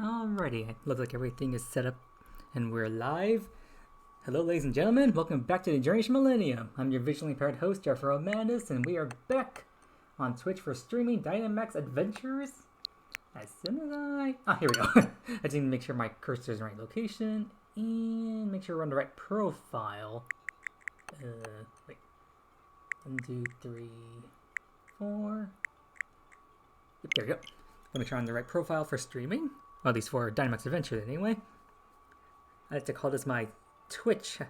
Alrighty, it looks like everything is set up and we're live. Hello, ladies and gentlemen. Welcome back to the Journey to Millennium. I'm your visually impaired host, Jeffrey O'Mandis, and we are back on Twitch for streaming Dynamax Adventures. As soon as here we go. I just need to make sure my cursor is in the right location and make sure we're on the right profile. Wait. 1, 2, 3, 4. Yep, there we go. Let me try on the right profile for streaming. Well, at least for Dynamax Adventures, anyway. I like to call this my Twitch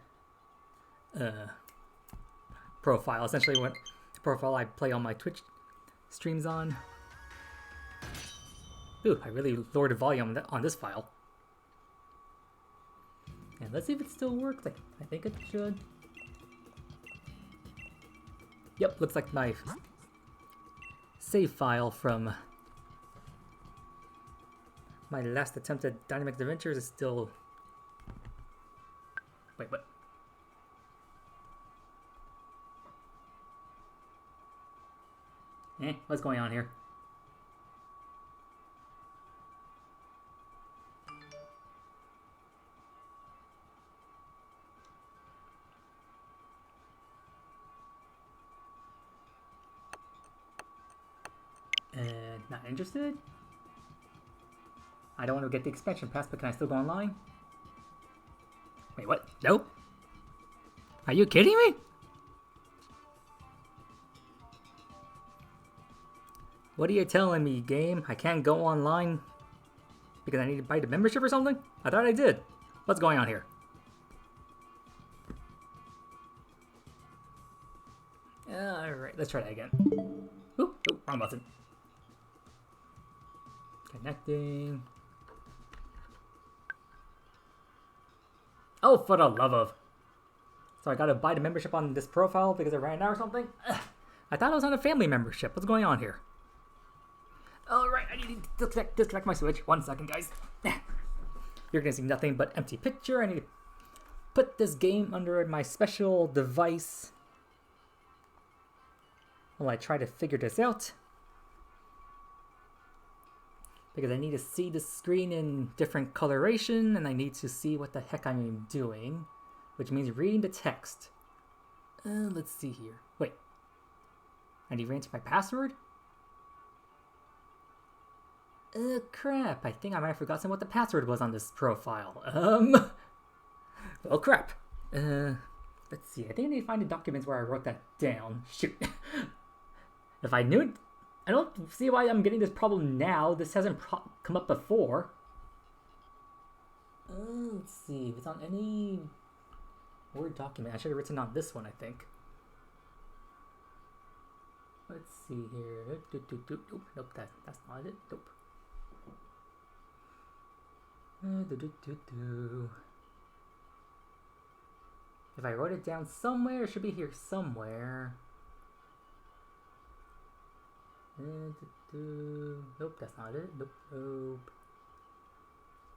profile. Essentially, what the profile I play all my Twitch streams on. Ooh, I really lowered the volume on this file. And let's see if it still works. I think it should. Yep, looks like my save file from my last attempt at Dynamax Adventures is still... Wait, what? What's going on here? Not interested? I don't want to get the expansion pass, but can I still go online? Wait, what? Nope. Are you kidding me? What are you telling me, game? I can't go online because I need to buy the membership or something? I thought I did. What's going on here? Alright, let's try that again. Oop, wrong button. Connecting. Oh, for the love of. So I gotta buy the membership on this profile because it ran out or something? Ugh. I thought I was on a family membership. What's going on here? Alright, I need to disconnect my Switch. 1 second, guys. You're gonna see nothing but empty picture. I need to put this game under my special device while I try to figure this out. Because I need to see the screen in different coloration, and I need to see what the heck I'm doing, which means reading the text. Let's see here. Wait. I need to enter my password? Crap. I think I might have forgotten what the password was on this profile. Well, crap. Let's see. I think I need to find the documents where I wrote that down. Shoot. If I knew it... I don't see why I'm getting this problem now. This hasn't come up before. Let's see if it's on any Word document. I should have written on this one, I think. Let's see here. Nope, that's not it. Nope. If I wrote it down somewhere, it should be here somewhere. Nope, that's not it. Nope.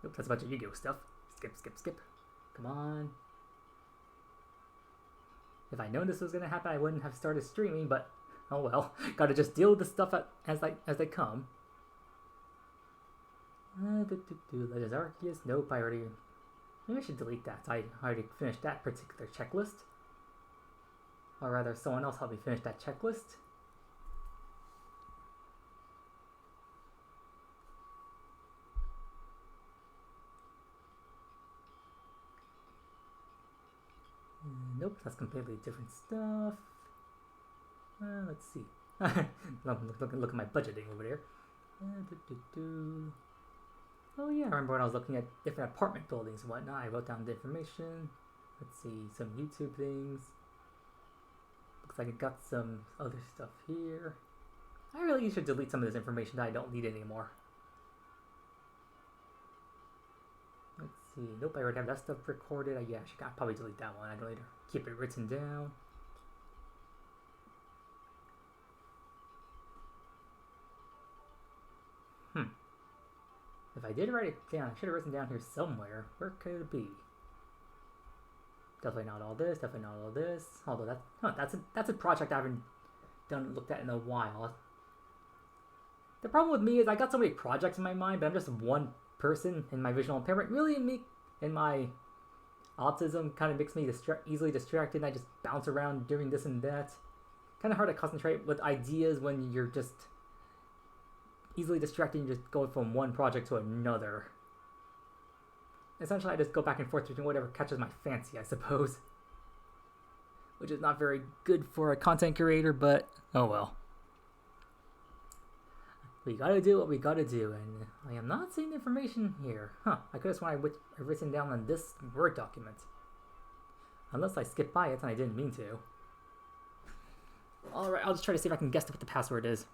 Nope, that's a bunch of Yu-Gi-Oh stuff. Skip. Come on. If I known this was gonna happen, I wouldn't have started streaming, but oh well. Gotta just deal with the stuff as they come. Legends Arceus. Nope, I already... Maybe I should delete that. I already finished that particular checklist. Or rather, someone else helped me finish that checklist. Nope, that's completely different stuff. Let's see. Look at my budgeting over there. Oh yeah, I remember when I was looking at different apartment buildings and whatnot. I wrote down the information. Let's see, some YouTube things. Looks like I got some other stuff here. I really should delete some of this information that I don't need anymore. Let's see. Nope, I already have that stuff recorded. Yeah, I should probably delete that one. I don't need to keep it written down. If I did write it down, I should have written down here somewhere. Where could it be? Definitely not all this. Definitely not all this. Although that's a project I haven't looked at in a while. The problem with me is I got so many projects in my mind, but I'm just one person, and my visual impairment really and my autism kind of makes me easily distracted, and I just bounce around doing this and that. Kind of hard to concentrate with ideas when you're just easily distracted and just going from one project to another. Essentially, I just go back and forth between whatever catches my fancy, I suppose. Which is not very good for a content creator, but oh well. We gotta do what we gotta do, and I am not seeing the information here. Huh, I could have sworn I've written down on this Word document. Unless I skipped by it and I didn't mean to. Alright, I'll just try to see if I can guess what the password is.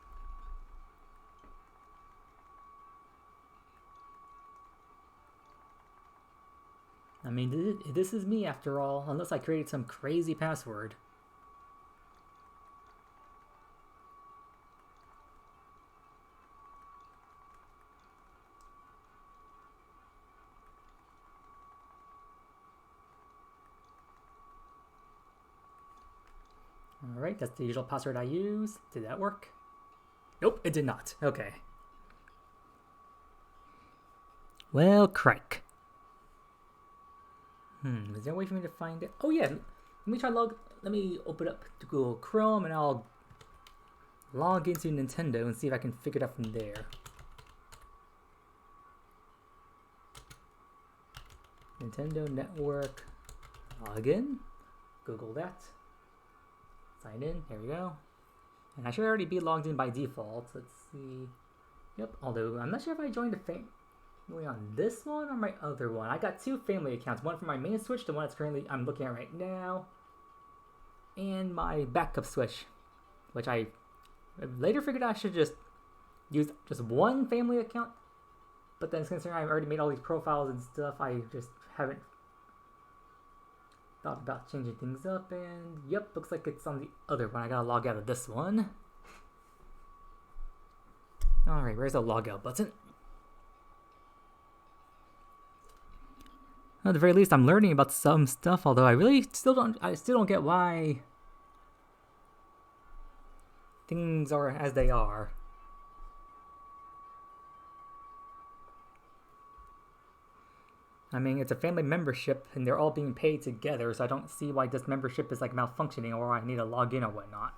I mean, this is me after all, unless I created some crazy password. Alright, that's the usual password I use. Did that work? Nope, it did not. Okay. Well, crike. Is there a way for me to find it? Oh yeah, let me open up to Google Chrome and I'll log into Nintendo and see if I can figure it out from there. Nintendo Network login. Google that. Sign in. Here we go. And I should already be logged in by default. Let's see. Yep. Although I'm not sure if I joined a family on this one or my other one. I got two family accounts. One for my main Switch, the one that's currently I'm looking at right now, and my backup Switch, which I later figured I should just use just one family account. But then considering I've already made all these profiles and stuff, I just haven't thought about changing things up. And yep, looks like it's on the other one. I gotta log out of this one. Alright, where's the logout button? At the very least, I'm learning about some stuff, although I still don't get why things are as they are. I mean, it's a family membership, and they're all being paid together, so I don't see why this membership is like malfunctioning or I need to log in or whatnot.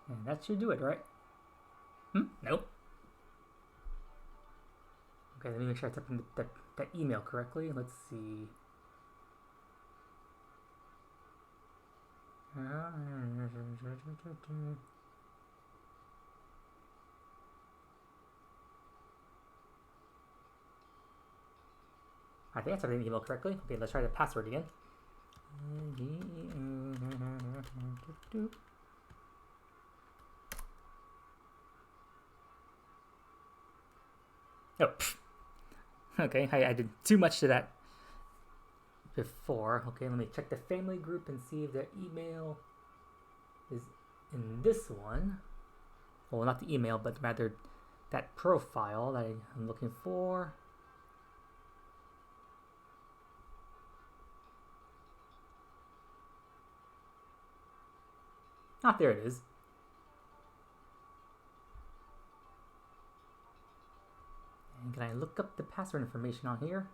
And that should do it, right? Nope. Okay, let me make sure I typed in that email correctly. Let's see. I think I typed in the email correctly. Okay, let's try the password again. Oh, okay, I did too much to that before. Okay, let me check the family group and see if their email is in this one. Well, not the email, but rather that profile that I'm looking for. Ah, there it is. And can I look up the password information on here?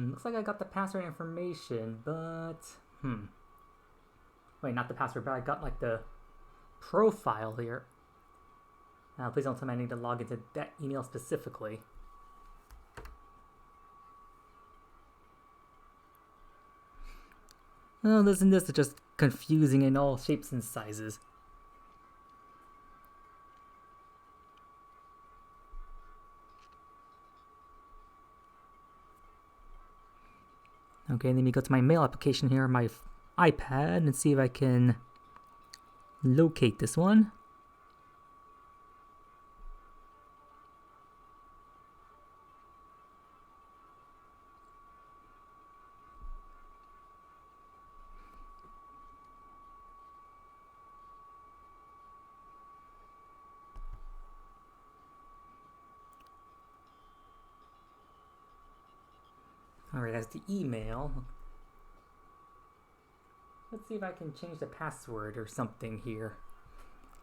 Looks like I got the password information, but wait, not the password, but I got like the profile here. Now, please don't tell me I need to log into that email specifically. Oh, this is just confusing in all shapes and sizes. Okay, let me go to my mail application here on my iPad and see if I can locate this one. Alright, that's the email. Let's see if I can change the password or something here.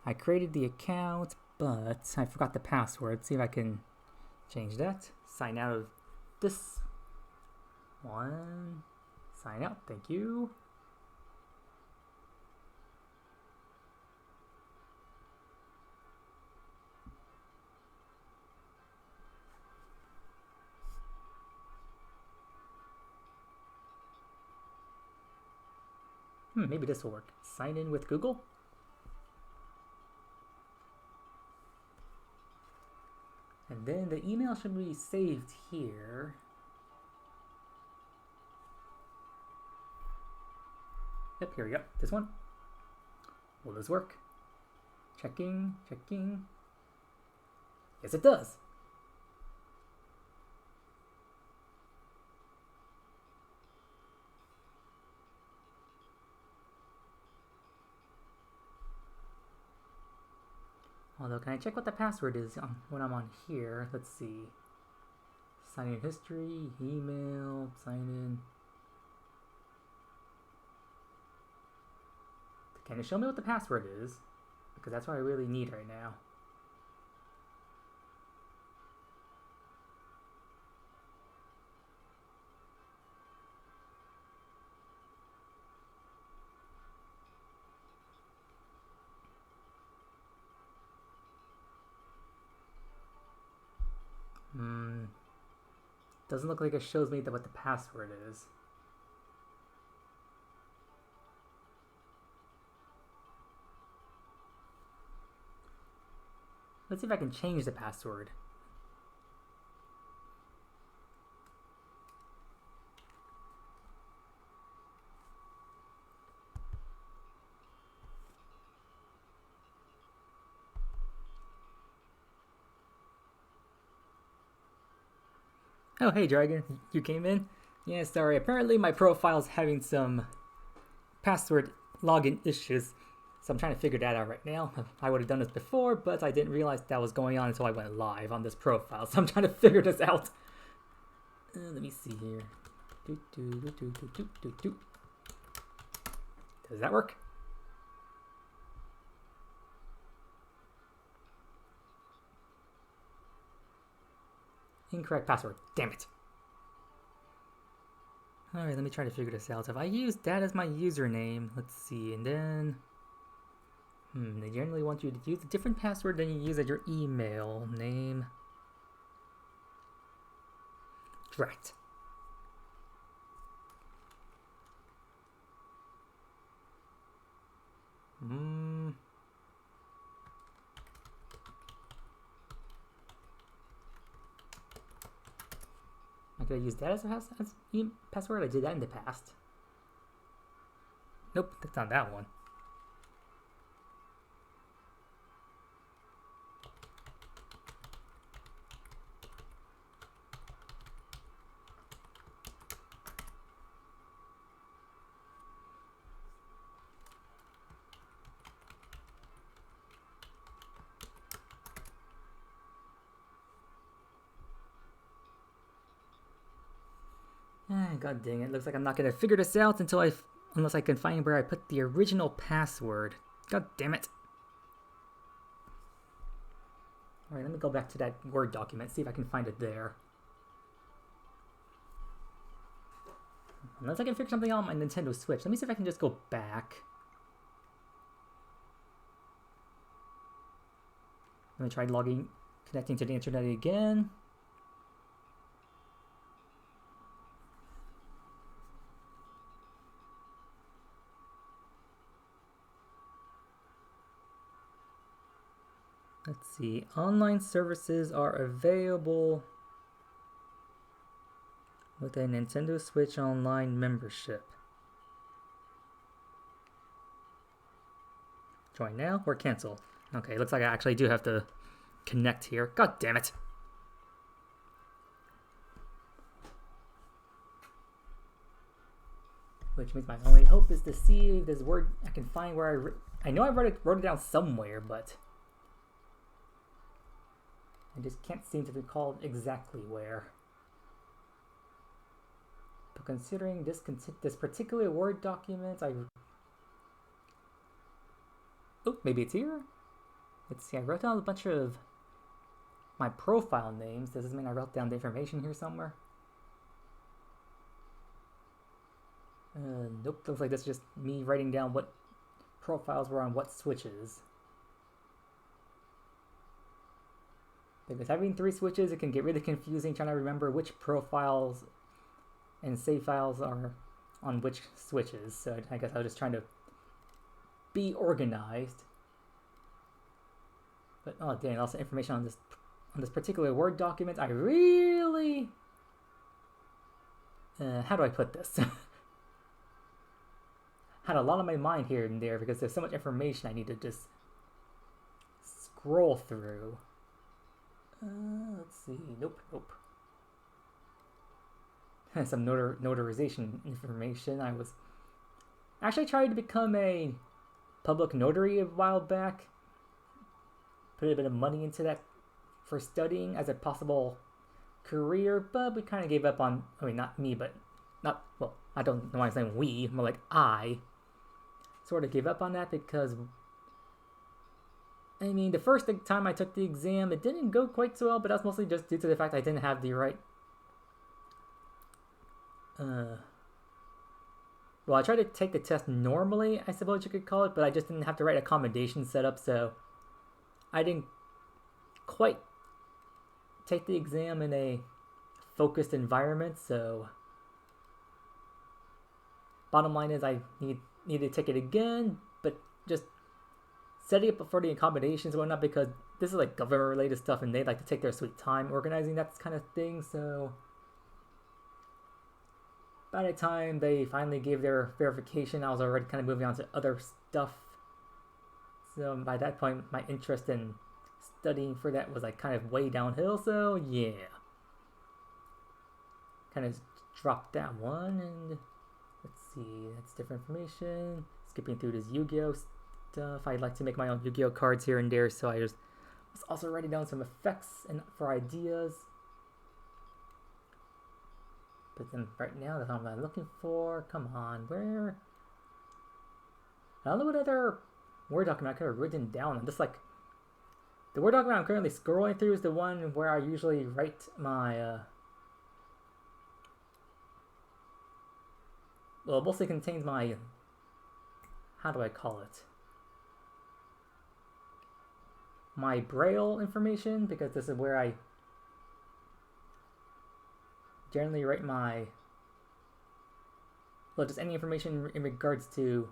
I created the account, but I forgot the password. Let's see if I can change that. Sign out of this one. Sign out, thank you. Maybe this will work. Sign in with Google. And then the email should be saved here. Yep, here we go. This one. Will this work? Checking, checking. Yes, it does. Although, can I check what the password is when I'm on here? Let's see. Sign in history, email, sign in. Can you show me what the password is? Because that's what I really need right now. Doesn't look like it shows me what the password is. Let's see if I can change the password. Oh, hey, Dragon. You came in? Yeah, sorry. Apparently my profile's having some password login issues. So I'm trying to figure that out right now. I would have done this before, but I didn't realize that was going on until I went live on this profile. So I'm trying to figure this out. Let me see here. Does that work? Incorrect password. Damn it. Alright, let me try to figure this out. If I use that as my username, let's see, and then... they generally want you to use a different password than you use at your email name. Drat. I could use that as a password. I did that in the past. Nope, that's not that one. God dang it. Looks like I'm not going to figure this out unless I can find where I put the original password. God damn it. Alright, let me go back to that Word document, see if I can find it there. Unless I can figure something out on my Nintendo Switch. Let me see if I can just go back. Let me try connecting to the internet again. Let's see, online services are available with a Nintendo Switch Online membership. Join now or cancel. Okay, looks like I actually do have to connect here. God damn it. Which means my only hope is to see if this word I can find where I know I wrote it down somewhere, but I just can't seem to recall exactly where. But considering this particular Word document, oh, maybe it's here? Let's see, I wrote down a bunch of my profile names. Does this mean I wrote down the information here somewhere? Nope, looks like that's just me writing down what profiles were on what switches. Because having 3 switches, it can get really confusing trying to remember which profiles and save files are on which switches. So I guess I was just trying to be organized. But oh dang, lots of information on this particular Word document. I really how do I put this? Had a lot on my mind here and there because there's so much information I need to just scroll through. Let's see. Nope. Some notarization information. I was actually trying to become a public notary a while back. Put a bit of money into that for studying as a possible career, but we kind of gave up on, I mean, not me, but not, well, I don't know why I'm saying we, more like I sort of gave up on that because, I mean, the first time I took the exam, it didn't go quite so well, but that's mostly just due to the fact I didn't have the right, well, I tried to take the test normally, I suppose you could call it, but I just didn't have the right accommodation set up, so I didn't quite take the exam in a focused environment, so bottom line is I need to take it again, but just setting up for the accommodations and whatnot, because this is like government related stuff and they like to take their sweet time organizing that kind of thing, so by the time they finally gave their verification, I was already kind of moving on to other stuff. So by that point, my interest in studying for that was like kind of way downhill, so yeah. Kind of dropped that one, and let's see, that's different information. Skipping through this Yu-Gi-Oh stuff. I'd like to make my own Yu-Gi-Oh cards here and there, so I was also writing down some effects and for ideas. But then right now, that's not what I'm looking for. Come on, where? I don't know what other Word document I could have written down. I'm just like, the Word document I'm currently scrolling through is the one where I usually write my, well, it mostly contains my, how do I call it? My Braille information, because this is where I generally write my, well, just any information in regards to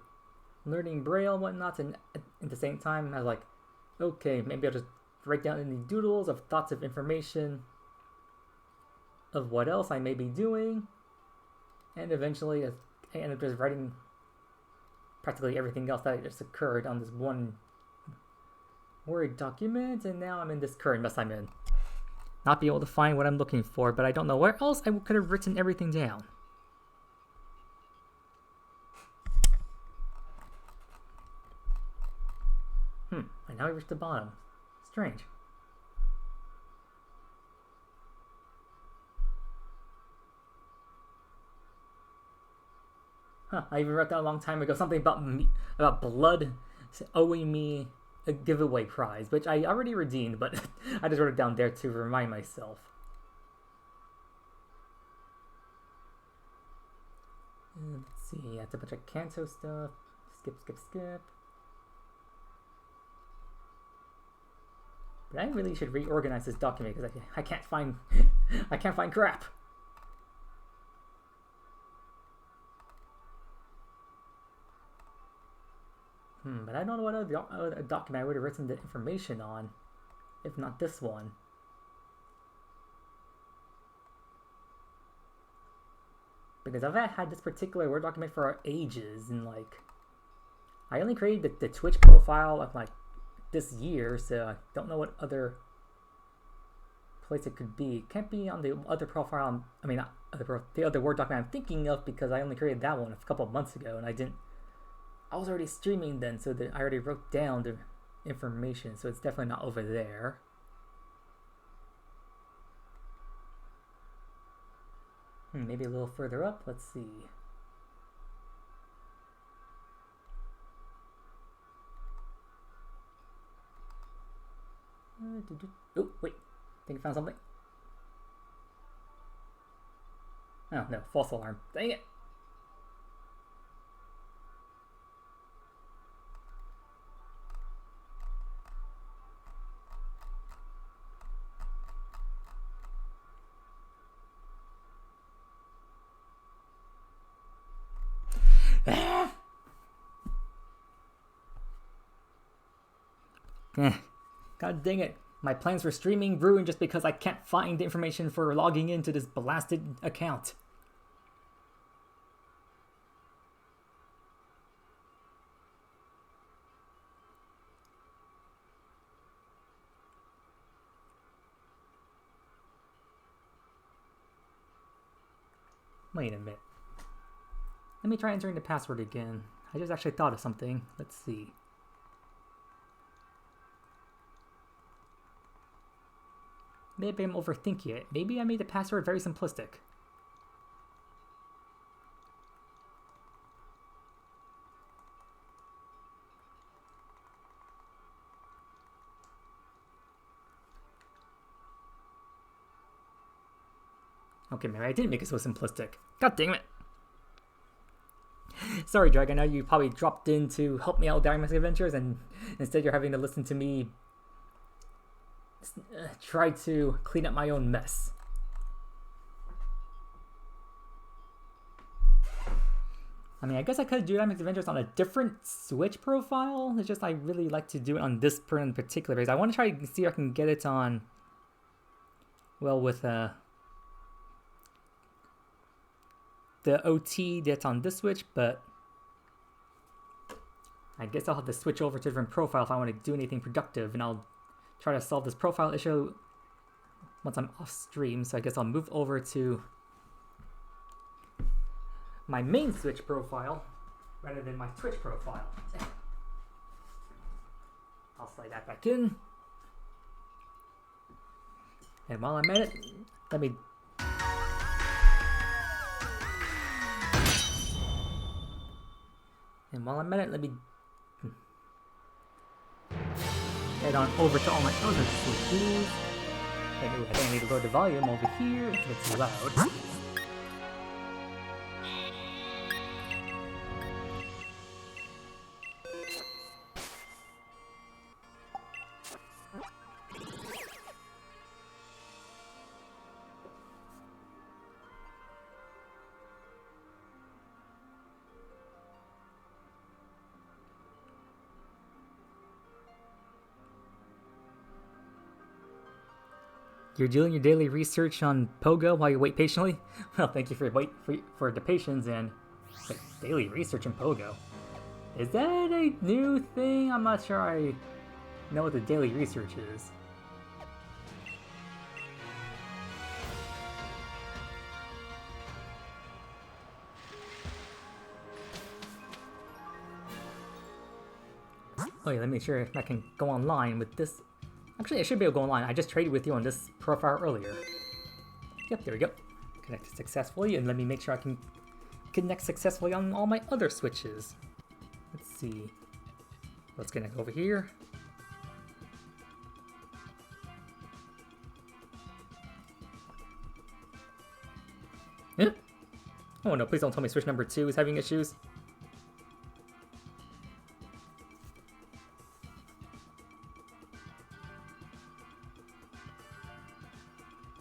learning Braille and whatnot, and at the same time, I was like, okay, maybe I'll just write down any doodles of thoughts of information of what else I may be doing, and eventually I end up just writing practically everything else that just occurred on this one Word document, and now I'm in this current mess I'm in. Not be able to find what I'm looking for, but I don't know where else I could have written everything down. And now we reached the bottom. Strange. I even wrote that a long time ago, something about me, about blood owing me a giveaway prize, which I already redeemed, but I just wrote it down there to remind myself. Let's see, that's a bunch of Kanto stuff. Skip. But I really should reorganize this document because I can't find I can't find crap. But I don't know what other document I would have written the information on, if not this one. Because I've had this particular Word document for ages, and like, I only created the Twitch profile of like this year, so I don't know what other place it could be. It can't be on the other profile. I mean, not the other Word document I'm thinking of, because I only created that one a couple of months ago, and I was already streaming then, so I already wrote down the information, so it's definitely not over there. Maybe a little further up. Let's see. Oh, wait. Think I found something. Oh, no. False alarm. Dang it. God dang it. My plans for streaming ruined just because I can't find the information for logging into this blasted account. Wait a minute. Let me try entering the password again. I just actually thought of something. Let's see. Maybe I'm overthinking it. Maybe I made the password very simplistic. Okay, maybe I didn't make it so simplistic. God dang it. Sorry, Drag, I know you probably dropped in to help me out with Dynamax Adventures, and instead you're having to listen to me try to clean up my own mess. I mean, I guess I could do Dynamax Adventures on a different Switch profile. It's just I really like to do it on this in particular because I want to try to see if I can get it on, well, with the OT that's on this Switch, but I guess I'll have to switch over to a different profile if I want to do anything productive, and I'll try to solve this profile issue once I'm off stream. So I guess I'll move over to my main Switch profile rather than my Twitch profile. I'll slide that back in. And while I'm at it, let me head on over to all my other switches. I think I need to lower the volume over here. It's loud. You're doing your daily research on Pogo while you wait patiently? Well, thank you for the patience and daily research on Pogo. Is that a new thing? I'm not sure I know what the daily research is. Oh yeah, let me make sure if I can go online with this. Actually, I should be able to go online. I just traded with you on this profile earlier. Yep, there we go. Connected successfully, and let me make sure I can connect successfully on all my other switches. Let's see. Let's connect over here. Yeah. Oh no, please don't tell me switch number 2 is having issues.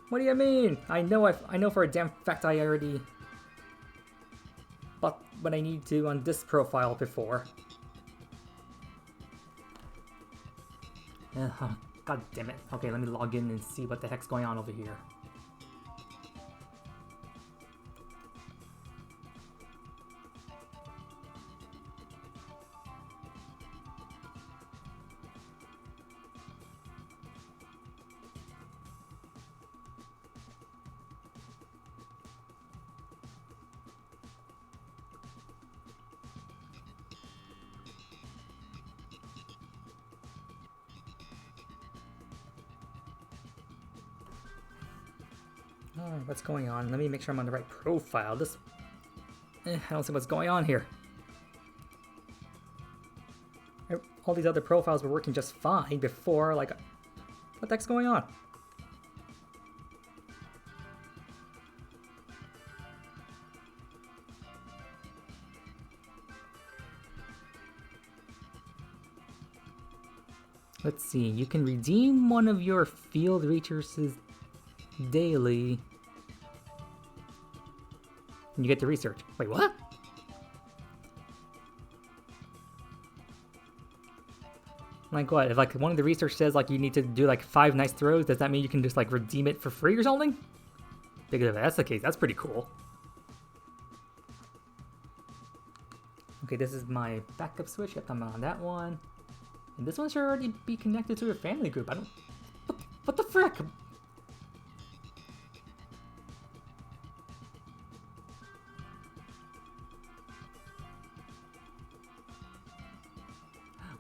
What do you mean? I know for a damn fact I already bought what I need to on this profile before. God damn it. Okay, let me log in and see what the heck's going on over here. Alright, what's going on? Let me make sure I'm on the right profile. I don't see what's going on here. All these other profiles were working just fine before, like, what the heck's going on? Let's see, you can redeem one of your field resources daily. And you get to research. Wait, what? Like what? If like one of the research says like you need to do like 5 nice throws, does that mean you can just like redeem it for free or something? Because if that's the case, that's pretty cool. Okay, this is my backup switch. Yep, I'm on that one. And this one should already be connected to a family group. I don't... What the frick?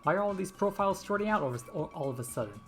Why are all these profiles sorting out all of a sudden?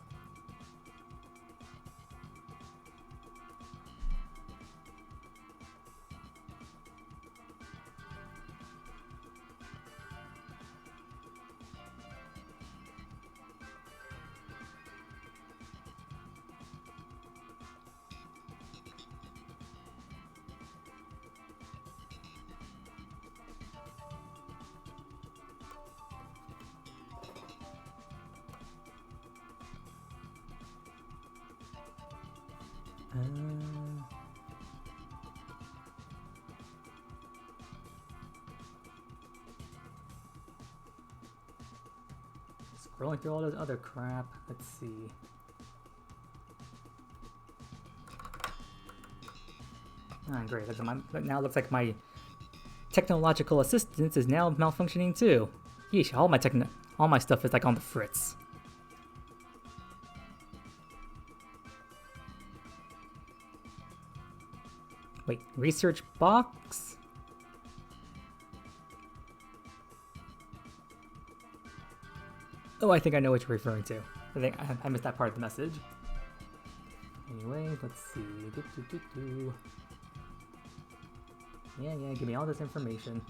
Scrolling through all this other crap. Let's see. Ah, great. Now it looks like my technological assistance is now malfunctioning too. Yeesh, all my stuff is like on the fritz. Wait, research box? Oh, I think I know what you're referring to. I think I missed that part of the message. Anyway, let's see. Yeah, give me all this information.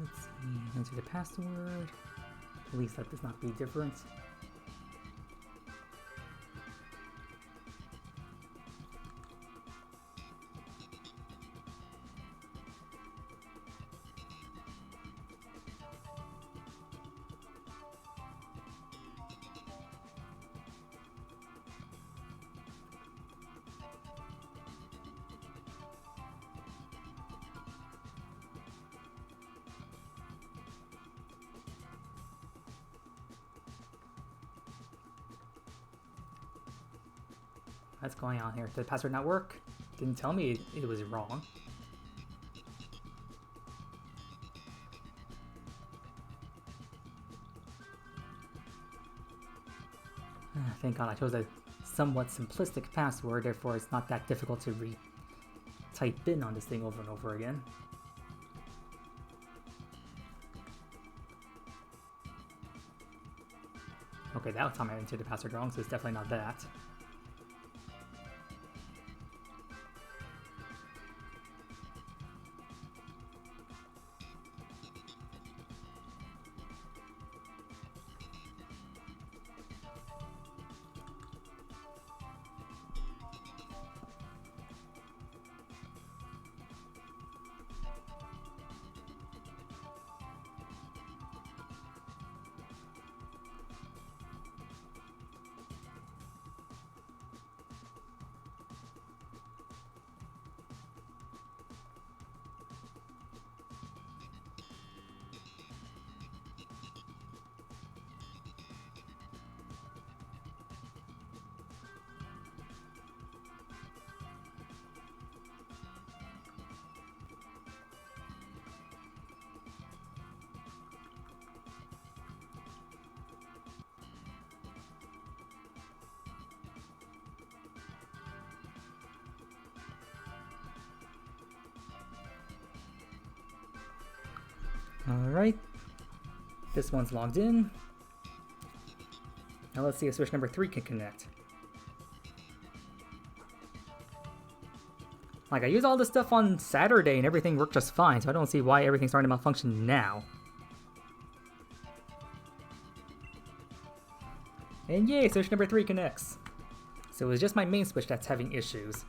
Let's see, enter the password. At least that does not be different. What's going on here? Did the password not work? Didn't tell me it was wrong. Thank God I chose a somewhat simplistic password, therefore it's not that difficult to type in on this thing over and over again. Okay, that time I entered the password wrong, so it's definitely not that. Alright. This one's logged in. Now let's see if switch number 3 can connect. Like, I used all this stuff on Saturday and everything worked just fine, so I don't see why everything's starting to malfunction now. And yay, switch number 3 connects. So it was just my main switch that's having issues.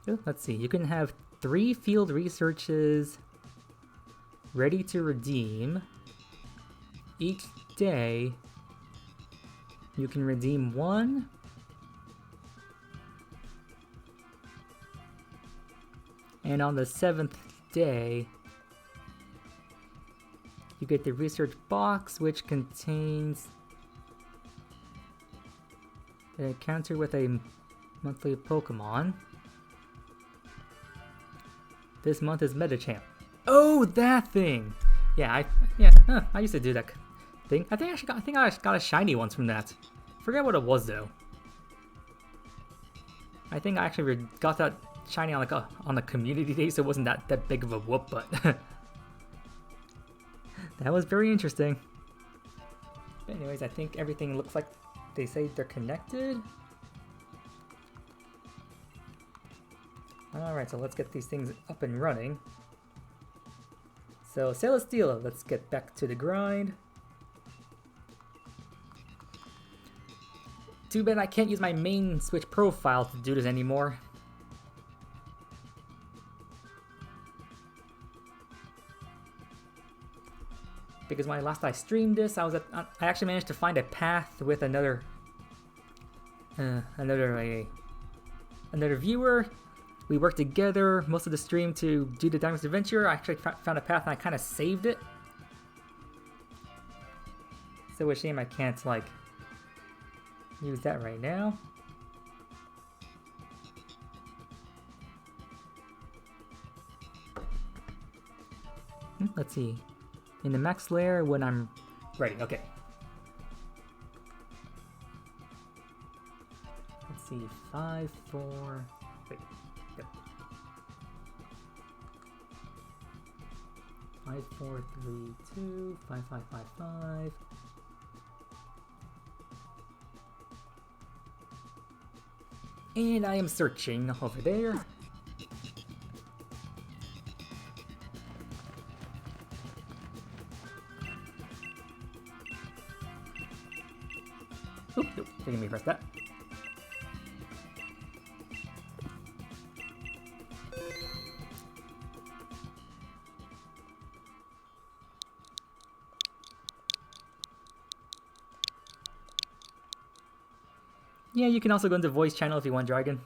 Oh, let's see, you can have 3 field researches ready to redeem. Each day, you can redeem 1. And on the 7th day, you get the research box, which contains an encounter with a monthly Pokemon. This month is Metachamp. Oh, that thing! Yeah, I used to do that thing. I think I got a shiny once from that. Forget what it was though. I think I actually got that shiny on on the community day, so it wasn't that big of a whoop, but that was very interesting. But anyways, I think everything looks like they say they're connected. Alright, so let's get these things up and running. So, Celesteela, let's get back to the grind. Too bad I can't use my main Switch profile to do this anymore. Because when last I streamed this, I actually managed to find a path with another viewer. We worked together most of the stream to do the Diamond's Adventure. I actually found a path and I kind of saved it. So a shame I can't like use that right now. Let's see. In the max layer when I'm ready. Okay. Let's see. 5, 4. Wait. Yep. 5, 4, 3, 2, 5, 5, 5, 5. And I am searching over there. Oop, nope, didn't mean to press that. Yeah, you can also go into voice channel if you want Dragon.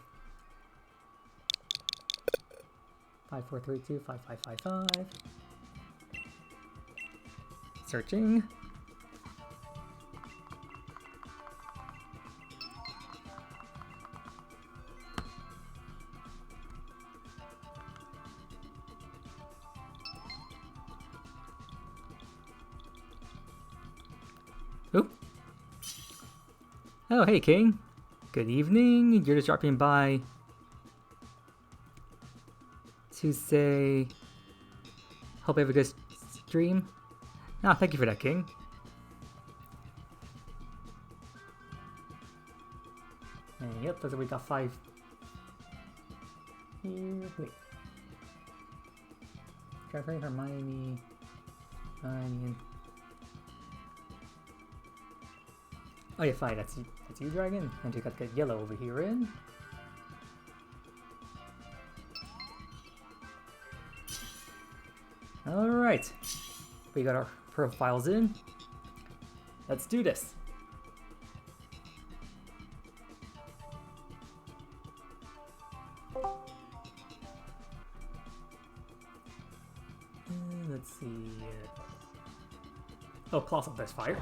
5, 4, 3, 2, 5, 5, 5, 5. Searching. Oop. Oh, hey, King. Good evening. You're just dropping by to say, hope you have a good stream. Ah, thank you for that, King. And yep, that's we got 5 here. Wait. Transferring Hermione. Oh yeah, fine, that's you, Dragon. And you got to get yellow over here in. Alright. We got our profiles in. Let's do this. Let's see. Oh, Colossal Burst Fire.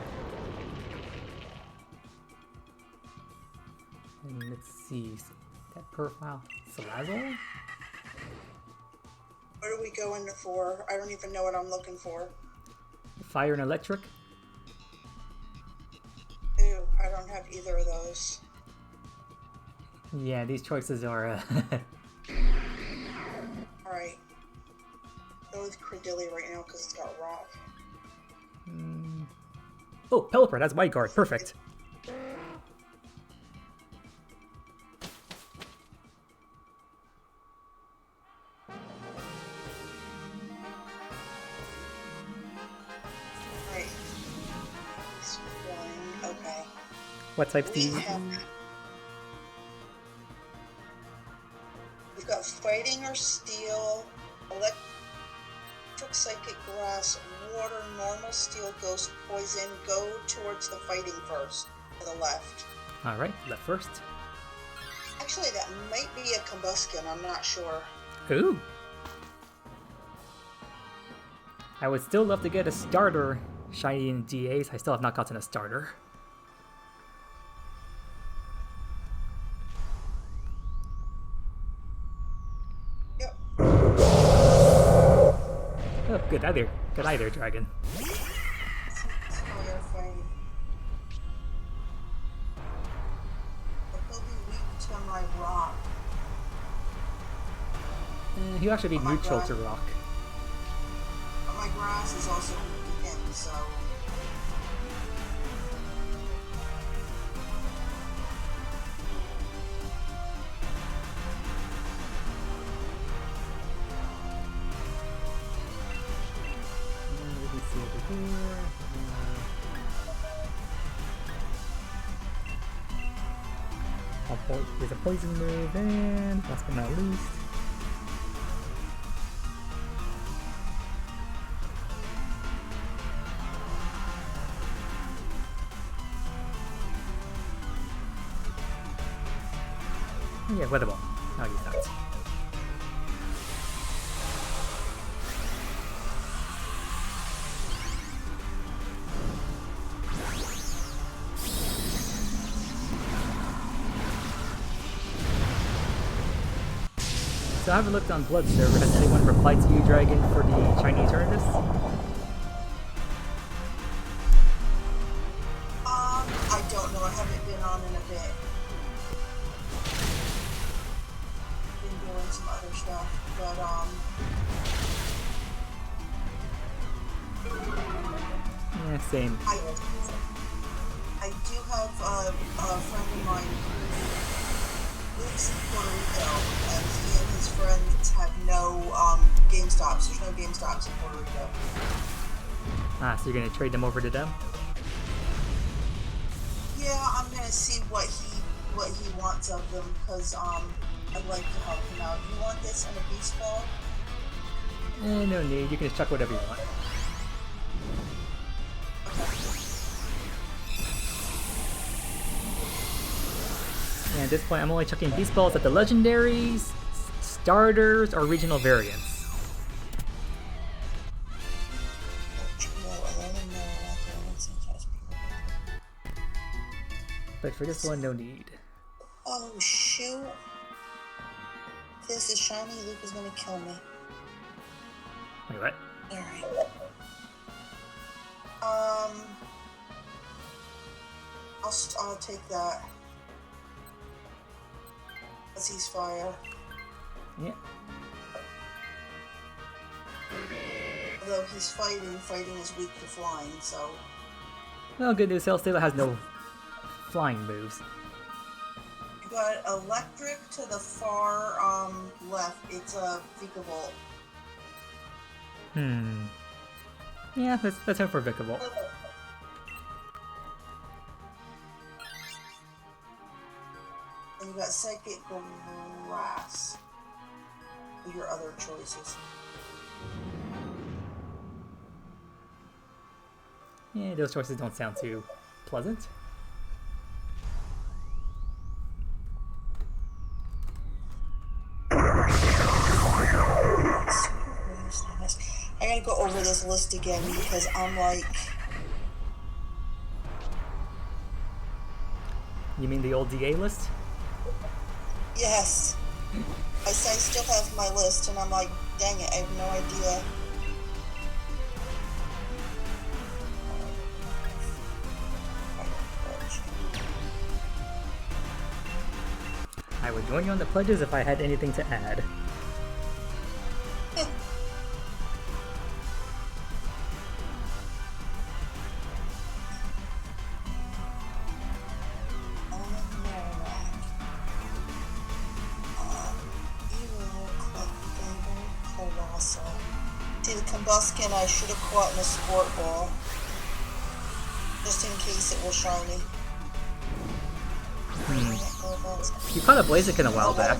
And let's see, that profile, Salazzle? What are we going for? I don't even know what I'm looking for. Fire and Electric? Ew, I don't have either of those. Yeah, these choices are, Alright, Credilli right now because it's got rock. Oh, Pelipper, that's White Guard. Perfect. Right. It's flying. Okay. What types do you... We've got fighting or steel, electric, psychic, grass, water, normal, steel, ghost, poison. Go towards the fighting first, to the left. Alright, left first. Actually, that might be a combustion, I'm not sure. Ooh! I would still love to get a starter shiny in DAs. I still have not gotten a starter. Yep. Oh, good eye there. Good eye there, dragon. Fire fighting. But he'll be weak to my rock. He'll actually be Oh my neutral God. to rock. But my grass is also weak to him, so... We can see over here. There's a poison move, and last but not least. Oh yeah, Weather Ball. I'll use that. So I haven't looked on Blood server. Has anyone replied to you, Dragon, for the Chinese Earnest? I don't know. I haven't been on in a bit. Been doing some other stuff, but Yeah, same. I do have a friend of mine who lives in Puerto Rico, and he and his friends have no GameStops. There's no GameStops in Puerto Rico. Ah, so you're gonna trade them over to them? Yeah, I'm gonna see what he wants of them, because I'd like to help him out. You want this in a beast ball? No need. You can just chuck whatever you want. And at this point, I'm only chucking beast balls at the legendaries, starters, or regional variants. But for this one, no need. Oh shoot! If this is shiny, Luke is gonna kill me. Wait, what? Alright. I'll take that. As he's fire. Yeah. Although he's fighting is weak to flying, so... Well, good news, Hellstealer has no flying moves. You got electric to the far left. It's a Vikavolt. Yeah, let's hope for Vikavolt. And you got Psychic Grass. Your other choices. Yeah, those choices don't sound too pleasant. I gotta go over this list again because I'm like... You mean the old DA list? Yes. I still have my list and I'm like, dang it, I have no idea. I would join you on the pledges if I had anything to add. See, the Combuskin I should have caught in a sport ball. Just in case it was shiny. You caught a Blaziken a while back.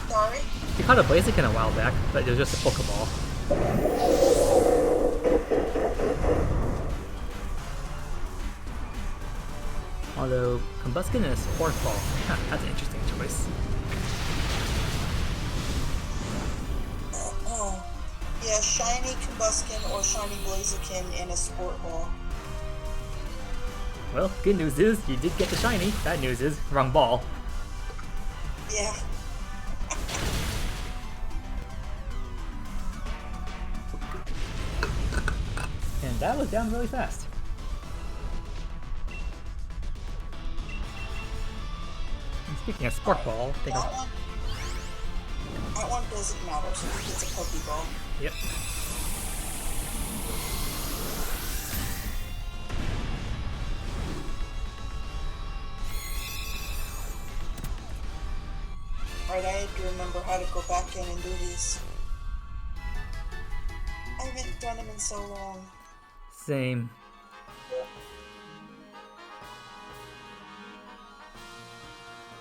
Sorry? You caught a Blaziken a while back, but it was just a Pokeball. Although, Combuskin and a Sport Ball. Huh, that's an interesting choice. Yeah, shiny Combuskin or shiny Blaziken in a sport ball. Well, good news is you did get the shiny. Bad news is wrong ball. Yeah. And that was down really fast. And speaking of sport ball, I think That one doesn't matter, so it's a Pokeball. Yep. Alright, I have to remember how to go back in and do these. I haven't done them in so long. Same.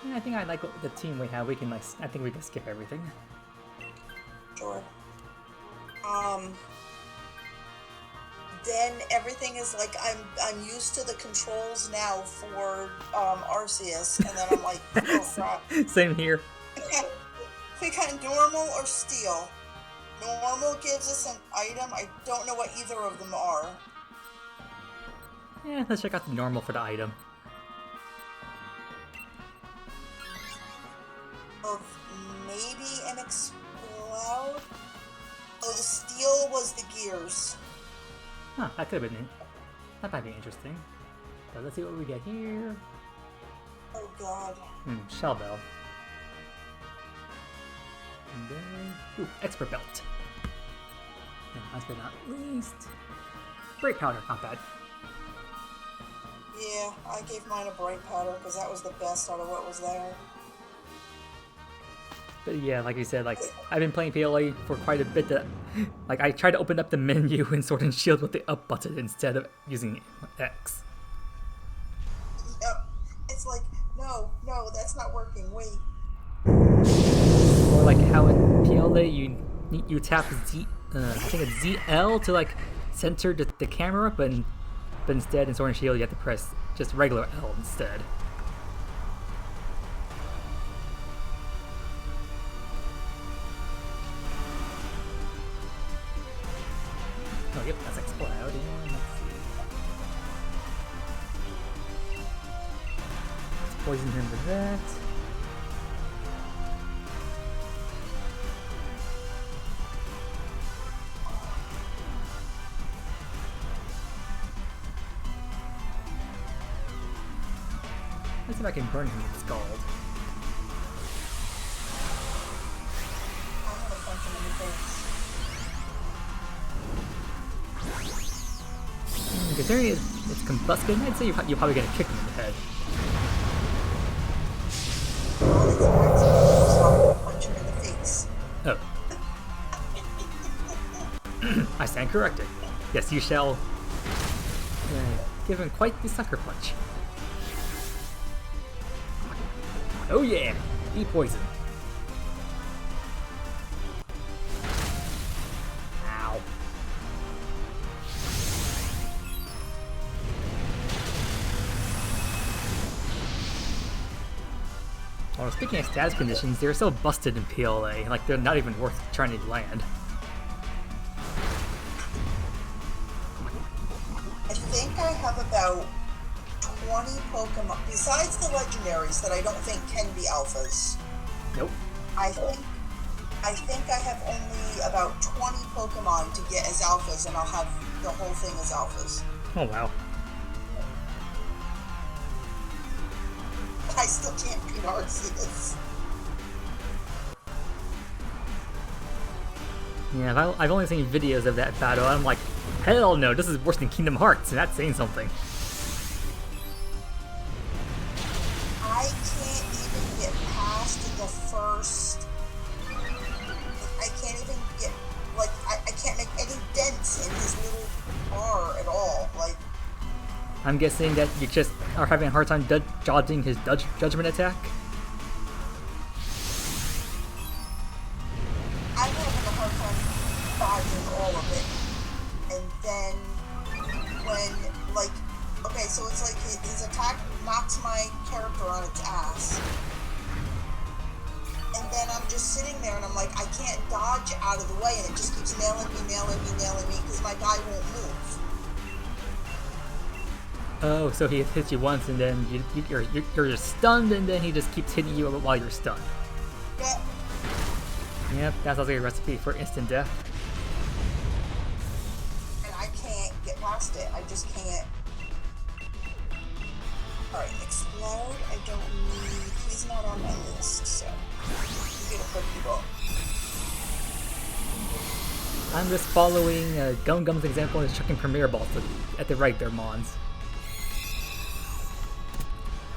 Yeah, I think I like the team we have. We can I think we can skip everything. Sure. Then everything is like I'm used to the controls now for Arceus, and then I'm like, oh crap. Same here. We got normal or steel. Normal gives us an item. I don't know what either of them are. Yeah, let's check out the normal for the item. Of maybe an Exploud. Oh, the steel was the gears. Huh, that could have been it. That might be interesting. But let's see what we get here. Oh god. Shell Bell. And then, ooh, Expert Belt. And last but not least, Bright Powder, not bad. Yeah, I gave mine a bright powder because that was the best out of what was there. But yeah, like you said, I've been playing PLA for quite a bit. That, I tried to open up the menu in Sword and Shield with the up button instead of using X. Yep. It's like, no, that's not working. Wait. Or like how in PLA you tap Z, I think it's ZL to center the camera, but instead in Sword and Shield you have to press just regular L instead. Oh, yep, that's Exploud. And let's see. Let's poison him with that. Let's see if I can burn him with Scald. I'm gonna punch him in the face. Considering it's Combuskin, I'd say you're probably gonna kick him in the head. Well, it's right, so I'm gonna punch him in the face. Oh. I stand corrected. Yes, you shall give him quite the sucker punch. Oh yeah! E-poison. Ow. Well, speaking of status conditions, they're so busted in PLA, they're not even worth trying to land. I think I have about 20 Pokemon, besides the legendaries that I don't think can be alphas. Nope. I think I have only about 20 Pokemon to get as alphas, and I'll have the whole thing as alphas. Oh wow. I still can't beat Arceus. Yeah, I've only seen videos of that battle, and I'm like, hell no, this is worse than Kingdom Hearts, and that's saying something. I can't even get past the first. I can't even get dents in his little bar at all. Like, I'm guessing that you just are having a hard time dodging his judgment attack. I'm having a hard time dodging all of it. And then when, like, okay, so it's like his attack knocks my character on its ass. And then I'm just sitting there and I'm like, I can't dodge out of the way, and it just keeps nailing me, because my guy won't move. Oh, so he hits you once and then you're just stunned, and then he just keeps hitting you while you're stunned. Yeah. Yep, that sounds like a recipe for instant death. And I can't get past it. I just can't. Alright, explode. I don't need. He's not on my list, so. You get a Pokeball. I'm just following Gum's example and chucking Premier Balls at the right there, Mons.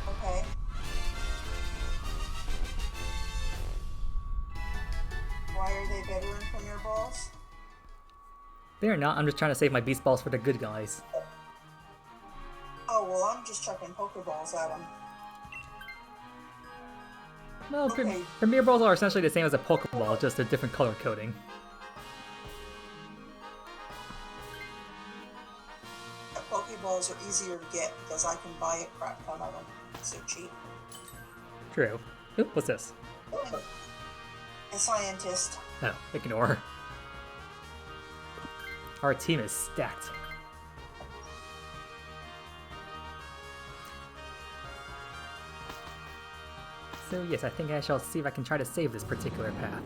Okay. Why are they better in Premier Balls? They're not, I'm just trying to save my Beast Balls for the good guys. Oh, well, I'm just chucking Pokeballs at him. Well, Okay. Premier Balls are essentially the same as a Pokeball, just a different color coding. Pokeballs are easier to get because I can buy a crap ton of them. So cheap. True. Oop, what's this? A scientist. Oh, ignore. Our team is stacked. So yes, I think I shall see if I can try to save this particular path.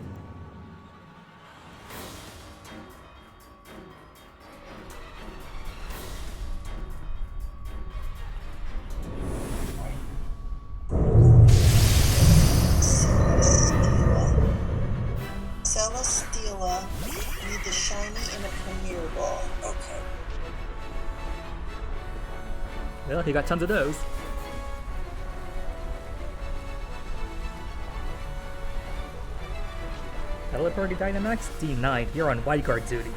Celesteela. Need the shiny and a Premier Ball. Okay. Well, he got tons of those. Teleporting Dynamax? D9, you're on Wide Guard duty.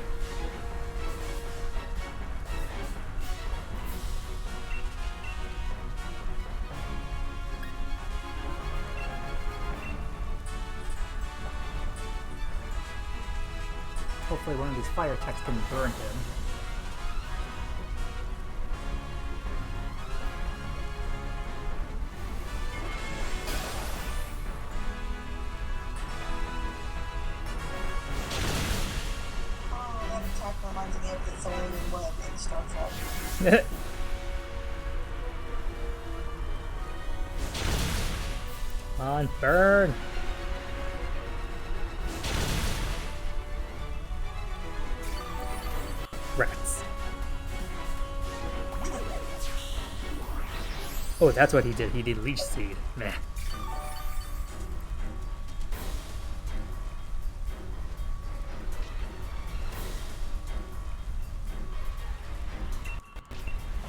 Hopefully one of these fire attacks can burn him. Oh, that attack reminds me of the Thorian Web in Star Trek. On, burn! Rats. Oh, that's what he did. He did Leech Seed. Meh.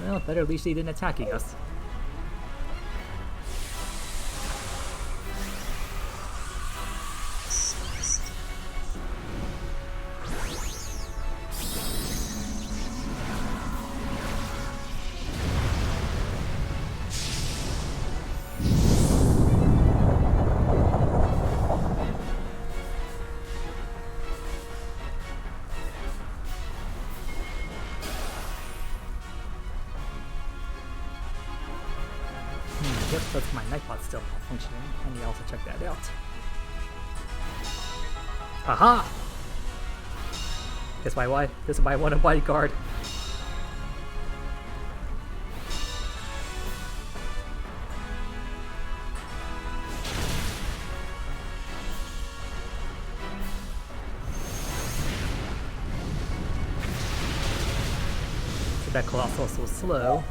Well, better Leech Seed than attacking us. Yep, that's my Nightbot still functioning. I need to also check that out. Haha! This is why I want a Wide Guard. So that Colossal is so slow.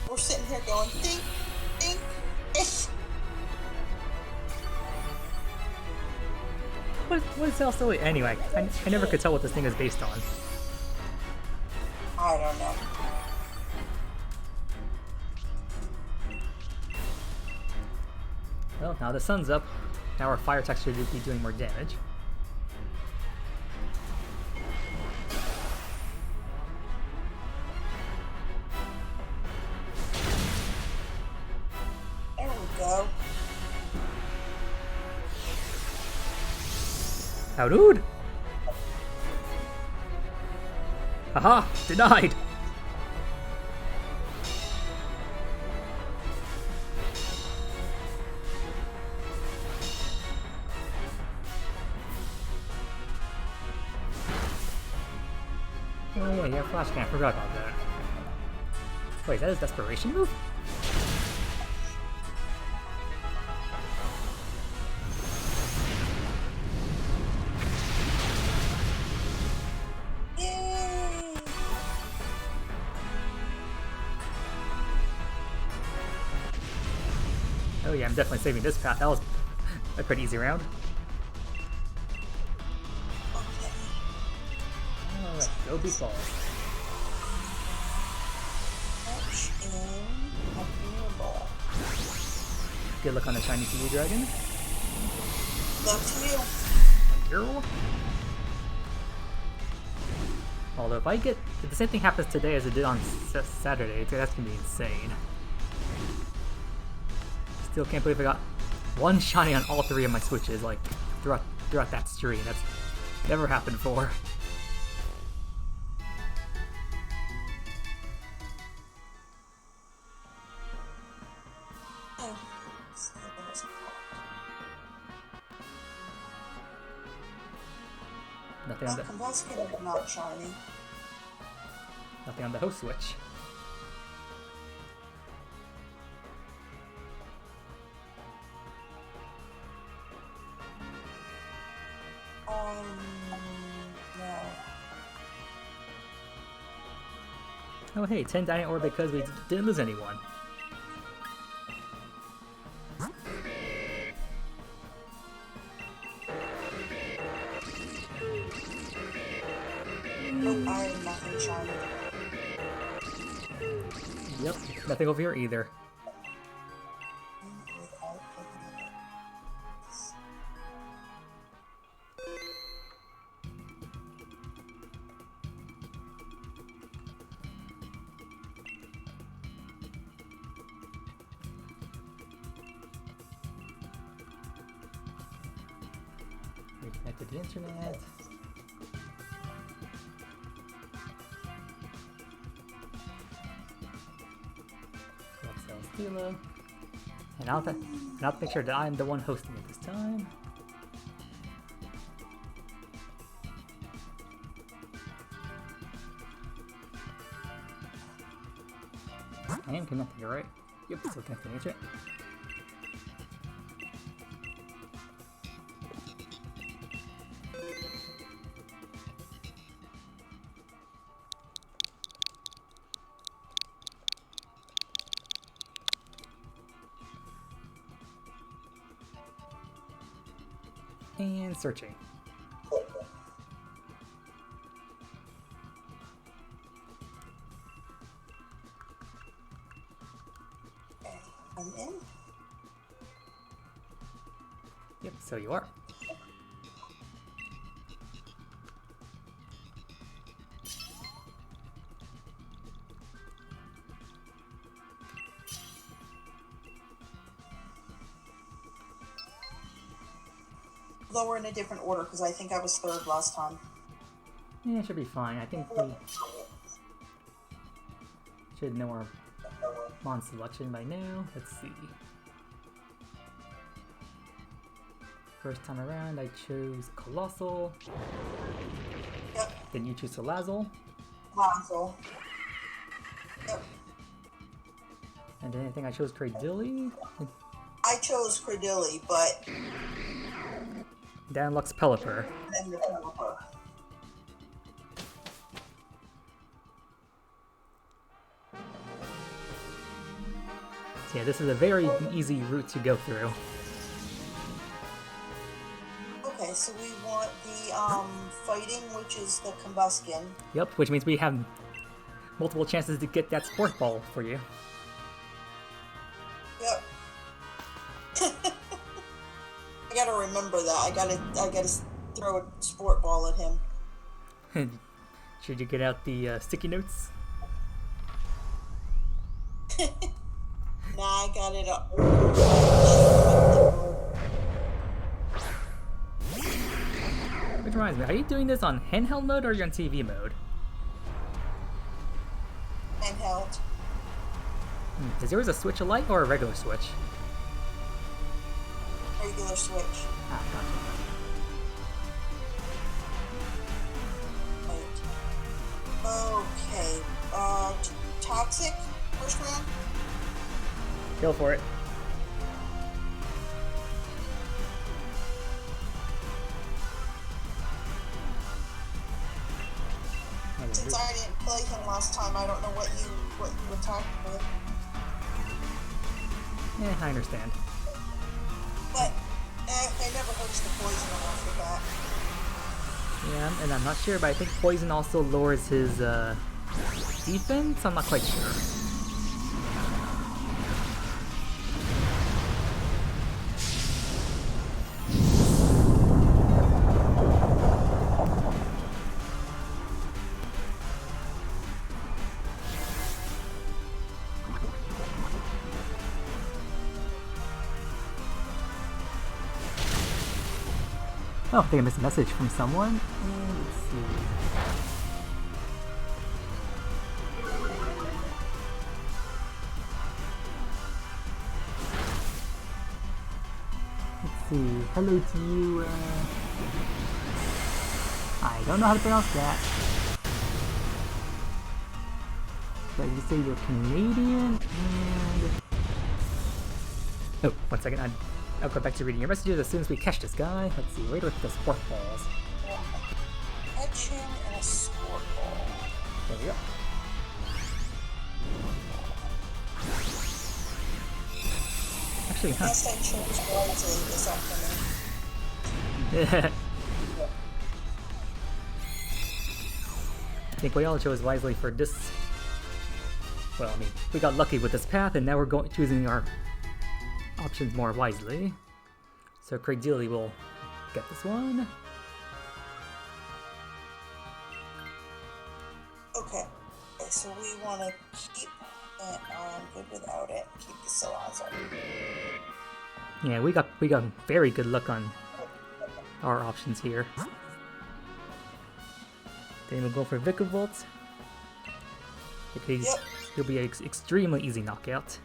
We're sitting here going, dink, dink, ish. What is Celesteela anyway? I never could tell what this thing is based on. I don't know. Well, now the sun's up. Now our fire texture should be doing more damage. How dude? Haha! Denied! Oh yeah, yeah, flash can. I forgot about that. Wait, is that his desperation move? Yay! Oh yeah, I'm definitely saving this path. That was a pretty easy round. Okay. Alright, go Beast Ball. Touch in a beer ball. Good luck on the shiny TV Dragon. Luck to you. Thank you. Although if I get... If the same thing happens today as it did on Saturday, that's gonna be insane. Still can't believe I got one shiny on all three of my switches, like, throughout that stream. That's never happened before. Oh. Nothing on the Combustion is not shiny. nothing on the host switch. No. Oh hey, 10 Diamond Ore because we didn't lose anyone. Nope, I have nothing shiny. Yep, nothing over here either. Without picking it. Reconnect to the internet. Stilo. And I'll make sure that I'm the one hosting it this time. I am connected, right? Yep, still connecting to it. And searching. Okay, I'm in. Yep, so you are. Although we're in a different order because I think I was third last time. Yeah, it should be fine. I think we should know our Mon selection by now. Let's see. First time around, I chose Colossal. Yep, Then you choose Salazzle. Lazzle. Yep. And then I think I chose Cradilly. I chose Cradilly, but Dan Lux Pelipper. then the Pelipper. So yeah, this is a very easy route to go through. Okay, so we want the fighting, which is the Combustion. Yep, which means we have multiple chances to get that sport ball for you. Yep. I gotta remember that. I gotta throw a sport ball at him. Should you get out the sticky notes? Nah, I got it up. reminds me, are you doing this on handheld mode or are you on TV mode? Handheld. Is yours a Switch Lite or a regular Switch? Regular Switch. Ah, Right. Okay. Toxic? First round? Go for it. Since I didn't play him last time, I don't know what you attacked with. Yeah, I understand. But it never hurts the poison off the bat. Yeah, and I'm not sure, but I think poison also lowers his defense. I'm not quite sure. Oh, I think I missed a message from someone. Let's see. Let's see. Hello to you. I don't know how to pronounce that. But you say you're Canadian and. Oh, 1 second. I'll go back to reading your messages as soon as we catch this guy. Let's see, where do we put those sport balls? Catch him in a sport ball. There we go. Actually, huh? Yes, I chose wisely this afternoon. I think we all chose wisely for this. Well, I mean, we got lucky with this path, and now we're choosing our options more wisely. So Craig Dealey will get this one. Okay, so we want to keep it on good without it. Keep the Salazzle. Yeah, we got very good luck on our options here. Then we'll go for Vikavolt. Okay, Yep. he'll be an extremely easy knockout.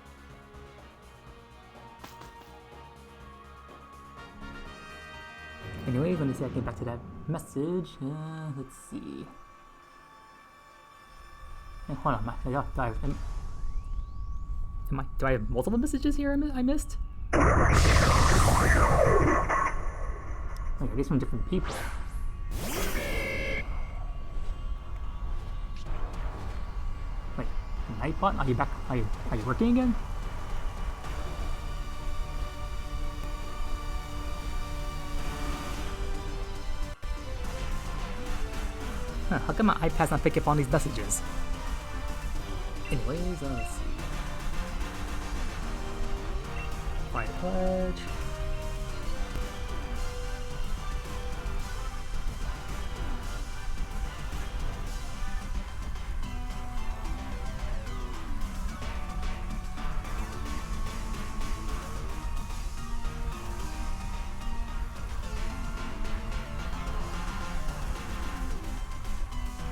Anyway, let me see if I can get back to that message. Let's see. Hold on, do I have multiple messages here I missed? Wait, are these from different people? Wait, Nightbot? Are you back? Are you working again? Huh, how come my iPad's not picking up on these messages? Anyways, let's see. Quiet Pledge.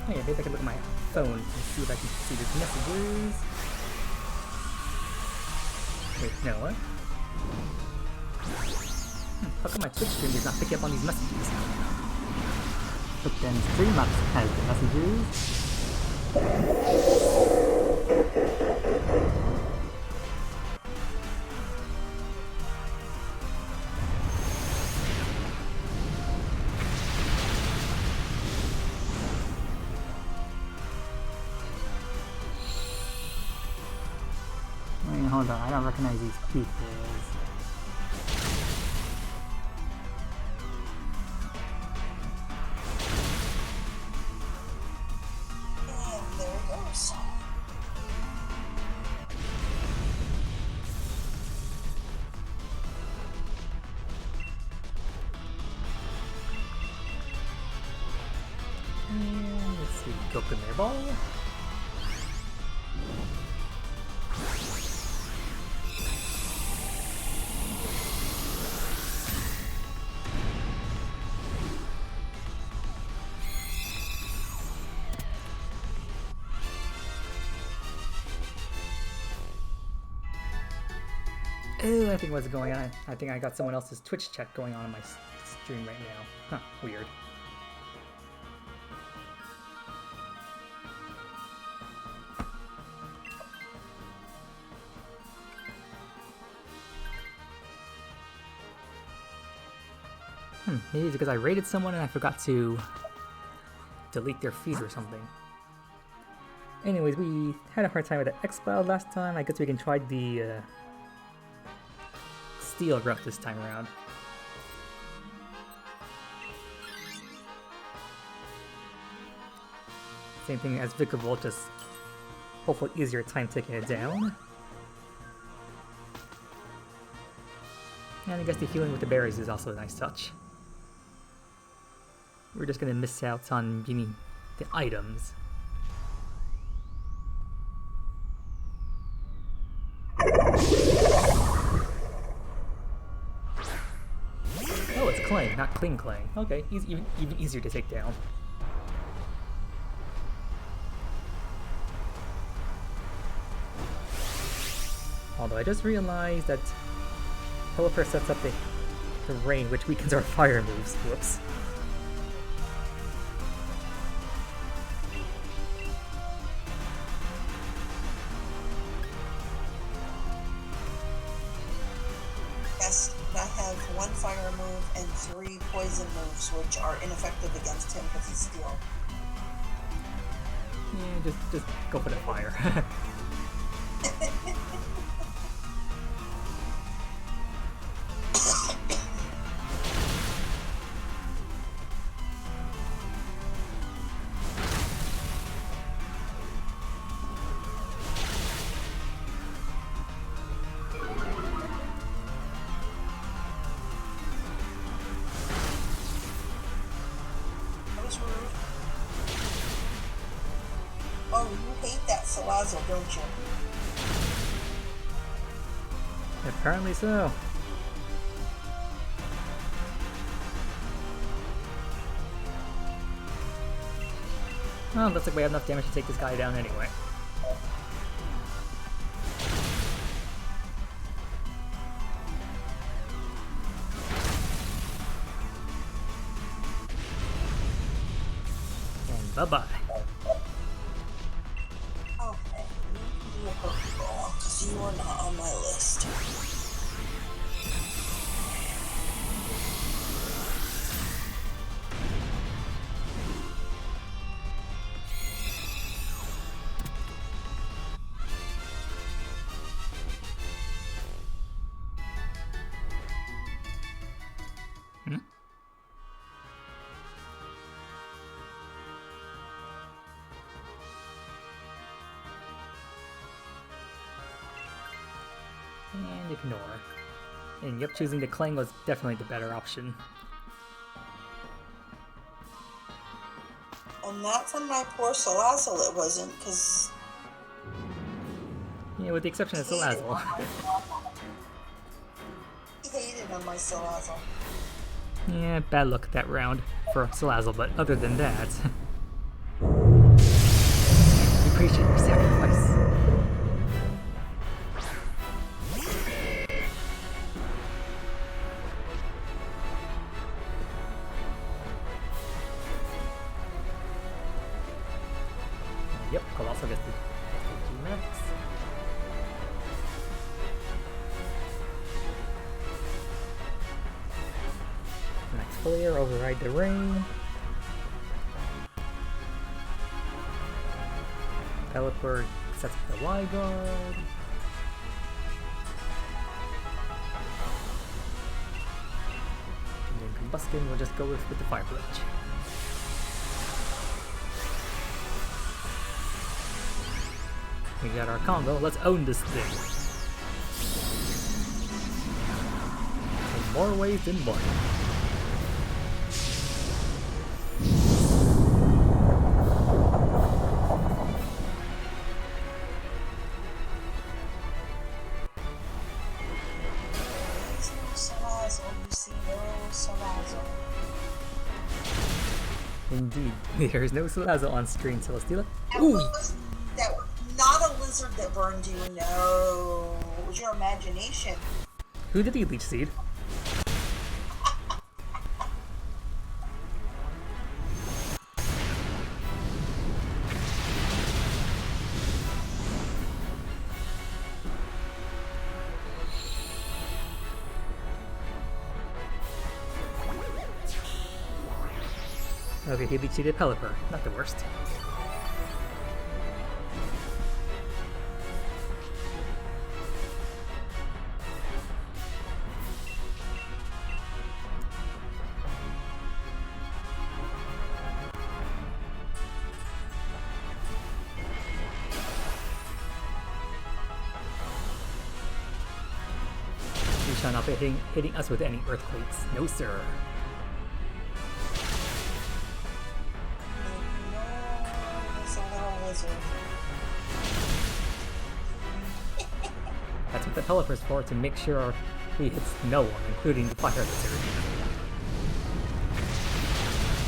Oh yeah, maybe I can look at my phone and see if I can see these messages. Wait, no, what? How come my Twitch stream is not picking up on these messages? But then StreamUp has the messages. Wait, hold on, I don't recognize these people. And there it goes. And let's see, Gokumi Ball. Oh, I think what's going on. I think I got someone else's Twitch chat going on my stream right now. Huh, weird. Maybe it's because I raided someone and I forgot to delete their feed or something. Anyways, we had a hard time with the X-Cloud last time. I guess we can try the steel route this time around. Same thing as Vikavolt, just hopefully easier time taking it down. And I guess the healing with the berries is also a nice touch. We're just gonna miss out on getting the items. Oh, it's Clang, not Kling Clang. Okay, even easier to take down. Although I just realized that Pelipper sets up the rain, which weakens our fire moves. Whoops. Yes, I have 1 fire move and 3 poison moves, which are ineffective against him because he's steel. Yeah, just go for the fire. Oh, you hate that Salazzle, don't you? Apparently so. Oh, looks like we have enough damage to take this guy down anyway. And bye-bye. Okay, you a Pokeball, because you are not on my list. And ignore. And yep, choosing the Clang was definitely the better option. And not from my poor Salazzle, it wasn't, because... Yeah, with the exception of Salazzle. He hated on my Salazzle. Yeah, bad luck that round for Salazzle, but other than that... appreciate your sacrifice. Yep, Colossal gets the G-Max. Max Flair, override the rain. Pelipper sets up the Y-Guard. And then Combuskin will just go with the Fire Blitz. We got our combo, let's own this thing. In more ways than one. Salazzle, you see no Salazzle. Indeed, there is no Salazzle on screen, Celesteela. That was not a lizard that burned you, no. It was your imagination. Who did he leech seed? Okay, he leech seeded Pelipper. Not the worst. You shall not be hitting us with any earthquakes. No, sir. That's what the Pelipper's for, to make sure he hits no one, including the Fire Lizard.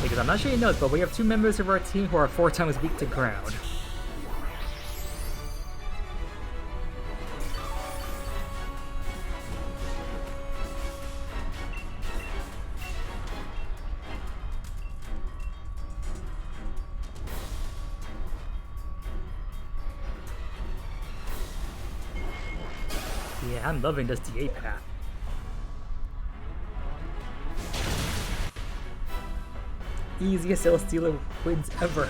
Because I'm not sure you know this, but we have 2 members of our team who are 4 times weak to ground. Yeah, I'm loving this DA path. Easiest Celesteela wins ever.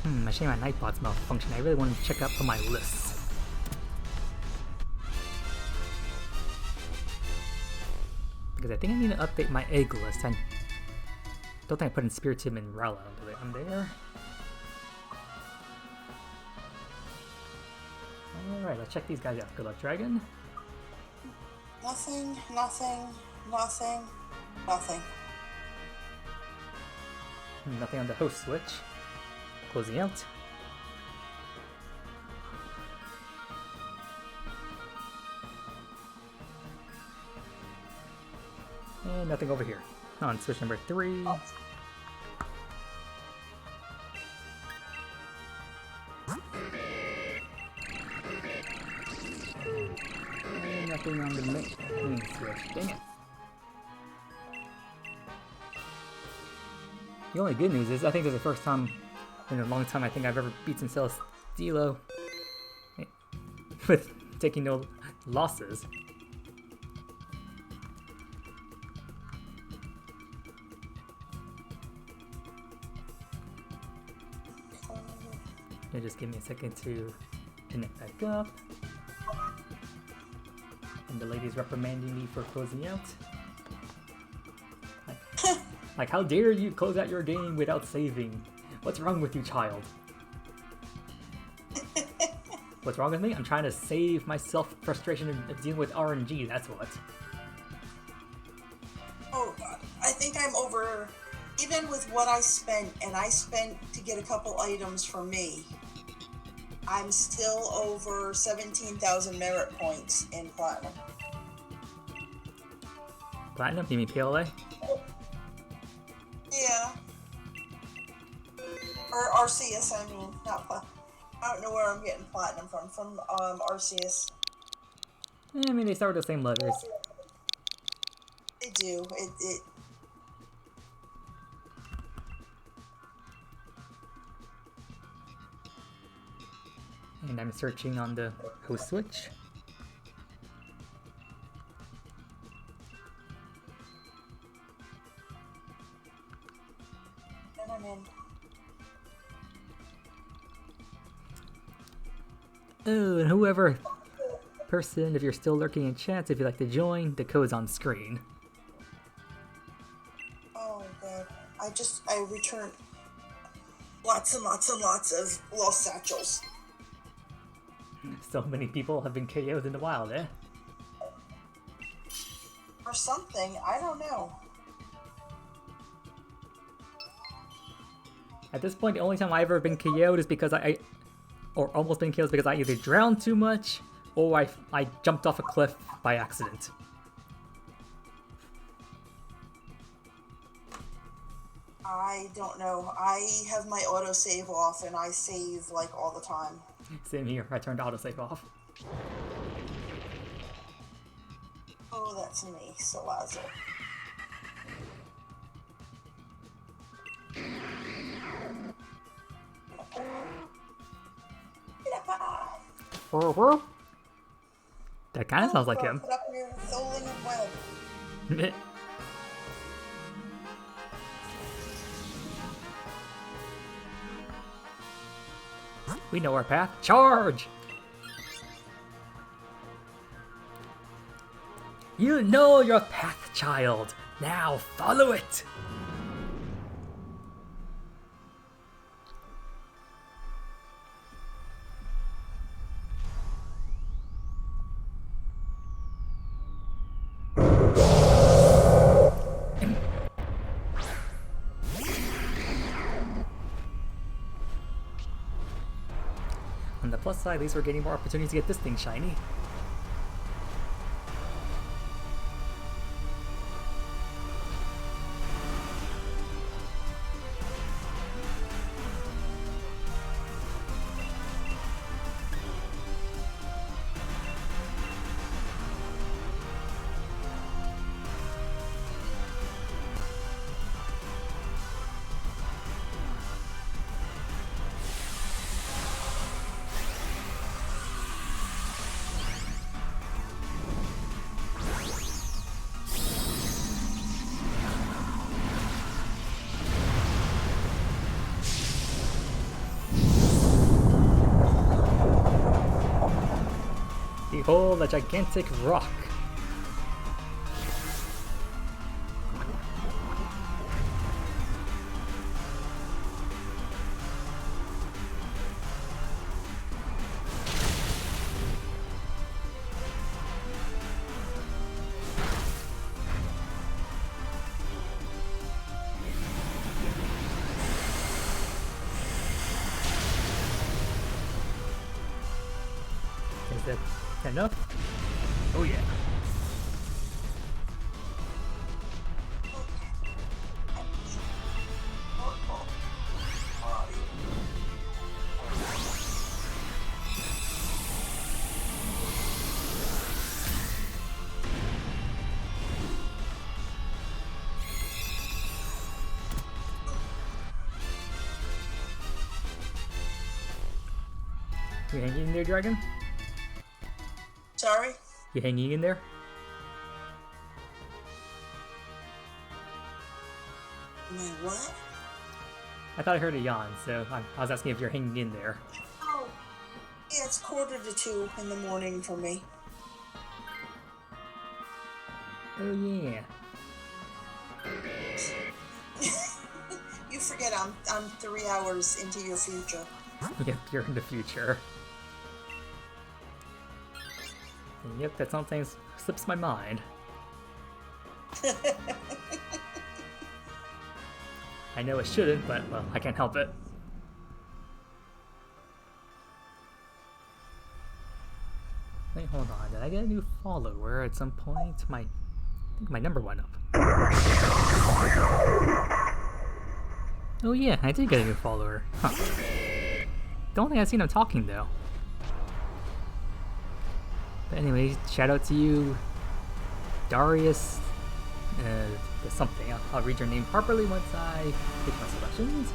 I shame my Nightbot's malfunction. I really wanted to check out for my lists. Because I think I need to update my egg list. I don't think I put in Spiritomb and Rowlet onto it. I'm there. Alright, let's check these guys out. Good luck, Dragon. Nothing, nothing, nothing, nothing. Nothing on the host switch. Closing out. And nothing over here. On switch number 3. Oh. And nothing on the main switch. Dang it. The only good news is I think this is the first time in a long time I think I've ever beaten Celesteela with taking no losses. Yeah, just give me a second to connect back up. And the lady's reprimanding me for closing out. Like, how dare you close out your game without saving? What's wrong with you, child? What's wrong with me? I'm trying to save myself frustration of dealing with RNG, that's what. Oh god, I think I'm over, even with what I spent, and I spent to get a couple items for me, I'm still over 17,000 merit points in Platinum. Platinum? You mean PLA? Yeah. Or Arceus, I mean, not Platinum. I don't know where I'm getting Platinum from Arceus. Yeah, I mean, they start with the same letters. They do. It And I'm searching on the host switch. and I'm in. Oh, and whoever person, if you're still lurking in chats, if you'd like to join, the code's on screen. Oh god. I returned lots and lots and lots of lost satchels. So many people have been KO'd in the wild, eh? Or something. I don't know. At this point, the only time I've ever been KO'd is because or almost been KO'd is because I either drowned too much or I jumped off a cliff by accident. I don't know. I have my autosave off and I save like all the time. Same here. I turned autosave off. Oh, that's me, Salazzle. That kind of sounds like him. Put up your Tholing web. We know our path. Charge! You know your path, child. Now follow it. On the plus side, at least we're getting more opportunities to get this thing shiny. Behold the gigantic rock. Is that enough? Oh yeah. You hanging in there, dragon? Sorry? You hanging in there? My what? I thought I heard a yawn, so I was asking if you're hanging in there. Oh. Yeah, it's 1:45 in the morning for me. Oh yeah. You forget I'm 3 hours into your future. Yep, you're in the future. Yep, that sometimes slips my mind. I know it shouldn't, but, well, I can't help it. Wait, hold on. Did I get a new follower at some point? I think my number went up. Oh yeah, I did get a new follower. Huh. Don't think I've seen him talking, though. But anyway, shout out to you, Darius, something. I'll read your name properly once I pick my selections.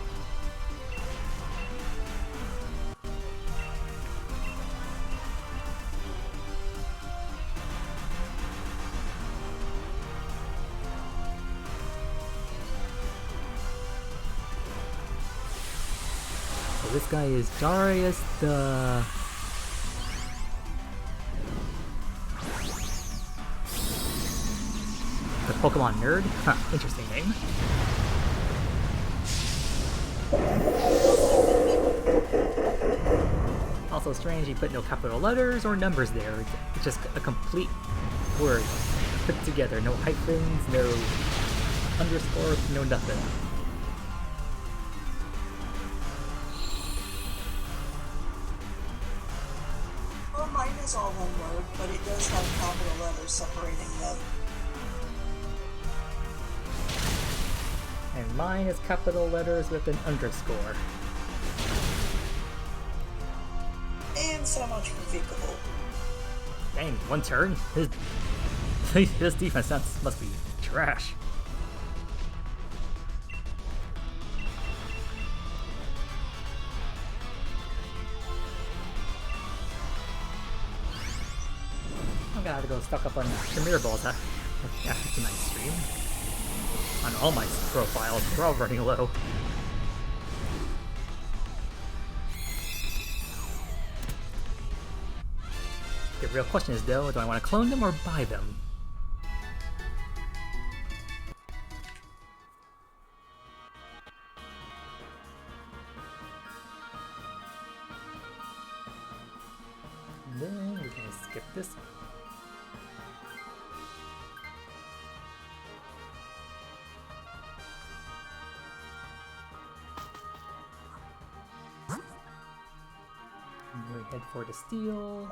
So this guy is Darius the Pokemon nerd? Huh, interesting name. Also strange he put no capital letters or numbers there. It's just a complete word. put together. No hyphens, no underscore, no nothing. Well, mine is all one word, but it does have capital letters separating them. And mine is capital letters with an underscore. And so much for Vicable. Dang, one turn? His defense must be trash. I'm gonna have to go stock up on Premier Balls after tonight's stream. On all my profiles, we're all running low. The real question is though, do I want to clone them or buy them? And then we can skip this. And we head for the steel.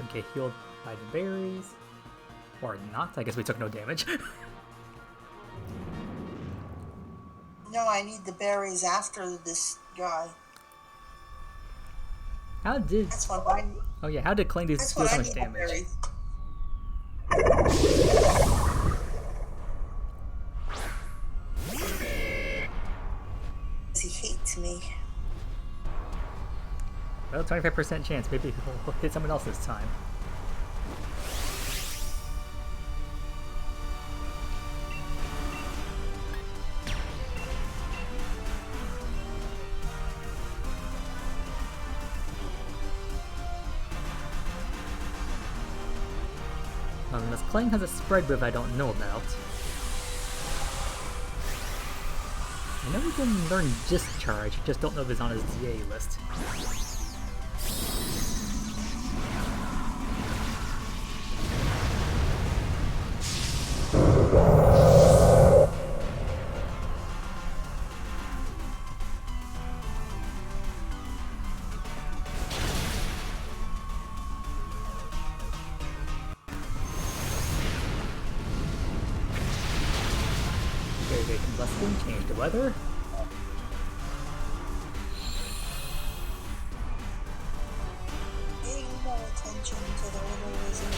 Okay, healed by the berries. Or not, I guess we took no damage. No, I need the berries after this guy. How did... That's what I need. Oh yeah, how did Clang do That's so what I much need damage? the berries. He hates me. Well, 25% chance. Maybe he'll hit someone else this time. Unless Clang has a spread move I don't know about. I know we can learn Discharge, just don't know if it's on his DA list. Okay, combustion, change the weather. Pay no attention to the little wizard.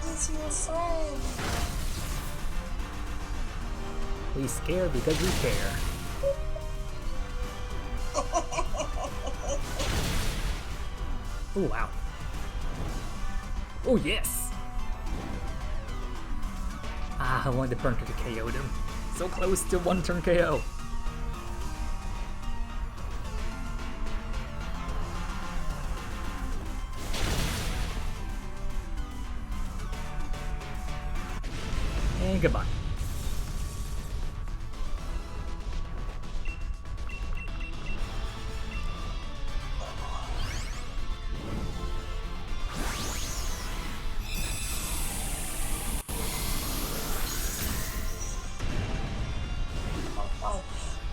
He's your friend. We scare because we care. Oh wow. Oh yes! Ah, I wanted to burn to KO'd him. So close to one turn KO. And goodbye.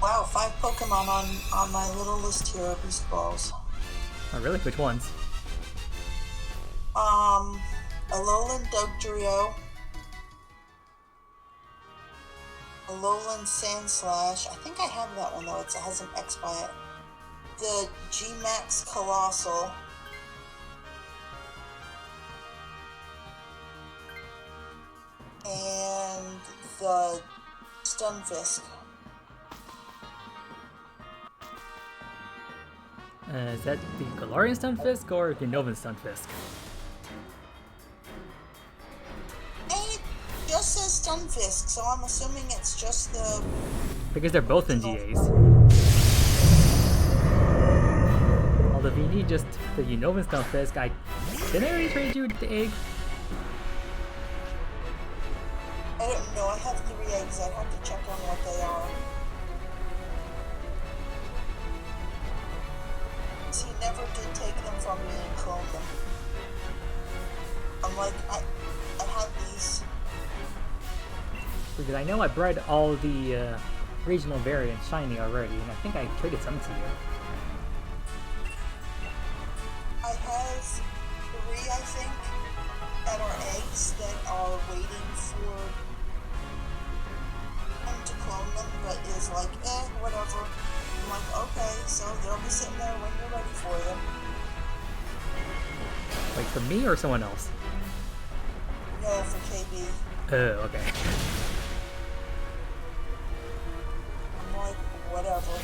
Wow, 5 Pokemon on my little list here of Beast Balls. Oh really? Which ones? Alolan Dugtrio, Alolan Sandslash. I think I have that one though. It has an X by it. The G-Max Colossal. And the Stunfisk. Is that the Galarian Stunfisk or the Novan Stunfisk? It just says Stunfisk, so I'm assuming it's just the... Because they're both in GAs. Although if you need just the Unova Stunfisk, didn't I already trade you the egg? things. I'd have to check on what they are. He never did take them from me and clone them. I'm like, I had these. Because I know I bred all the regional variants shiny already, and I think I traded some to you. I have 3, I think, that are eggs that are waiting for him to clone them, but is like, whatever. I'm like, okay, so they'll be sitting there when you're ready for them. Like for me or someone else? No, for KB. Oh, okay. I'm like, whatever.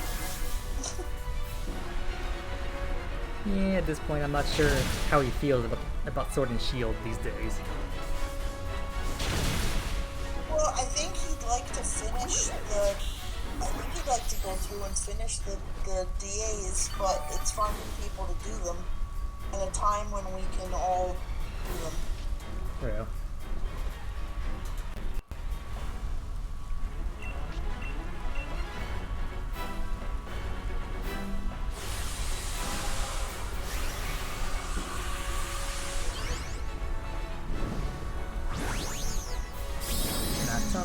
Yeah, at this point I'm not sure how he feels about Sword and Shield these days. Well, I think he'd like to finish the... I think he'd like to go through and finish the DAs, but it's finding people to do them at a time when we can all do them. Well.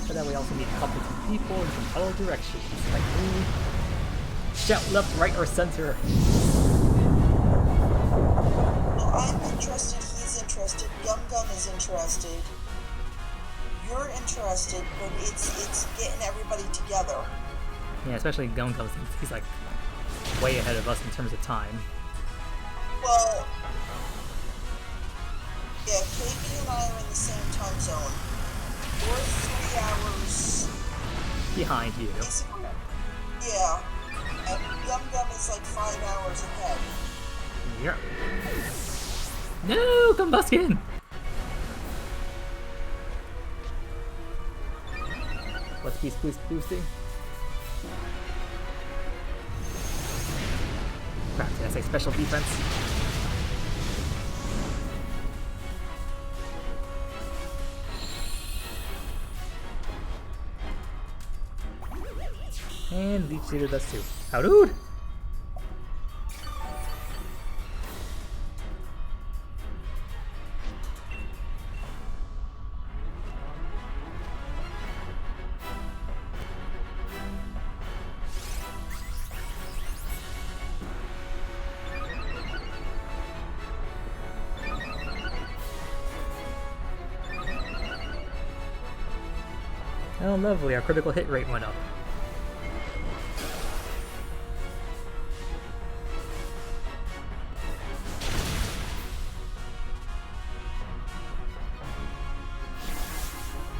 But then we also need couples of people in some other directions, like me. Shout left, right, or center. Well, I'm interested, he's interested, Gum Gum is interested. You're interested, but it's getting everybody together. Yeah, especially Gum Gum, since he's like way ahead of us in terms of time. Well, yeah, KB and I are in the same time zone. We're 3 hours Behind you. basically. Yeah. And Gum Gum is like 5 hours ahead. Yep. No, Combuskin! What's Beast boosting? Crap, did I say special defense? And Leech Seeder does too. How dude! Oh, lovely, our critical hit rate went up.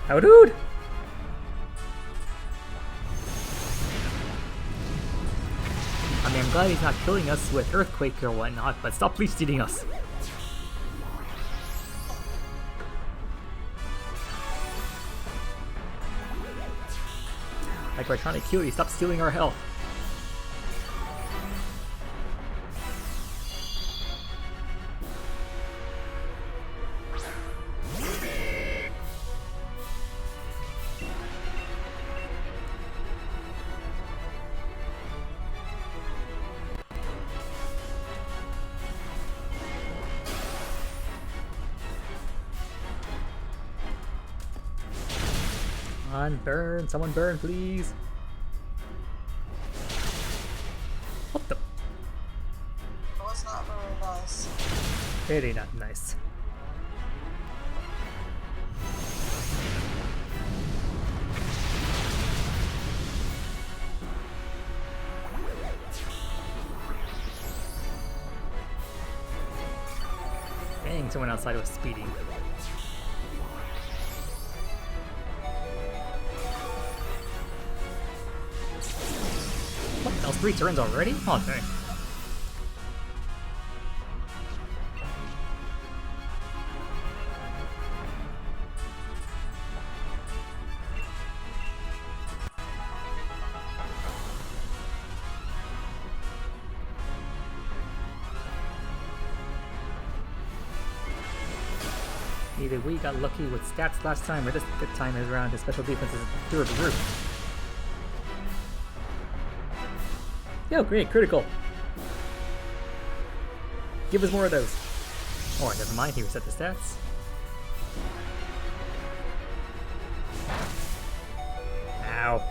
How dude! I mean, I'm glad he's not killing us with Earthquake or whatnot, but stop Leech Seeding us. Like we're trying to kill you, stop stealing our health. Burn! Someone burn, please! What the? It was not very nice. Very not nice. Dang, someone outside was speeding. What? That was 3 turns already? Oh, dang. Either we got lucky with stats last time, or this time is around his special defense is through the roof. Yo, great, critical. Give us more of those. Oh, never mind, he reset the stats. Ow.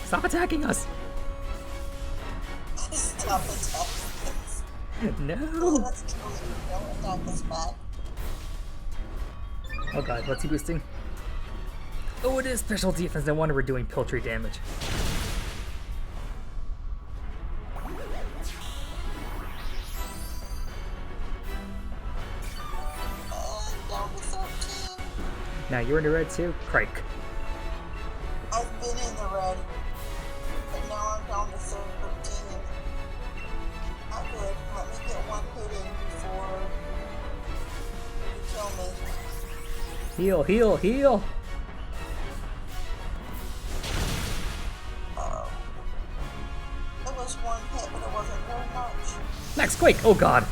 Stop attacking us! Stop attacking us. No! That's totally don't attack us back. Oh god, what's he boosting? Oh, it is special defense. No wonder we're doing poultry damage. Down to 13. Now you're in the red too? Crike. I've been in the red, but now I'm down to 13. Not good. Let me get one hit in before you kill me. Heal, heal, heal! It was one hit, but it wasn't very much. Max Quake! Oh god!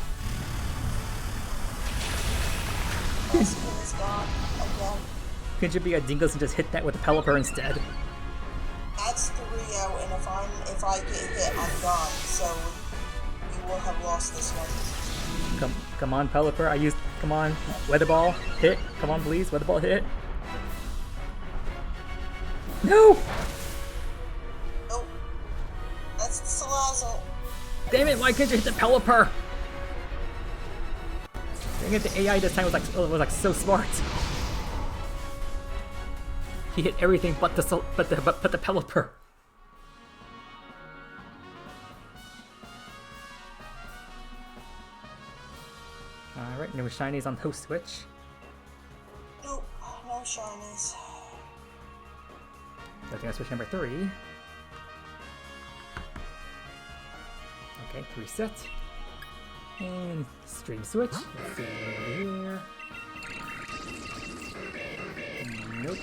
My skin is gone again. Could you be a dingus and just hit that with a Pelipper instead? That's 3 out, and if I get hit, I'm gone. So you will have lost this one. Come on, Pelipper. Come on, Weather Ball, hit. Come on, please, Weather Ball, hit. No! Nope. That's the Salazzle. Damn it! Why couldn't you hit the Pelipper? Dang it! The AI this time was like so smart. He hit everything but the Pelipper. Alright, no shinies on host switch. Nope, no shinies. I think I switch number 3. Okay, reset. And stream switch. Let's see over here. Nope,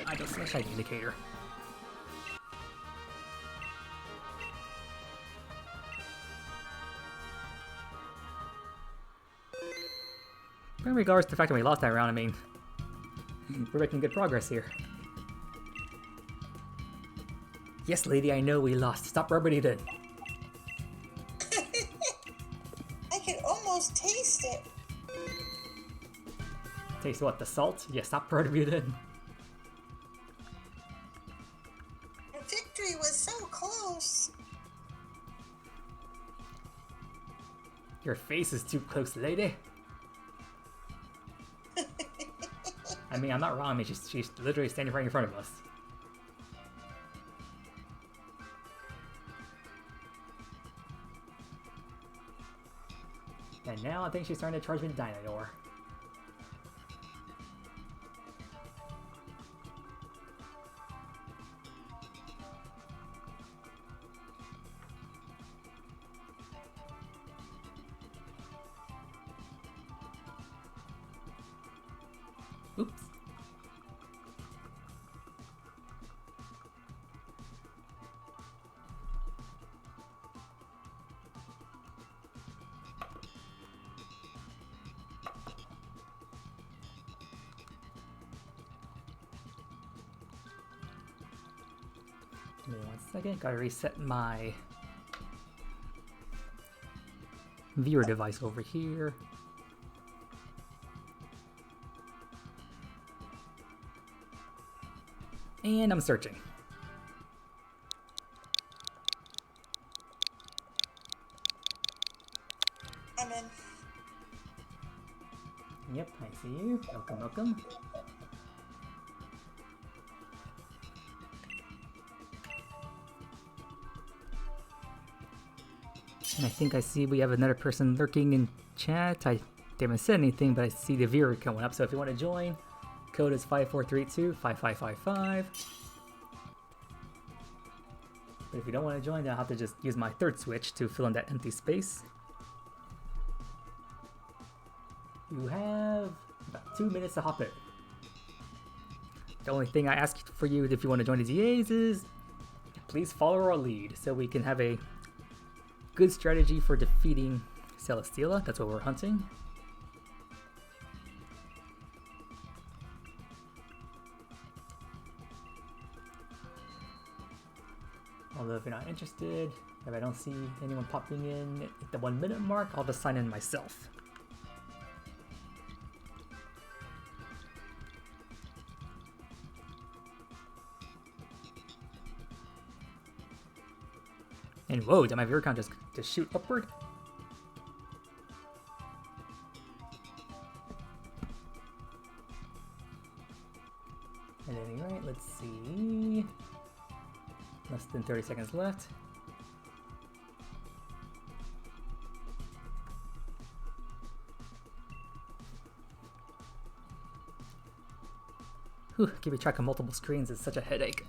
I don't see a shiny indicator. But in regards to the fact that we lost that round, I mean, we're making good progress here. Yes, lady, I know we lost. Stop rubbing it in. I can almost taste it. Taste what? The salt? Yeah, stop rubbing it in. The victory was so close. Your face is too close, lady. I mean, I'm not wrong. I mean, she's literally standing right in front of us. And now I think she's starting to charge me the Dynador. Oops. Give me 1 second, gotta reset my viewer device over here. And I'm searching. I'm in. Yep, I see you. Welcome, welcome. And I think I see we have another person lurking in chat. They haven't said anything, but I see the viewer coming up. So if you want to join, code is 5432-5555. But if you don't want to join, then I'll have to just use my third switch to fill in that empty space. You have about 2 minutes to hop in. The only thing I ask for you if you want to join the DAs is please follow our lead so we can have a good strategy for defeating Celesteela. That's what we're hunting. Although if you're not interested, if I don't see anyone popping in at the 1 minute mark, I'll just sign in myself. And whoa, did my viewer count just shoot upward? At any rate, let's see. Less than 30 seconds left. Whew, keeping track of multiple screens is such a headache.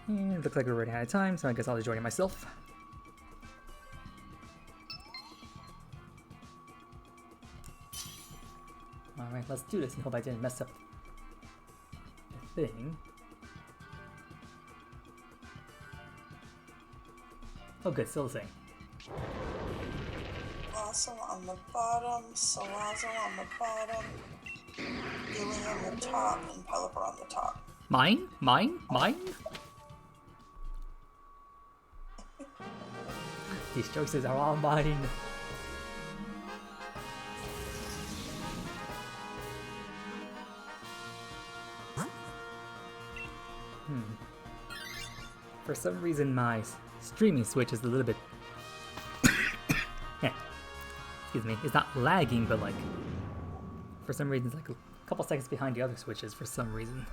And it looks like we're running out of time, so I guess I'll just join it myself. Alright, let's do this and hope I didn't mess up the thing. Oh good, still the same. Colossal on the bottom, Salazzle on the bottom, Gilly on the top, and Pelipper on the top. Mine? Mine? Mine? These choices are all mine. For some reason my streaming switch is a little bit excuse me, it's not lagging, but like for some reason it's like a couple seconds behind the other switches for some reason.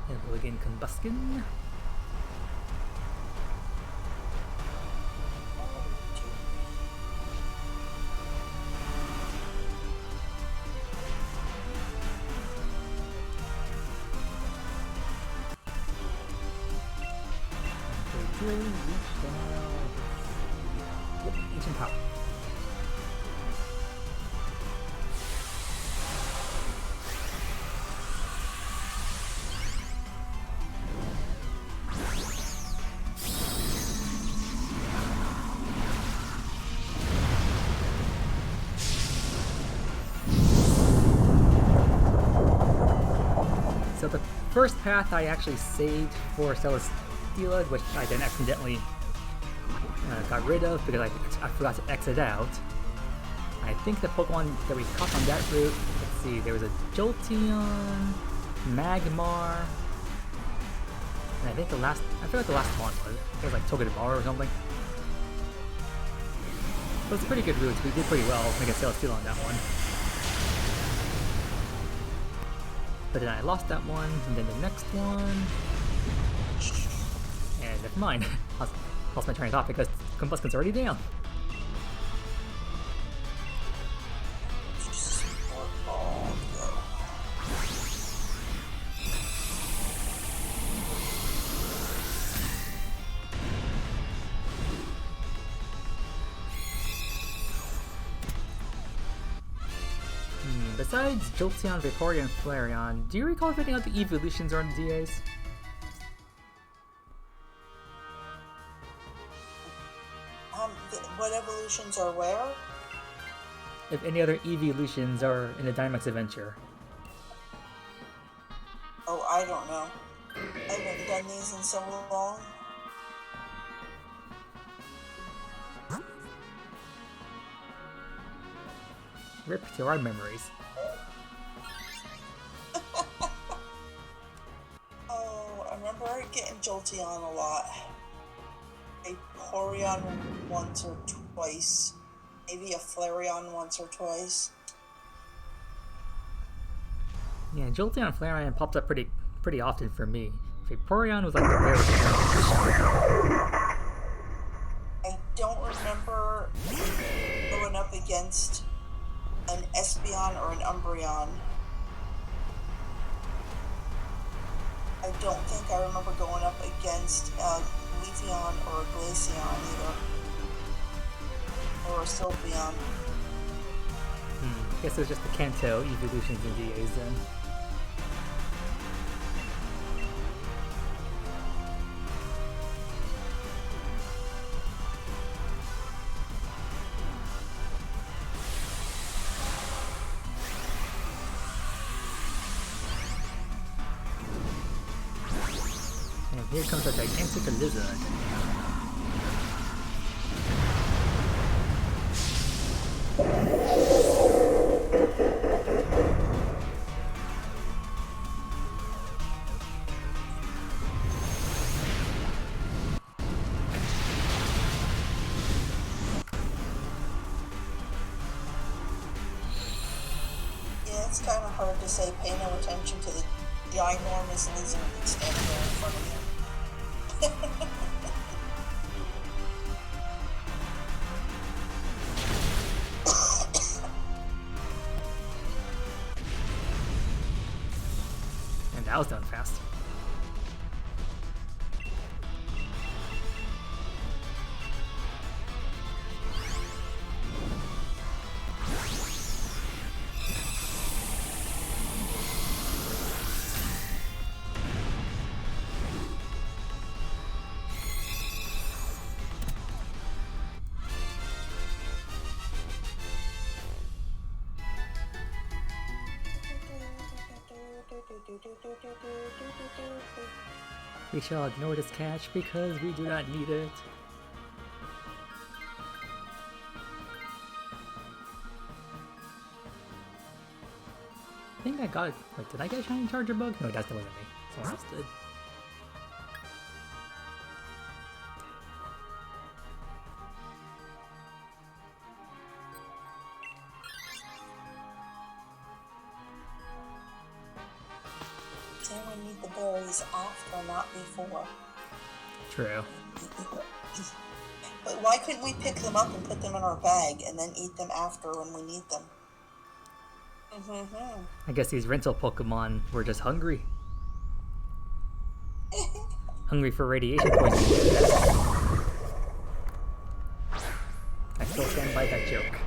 And we'll again Combuskin. Ancient Power. So the first path I actually saved for Celesteela, which I then accidentally got rid of because I forgot to exit out. I think the Pokemon that we caught on that route, let's see, there was a Jolteon, Magmar, and I think the last, I forgot what the last one was. It was like Togedemaru or something. So it's a pretty good route. We did pretty well against Celesteela on that one. But then I lost that one, and then the next one, and never mind. Lost my train of thought because Combuskin's already down. Besides Jolteon, Vaporeon, and Flareon, do you recall if any other evolutions are on the DAs? What evolutions are where? If any other evolutions are in the Dynamax Adventure. Oh, I don't know. I haven't done these in so long. Rip to our memories. Oh, I remember getting Jolteon a lot. A Vaporeon once or twice. Maybe a Flareon once or twice. Yeah, Jolteon and Flareon popped up pretty often for me. Vaporeon was like the rarest one. I don't remember going up against an Espeon or an Umbreon. I don't think I remember going up against a Leafeon or a Glaceon either. Or a Sylveon. Guess it's just the Kanto evolutions in DAs then. And here comes a gigantic lizard. Yeah, it's kind of hard to say pay no attention to the ginormous lizard that's standing there in front of you. And that was done fast. We shall ignore this catch because we do not need it. I think I got it. Wait, did I get a shiny charger bug? No, that wasn't me. Someone else did. Then we need the berries after, not before. True. But why couldn't we pick them up and put them in our bag and then eat them after when we need them? I guess these rental Pokemon were just hungry. Hungry for radiation poisoning. I still stand by that joke.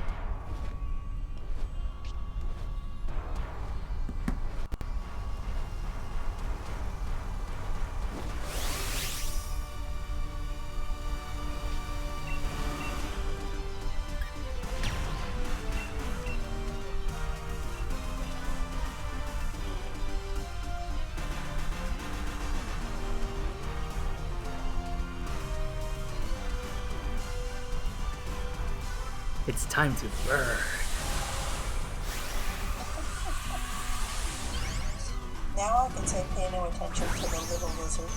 It's time to burn. Now I can say pay no attention to the little lizard.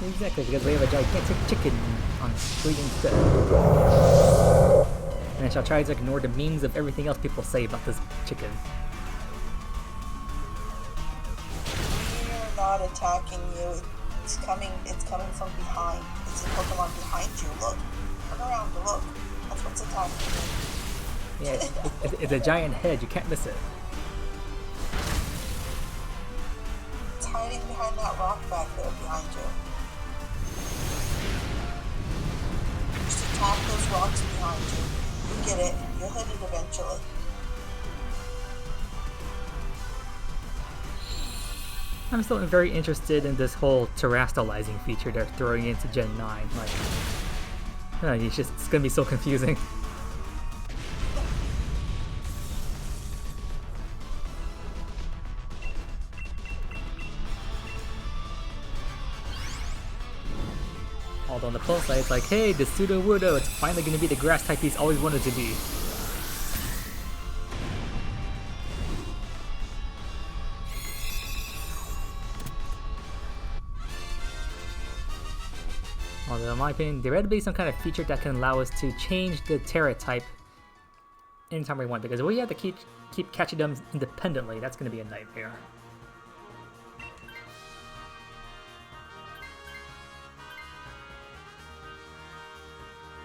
Exactly, because we have a gigantic chicken on the street instead. And I shall try to ignore the memes of everything else people say about this chicken. We're not attacking you. It's coming from behind. It's a Pokemon behind you. Look. Turn around to look. That's what's attacking you. Yeah, it's a giant head. You can't miss it. It's hiding behind that rock back there behind you. Just attack those rocks behind you. You get it. You'll hit it eventually. I'm still very interested in this whole terastallizing feature they're throwing into Gen 9. Like, it's gonna be so confusing. Although on the plus side, it's like, hey, the Sudowoodo, it's finally gonna be the grass type he's always wanted to be. Although in my opinion, there better be some kind of feature that can allow us to change the Terra type anytime we want, because we have to keep catching them independently. That's going to be a nightmare.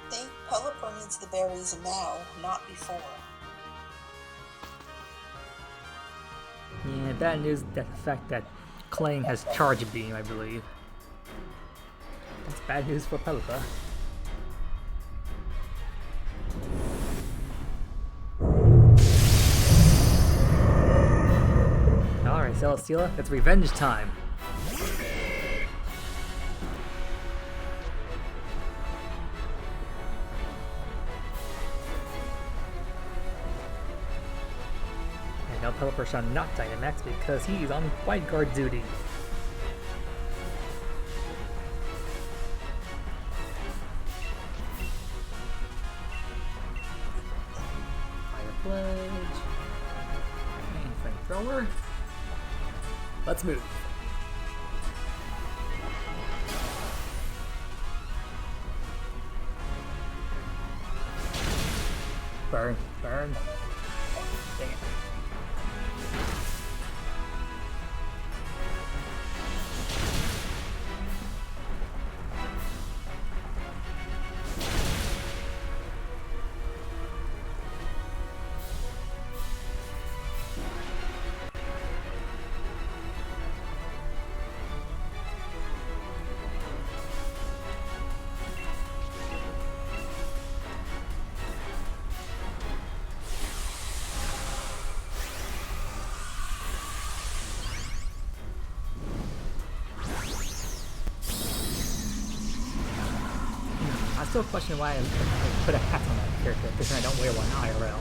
I think Pelipper needs the berries now, not before. Yeah, bad news that the fact that Klang has Charge Beam, I believe. That's bad news for Pelipper. Celesteela, it's revenge time. And now Pelipper shall not Dynamax because he's on Wide Guard duty. Fire Pledge. And Flamethrower. Let's move. Burn, burn. Dang it. I still question why I put a hat on that character, because I don't wear one IRL.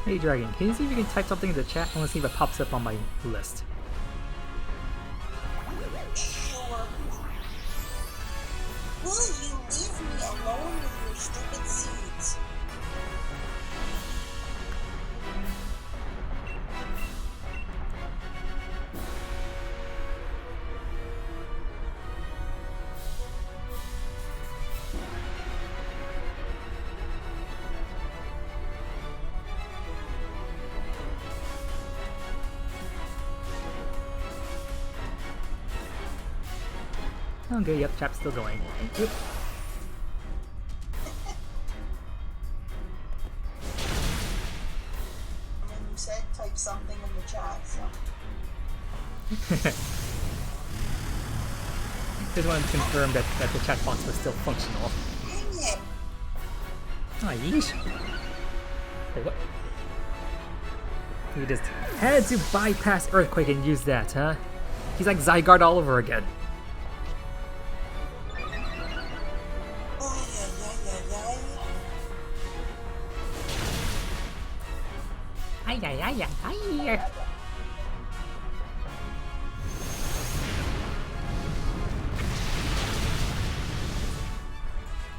Hey Dragon, can you see if you can type something in the chat? I want to see if it pops up on my list. Sure. Will you leave me alone with your stupid seeds? Okay, yep, chat's still going. Thank you. I mean, you said type something in the chat, so. Just wanted to confirm that the chat box was still functional. Dang it! Oh, yeesh. Wait, what? You just had to bypass Earthquake and use that, huh? He's like Zygarde all over again. Ay, ay, ay, ay, ay.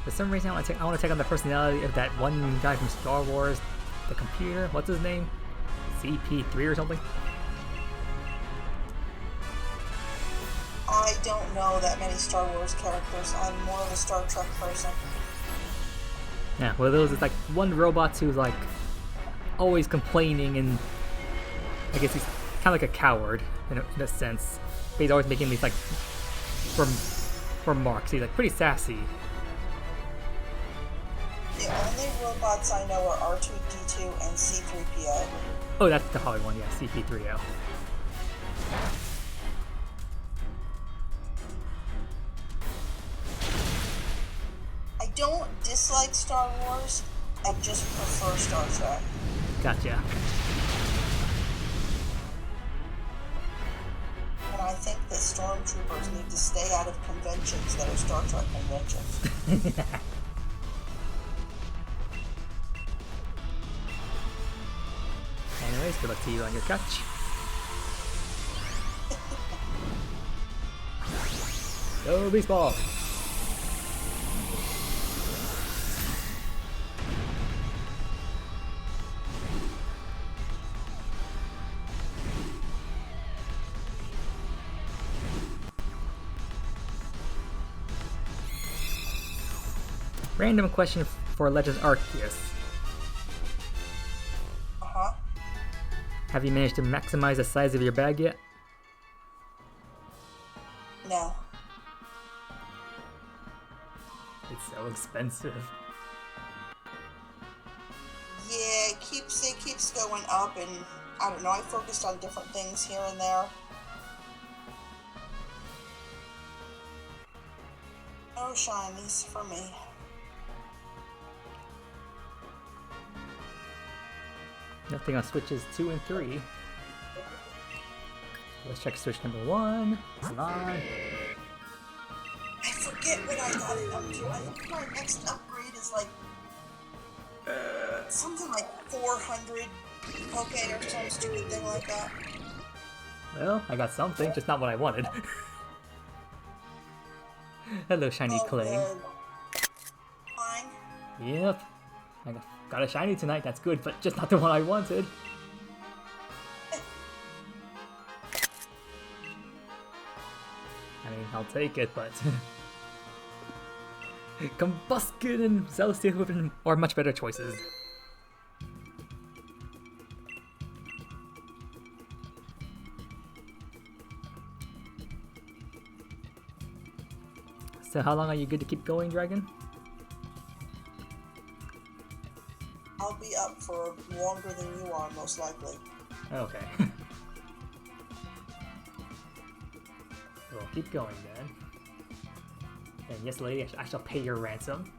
For some reason, I want to take on the personality of that one guy from Star Wars, the computer. What's his name? CP3 or something? I don't know that many Star Wars characters. I'm more of a Star Trek person. Yeah, well, those is like one robot who's like always complaining, and I guess he's kind of like a coward in a sense. But he's always making these like remarks. He's like pretty sassy. The only robots I know are R2-D2 and C-3PO. Oh, that's the Holly one, yeah, CP3O. I don't dislike Star Wars, I just prefer Star Trek. Gotcha. And I think that stormtroopers need to stay out of conventions that are Star Trek conventions. Anyways, good luck to you on your catch. Go baseball! Random question for Legends Arceus. Have you managed to maximize the size of your bag yet? No. It's so expensive. Yeah, it keeps going up, and I don't know, I focused on different things here and there. No shinies for me. Nothing on switches 2 and 3. Let's check switch number 1. Come on. I forget what I got it up to. I think my next upgrade is like something like 400 Poke or some stupid thing like that. Well, I got something, just not what I wanted. Hello, shiny clay. Fine. Yep. I got a shiny tonight, that's good, but just not the one I wanted. I mean, I'll take it, but... Combuskin and Celestial are much better choices. So how long are you good to keep going, Dragon? I'll be up for longer than you are, most likely. Okay. Well, keep going then. And yes, lady, I shall pay your ransom.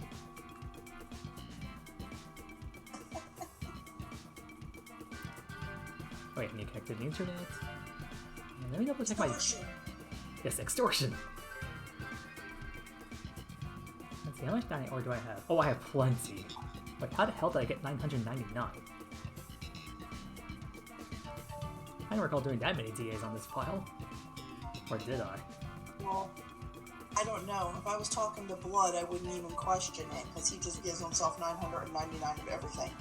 Wait, I need to connect to the internet. And let me double check my... Yes, extortion! Let's see, how much dining ore do I have? Oh, I have plenty. Wait, how the hell did I get 999? I don't recall doing that many DAs on this file. Or did I? Well, I don't know. If I was talking to Blood, I wouldn't even question it, because he just gives himself 999 of everything.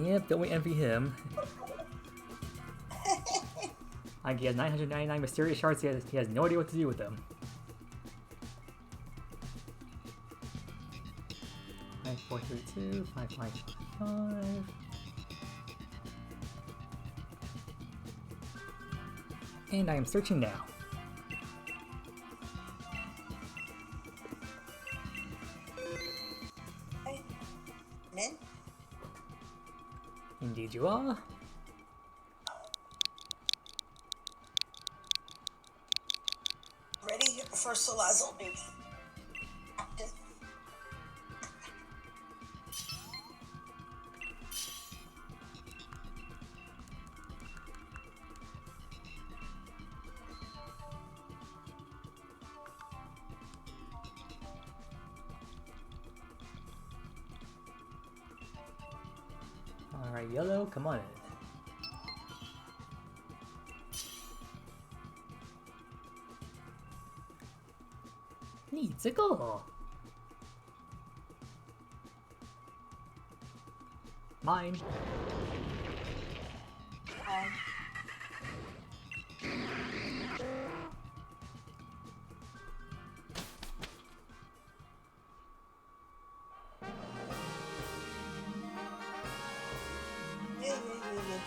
Yep, don't we envy him. Like, he has 999 mysterious shards, he has no idea what to do with them. 5432, 5555. And I am searching now. Hey, Min? Indeed you are. Ready for Salazzle, baby. Active. Alright, yellow, come on in. Needs a goal. Mine.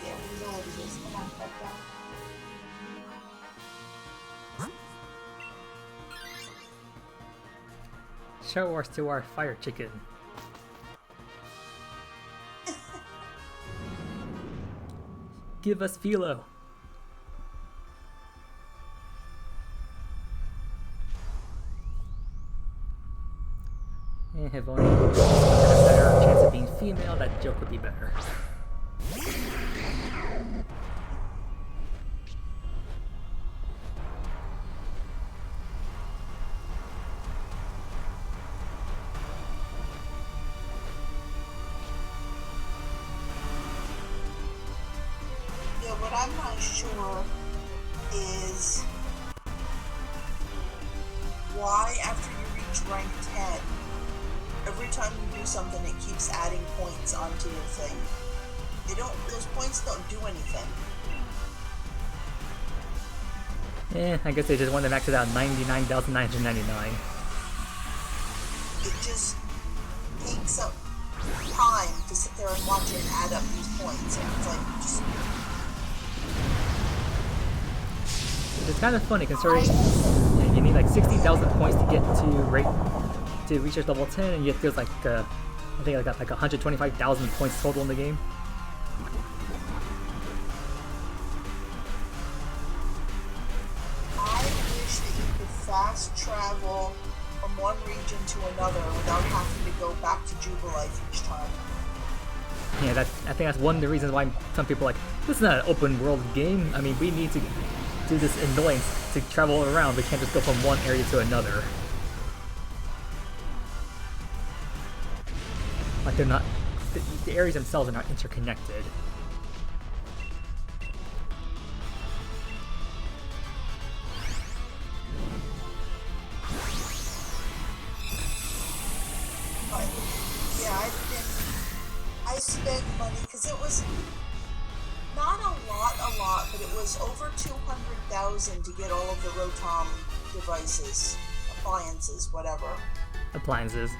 There we go. Just come on, back down. Show us to our fire chicken. Give us Philo. And have only a better chance of being female, that joke would be better. What I'm not sure is why after you reach rank 10, every time you do something it keeps adding points onto your thing. Those points don't do anything. I guess they just want to max it out 99,999. It just takes up time to sit there and watch it add up these points. And it's like, just... It's kind of funny considering you need like 60,000 points to get to reach level 10, and yet there's like I think I got like 125,000 points total in the game. I wish that you could fast travel from one region to another without having to go back to Jubilife each time. Yeah, I think that's one of the reasons why some people are like, this is not an open world game. I mean, we need to do this annoyance to travel around. We can't just go from one area to another. Like they're not, the areas themselves are not interconnected. Yeah, I spent money because it was not a lot, but it was over 200,000 to get all of the Rotom devices, appliances, whatever. Appliances.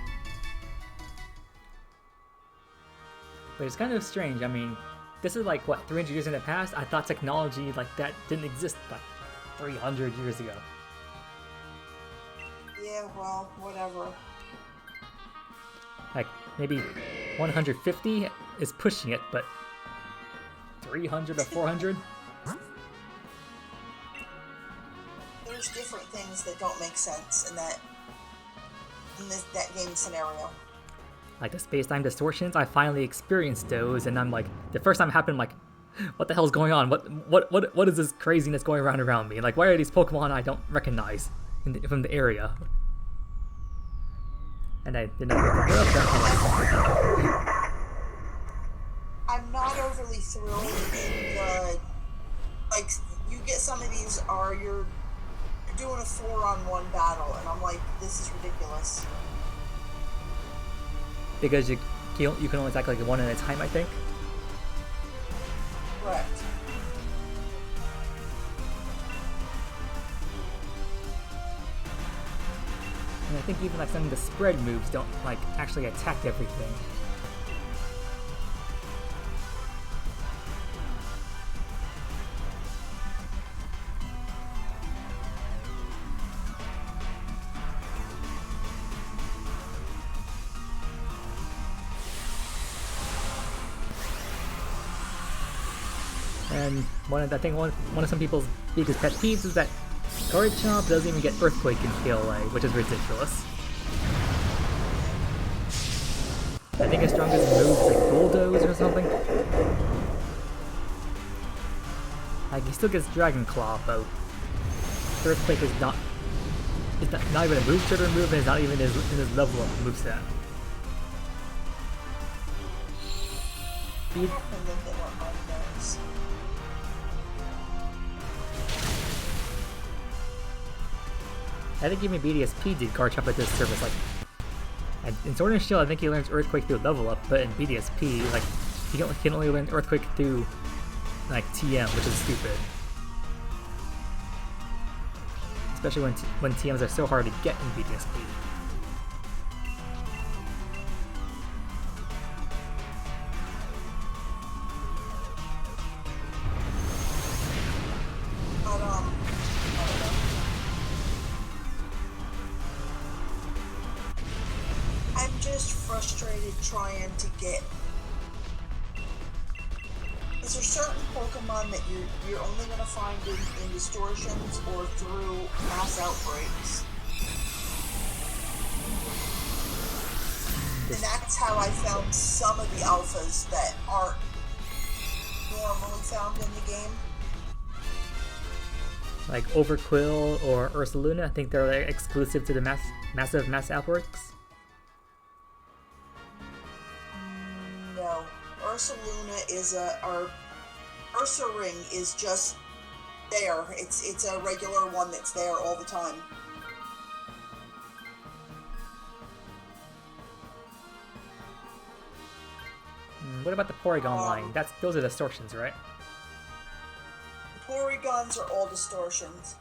But it's kind of strange. I mean, this is like, what, 300 years in the past? I thought technology like that didn't exist like 300 years ago. Yeah, well, whatever. Like, maybe 150 is pushing it, but 300 or 400? There's different things that don't make sense in that game scenario. Like the space-time distortions, I finally experienced those, and I'm like, the first time it happened, I'm like, what the hell's going on? What is this craziness going around me? Like, why are these Pokemon I don't recognize from the area? And I didn't know I'm not overly thrilled in the, like, you get some of these you're doing a 4-on-1 battle, and I'm like, this is ridiculous. Because you can only attack like one at a time, I think. Correct. And I think even like some of the spread moves don't like actually attack everything. And one of some people's biggest pet peeves is that Garchomp doesn't even get Earthquake in KLA, which is ridiculous. I think his strongest move is like Bulldoze or something. Like he still gets Dragon Claw, but Earthquake is not even a move trigger move, and it's not even in his level up moveset. I think even BDSP did Garchomp at this service. Like, in Sword and Shield, I think he learns Earthquake through level up, but in BDSP, like, he can only learn Earthquake through, like, TM, which is stupid. Especially when TMs are so hard to get in BDSP. Frustrated trying to get. Is there certain Pokemon that you're only going to find in distortions or through mass outbreaks? And that's how I found some of the alphas that aren't normally found in the game. Like Overquill or Ursaluna, I think they're like, exclusive to the massive mass outbreaks. No, Ursaluna is or Ursaring is just there. It's a regular one that's there all the time. What about the Porygon line? Those are distortions, right? The Porygons are all distortions.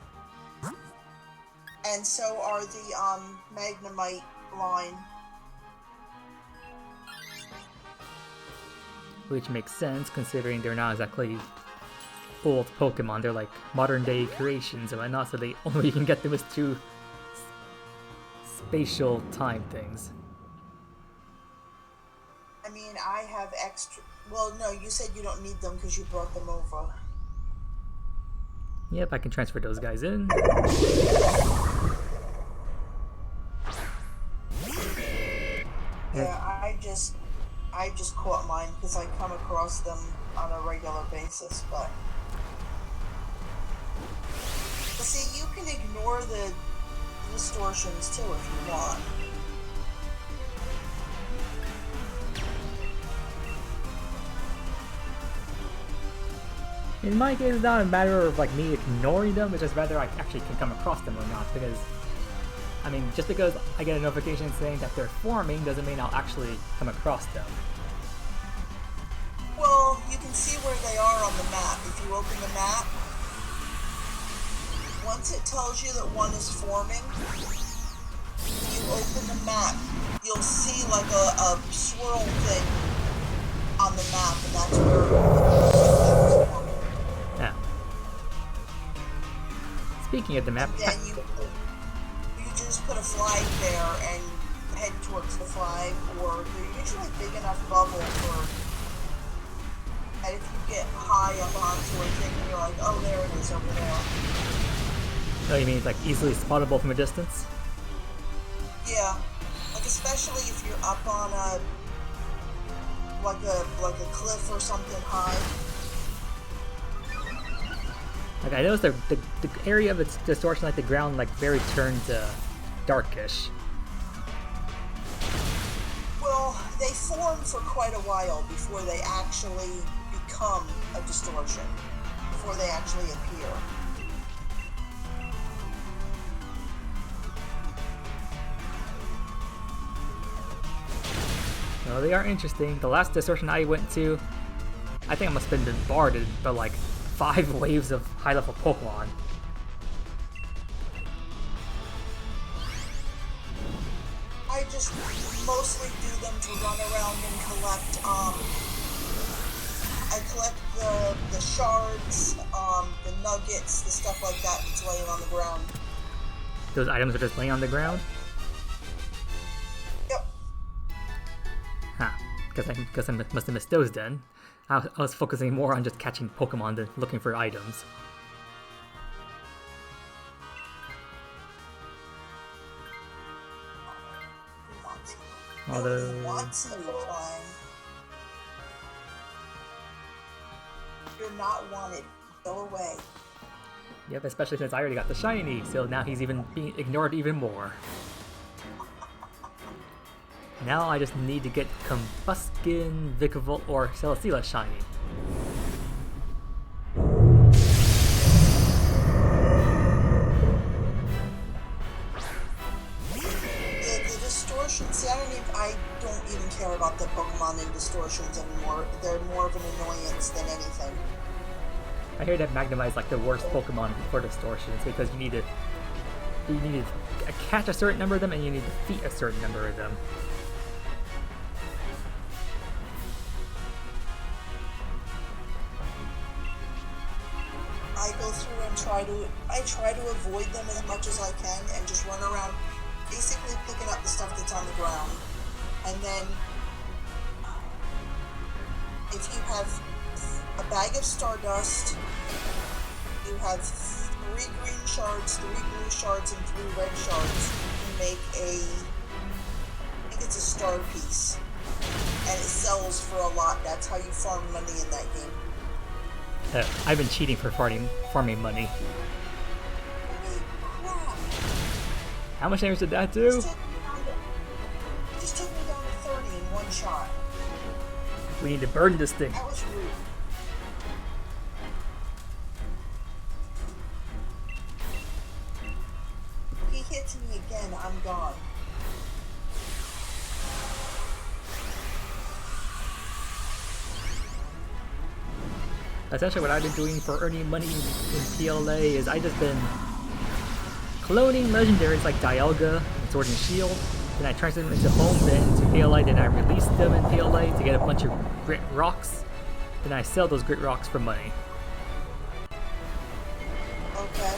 And so are the Magnemite line. which makes sense considering they're not exactly old Pokemon. They're like modern day creations and whatnot, so they only can get them as two spatial time things. I mean, I have extra. Well, no, you said you don't need them because you brought them over. Yep, I can transfer those guys in. Yeah, I just caught mine because I come across them on a regular basis, but see, you can ignore the distortions too if you want. In my case, it's not a matter of like me ignoring them, it's just whether I actually can come across them or not, because I mean, just because I get a notification saying that they're forming doesn't mean I'll actually come across them. Well, you can see where they are on the map. If you open the map, once it tells you that one is forming, if you open the map, you'll see like a swirl thing on the map, and that's where it's forming. Yeah. Speaking of the map, Then you just put a flag there and head towards the flag, or they're usually big enough bubble for. And if you get high up onto a thing, you're like, oh, there it is over there. oh, you mean it's like easily spottable from a distance? Yeah, like especially if you're up on a like a cliff or something high. Like I noticed the area of its distortion, like the ground, like very turned darkish. Well, they form for quite a while before they actually become a distortion, before they actually appear. Well, they are interesting. The last distortion I went to, I think I must have been bombarded by like 5 waves of high-level Pokemon. I just mostly do them to run around and collect, I collect the shards, the nuggets, the stuff like that that's laying on the ground. Those items are just laying on the ground? Yep. Huh. Guess I must have missed those then. I was focusing more on just catching Pokemon than looking for items. Although... Once in a time, you're not wanted. Go away. Yep, especially since I already got the shiny, so now he's even being ignored even more. Now I just need to get Combuskin, Vikavolt, or Celesteela shiny. The distortions, see, I don't even care about the Pokemon in distortions anymore. They're more of an annoyance than anything. I hear that Magnemite is like the worst Pokemon for distortions because you need to catch a certain number of them and you need to defeat a certain number of them. I go through and try to avoid them as much as I can and just run around basically picking up the stuff that's on the ground. And then if you have a bag of Stardust, you have 3 green shards, 3 blue shards, and 3 red shards, you can make I think it's a star piece. And it sells for a lot. That's how you farm money in that game. I've been cheating for farming money. Holy crap. How much damage did that do? Just took me down to 30 in one shot. We need to burn this thing. That was rude. He hits me again, I'm gone. Essentially what I've been doing for earning money in PLA is I've just been cloning legendaries like Dialga and Sword and Shield, then I transfer them into home, then into PLA, then I release them in PLA to get a bunch of grit rocks. Then I sell those grit rocks for money. Okay.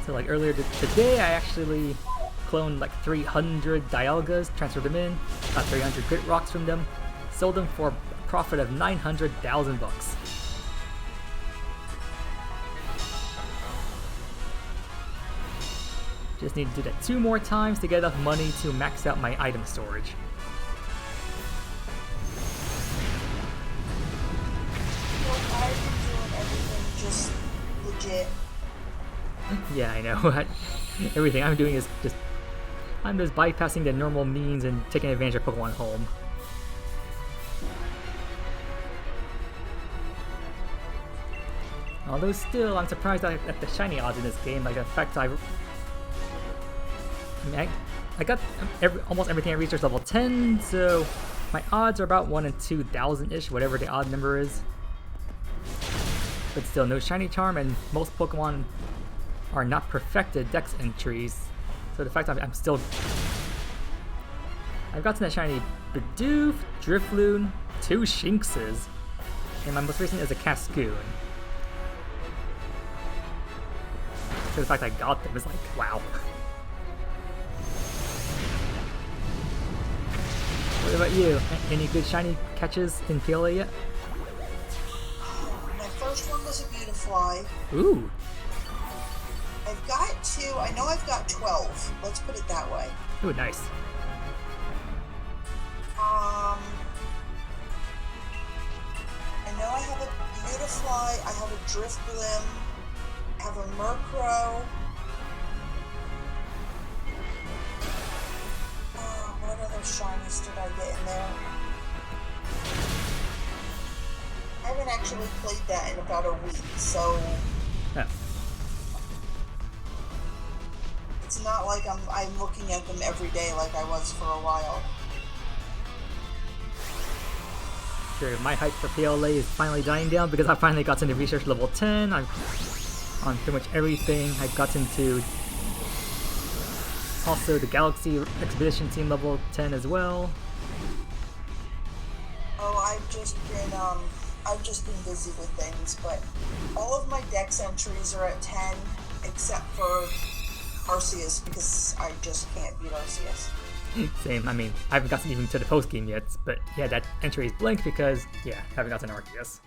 So like earlier today, I actually cloned like 300 Dialgas, transferred them in, got 300 grit rocks from them, sold them for a profit of 900,000 bucks. Just need to do that 2 more times to get enough money to max out my item storage. Well, I've been doing everything just legit. Yeah, I know. Everything I'm doing is I'm just bypassing the normal means and taking advantage of Pokemon Home. Although still, I'm surprised at the shiny odds in this game. Like the fact I got almost everything I reached level 10, so my odds are about 1 in 2,000-ish, whatever the odd number is. But still, no shiny charm, and most Pokemon are not perfected Dex entries. So the fact I've gotten that shiny Bidoof, Drifloon, 2 Shinxes, and my most recent is a Cascoon. So the fact I got them is like, wow. What about you? Any good shiny catches in PLA yet? My first one was a Beautifly. Ooh. I've got 2. I know I've got 12. Let's put it that way. Ooh, nice. I know I have a Beautifly. I have a Drifblim. I have a Murkrow. What other shinies did I get in there? I haven't actually played that in about a week, so Yeah. it's not like I'm looking at them every day like I was for a while. Sure, my hype for PLA is finally dying down because I finally got into research level 10. I'm on pretty much everything. I got into also the Galaxy Expedition Team level 10 as well. Oh, I've just been busy with things, but all of my Dex entries are at 10, except for Arceus, because I just can't beat Arceus. Same, I mean, I haven't gotten even to the post game yet, but yeah, that entry is blank because, yeah, I haven't gotten Arceus.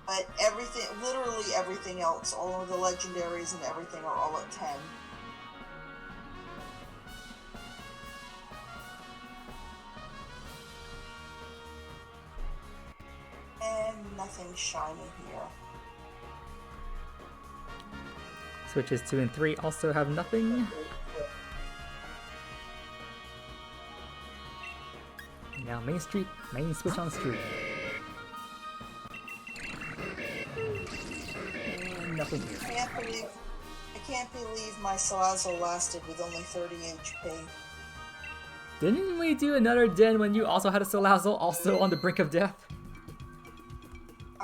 But everything, literally everything else, all of the legendaries and everything are all at 10. And nothing shiny here. Switches 2 and 3 also have nothing. Now main switch on screen. And nothing here. I can't believe my Salazzle lasted with only 30 HP. Didn't we do another den when you also had a Salazzle also on the brink of death?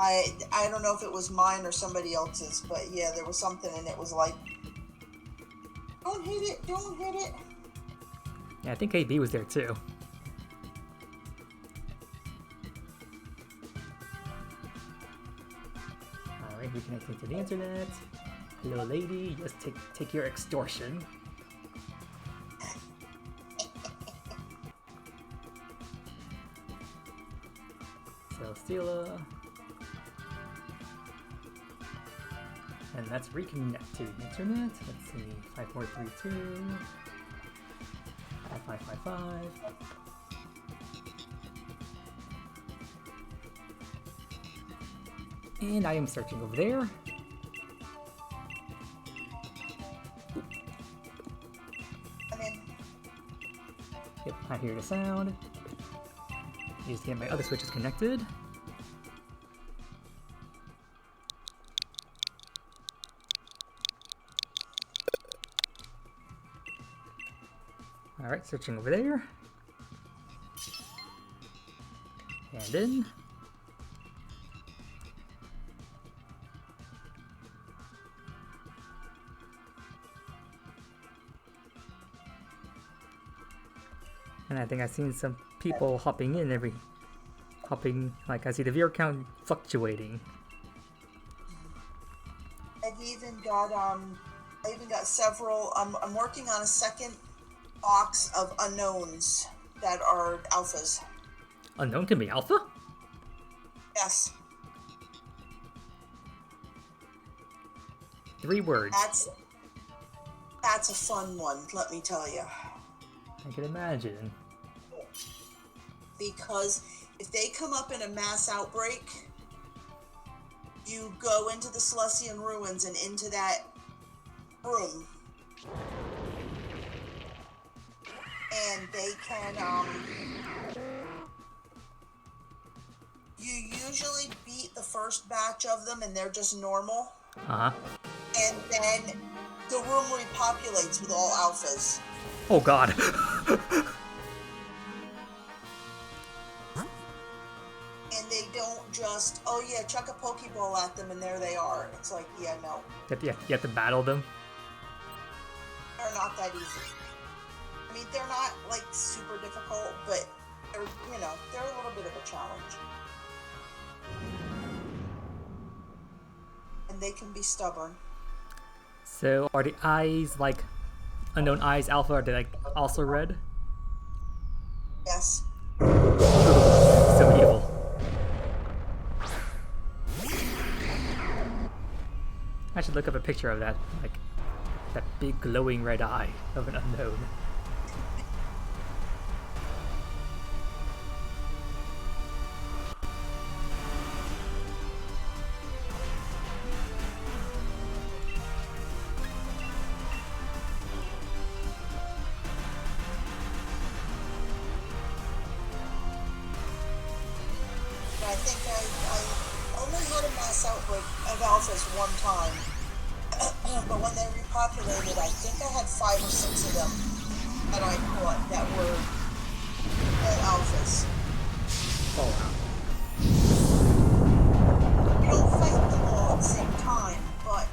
I don't know if it was mine or somebody else's, but yeah, there was something and it was like, don't hit it, don't hit it. Yeah, I think AB was there too. Alright, reconnecting to the internet. Hello lady, just take your extortion. Celesteela. And let's reconnect to the internet. Let's see, 5432, 5555. And I am searching over there. I'm in. Yep, I hear the sound. Just get my other switches connected. Alright, searching over there. And in. And I think I've seen some people hopping in like I see the viewer count fluctuating. I've even got several. I'm working on a second box of unknowns that are alphas. Unknown can be alpha? Yes. 3 words. That's a fun one, let me tell you. I can imagine. Because if they come up in a mass outbreak, you go into the Celestian ruins and into that room. And they can, you usually beat the first batch of them and they're just normal. Uh-huh. And then the room repopulates with all alphas. Oh god. And they don't just, oh yeah, chuck a Pokeball at them and there they are. It's like, yeah, no. You have to battle them? They're not that easy. I mean, they're not, like, super difficult, but they're, they're a little bit of a challenge. And they can be stubborn. So, are the eyes, like, unknown eyes alpha, are they, like, also red? Yes. So evil. I should look up a picture of that, like, that big glowing red eye of an unknown. I think I only had a mass outbreak of alphas one time. But when they repopulated, I think I had 5 or 6 of them that I caught that were all alphas. Oh wow. You don't fight them all at the same time, but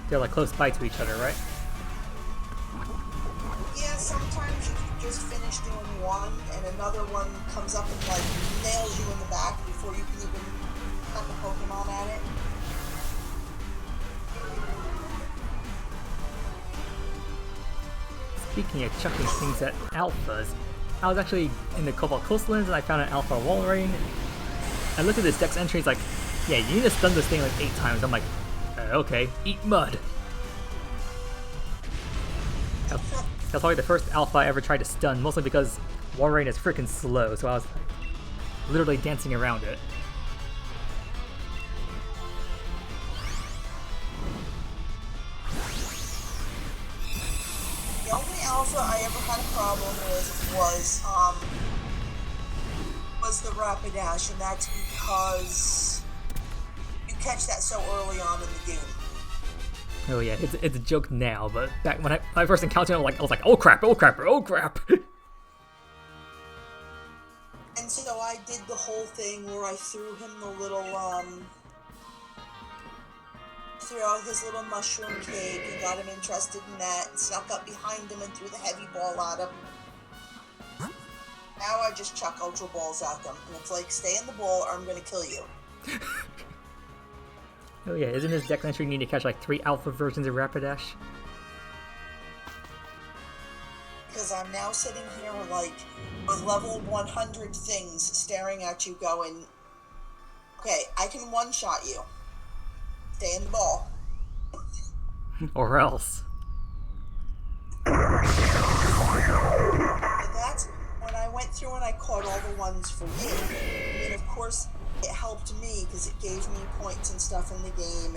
They're like close by to each other, right? yeah, sometimes you can just finish doing one and another one comes up and like nails you in the back before you can even chuck a Pokemon at it. Speaking of chucking things at alphas, I was actually in the Cobalt Coastlands and I found an alpha Walrein. I looked at this dex entry, it's like, yeah, you need to stun this thing like 8 times. I'm like, okay, eat mud. That's probably the first alpha I ever tried to stun, mostly because Walrein is freaking slow, so I was literally dancing around it. The only alpha I ever had a problem with was the Rapidash, and that's because you catch that so early on in the game. Oh yeah, it's a joke now, but back when I first encountered it, I was like, oh crap, oh crap, oh crap. And so I did the whole thing where I threw him the little, threw out his little mushroom cake and got him interested in that and snuck up behind him and threw the heavy ball at him. Now I just chuck Ultra Balls at them, and it's like, stay in the ball or I'm gonna kill you. Oh yeah, isn't this deck entry you need to catch like 3 alpha versions of Rapidash? Because I'm now sitting here like with level 100 things staring at you going, okay, I can one-shot you. Stay in the ball. Or else. And that's when I went through and I caught all the ones for you. I mean, of course, it helped me because it gave me points and stuff in the game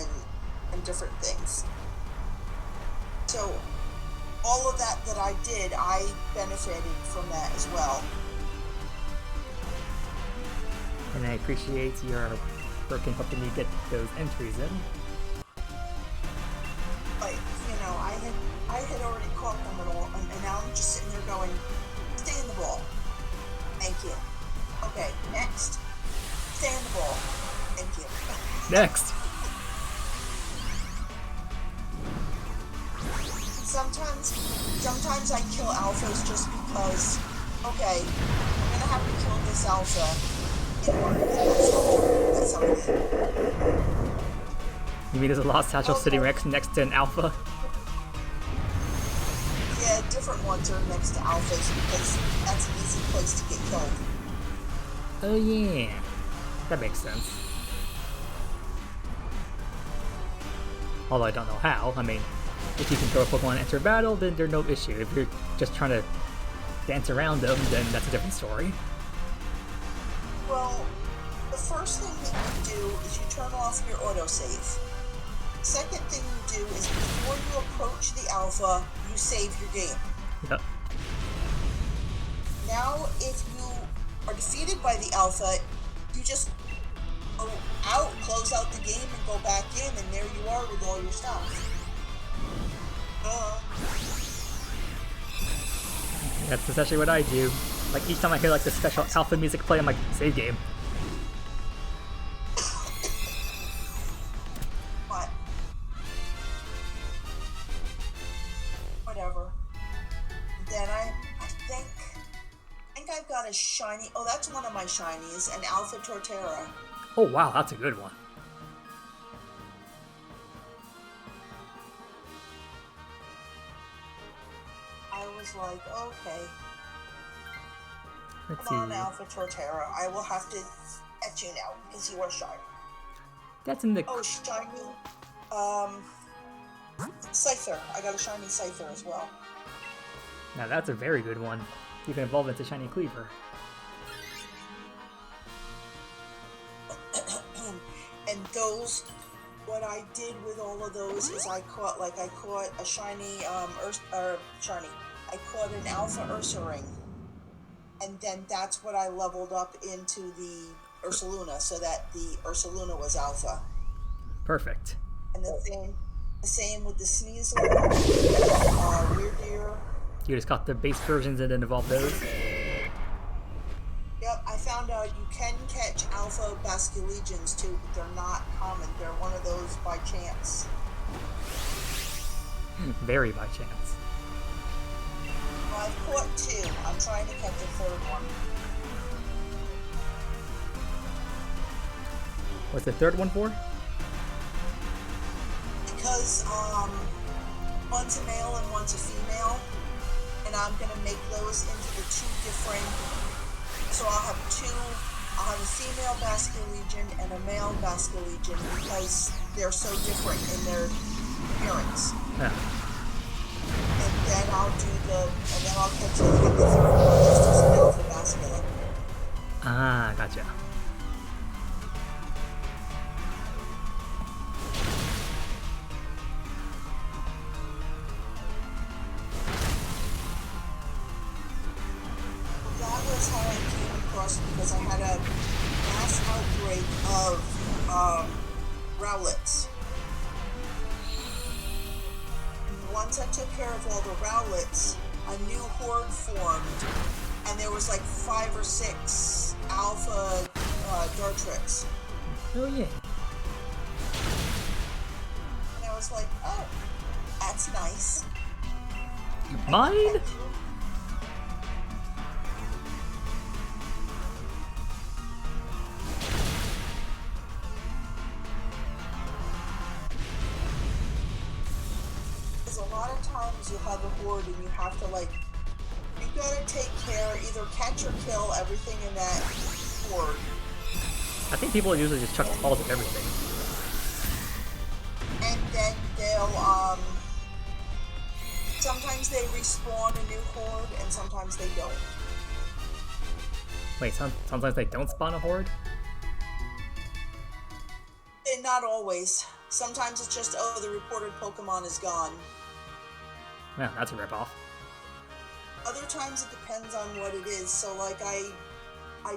and different things. So all of that I did, I benefited from that as well. And I appreciate your work in helping me get those entries in. Like, I had already caught them and all, and now I'm just sitting there going, stay in the ball. Thank you. Okay, next. Stay in the ball. Thank you. Next! sometimes I kill alphas just because, okay, I'm gonna have to kill this alpha in order to get something. You mean there's a lost satchel sitting next to an alpha? Yeah, different ones are next to alphas because that's an easy place to get killed. Oh yeah, that makes sense. Although I don't know how. I mean, if you can throw a Pokemon and enter battle, then there's no issue. If you're just trying to dance around them, then that's a different story. Well, the first thing that you do is you turn off your autosave. Second thing you do is before you approach the alpha, you save your game. Yep. Now, if you are defeated by the alpha, you just go out, close out the game, and go back in, and there you are with all your stuff. That's essentially what I do. Like each time I hear like the special alpha music play, I'm like, save game. But whatever. Then I think I've got a shiny. Oh, that's one of my shinies, an Alpha Torterra. Oh wow, that's a good one. I was like, okay. Let's Come on, see. Alpha Torterra. I will have to catch you now because you are shiny. That's in the. Oh, shiny. Scyther. I got a shiny Scyther as well. Now that's a very good one. You can evolve into Shiny Cleaver. And those, what I did with all of those is I caught a shiny, I caught an Alpha Ursaring. And then that's what I leveled up into the Ursaluna, so that the Ursaluna was Alpha. Perfect. And the same with the Sneasel, Weirdeer. You just got the base versions and then evolve those. Yep, I found out you can catch Alpha Basculegions too, but they're not common. They're one of those by chance. Very by chance. Well, I've caught two. I'm trying to catch a third one. What's the third one for? Because one's a male and one's a female, and I'm gonna make those into the two different. So I'll have a female Basculegion and a male Basculegion because they're so different in their appearance. Yeah. And then I'll catch the third one just as an Alpha Basculin. Ah, gotcha. That was how I came across it because I had a mass outbreak of Rowlets. And once I took care of all the Rowlets, a new horde formed, and there was like 5 or 6 Alpha Dartrix. Oh yeah. And I was like, oh, that's nice. Mine? Because a lot of times you have a horde and you have to you gotta take care, either catch or kill everything in that horde. I think people usually just chuck balls at everything. And then they'll, sometimes they respawn a new horde and sometimes they don't. Wait, sometimes they don't spawn a horde? And not always. Sometimes it's just, oh, the reported Pokemon is gone. Yeah, that's a ripoff. Other times it depends on what it is. So, like, I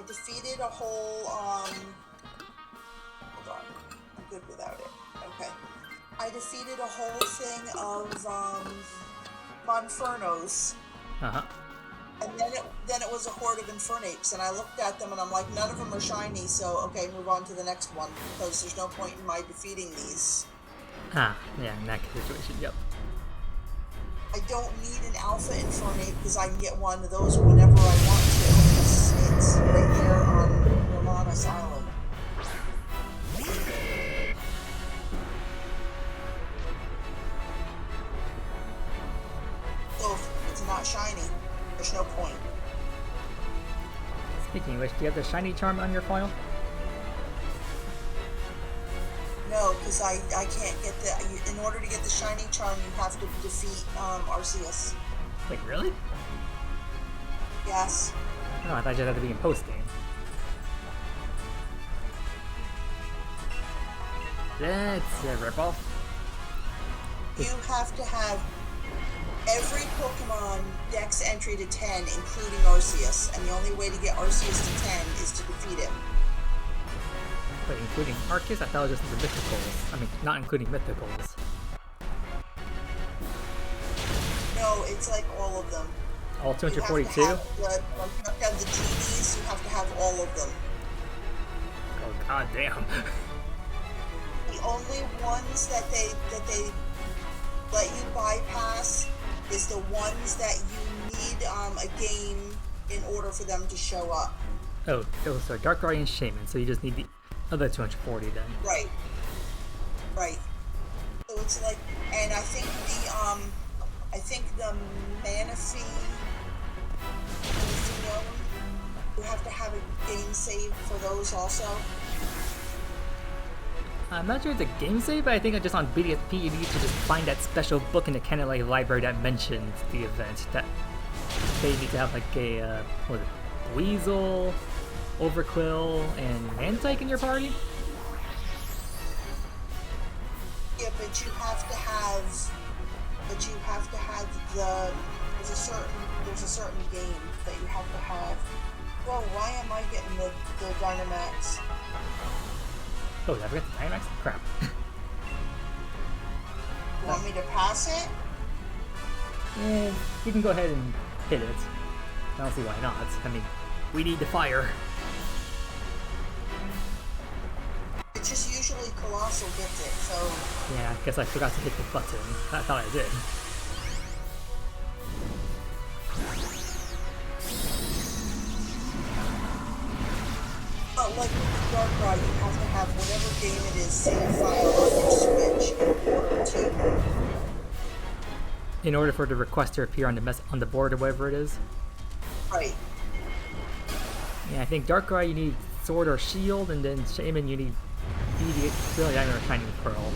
defeated a whole, hold on. I'm good without it. Okay. I defeated a whole thing of, Monfernos. Uh-huh. And then it was a horde of Infernapes, and I looked at them and I'm like, none of them are shiny, so okay, move on to the next one, because there's no point in my defeating these. Ah, yeah, in that situation, yep. I don't need an Alpha Infernape because I can get one of those whenever I want to. It's right there on Romanus Island. So if it's not shiny, there's no point. Speaking of which, do you have the shiny charm on your foil? No, because I can't get the... In order to get the shiny charm, you have to defeat Arceus. Wait, really? Yes. Oh, I thought you had to be in post-game. That's a ripoff. You have to have every Pokemon Dex entry to 10, including Arceus, and the only way to get Arceus to 10 is to defeat him. But including Arceus? I thought it was just the mythicals. I mean, not including mythicals. No, it's like all of them. All 242? You have to have the genies, you have to have all of them. Oh, god damn. The only ones that they let you bypass is the ones that you need a game in order for them to show up. Oh, so Dark Guardian Shaman, so you just need the other 240 then. Right. Right. So it's like, and I think the Manaphy, you have to have a game save for those also. I'm not sure it's a game save, but I think just on BDSP you need to just find that special book in the Canalay library that mentions the event. That they need to have like a, what was it, Weasel, Overquill, and Mantike in your party? Yeah, but you have to have there's a certain game that you have to have. Well, why am I getting the Dynamax? Oh, did I forget the Dynamax? Crap. You want me to pass it? Yeah, you can go ahead and hit it. I don't see why not. I mean, we need the fire. It's just usually Colossal gets it, so... Yeah, I guess I forgot to hit the button. I thought I did. But like with the Darkrai, you have to have whatever game it is save file on your Switch In order for the request to appear on the board or whatever it is? Right. Yeah, I think Darkrai you need Sword or Shield, and then Shaman you need Really, I'm a Shining Pearl.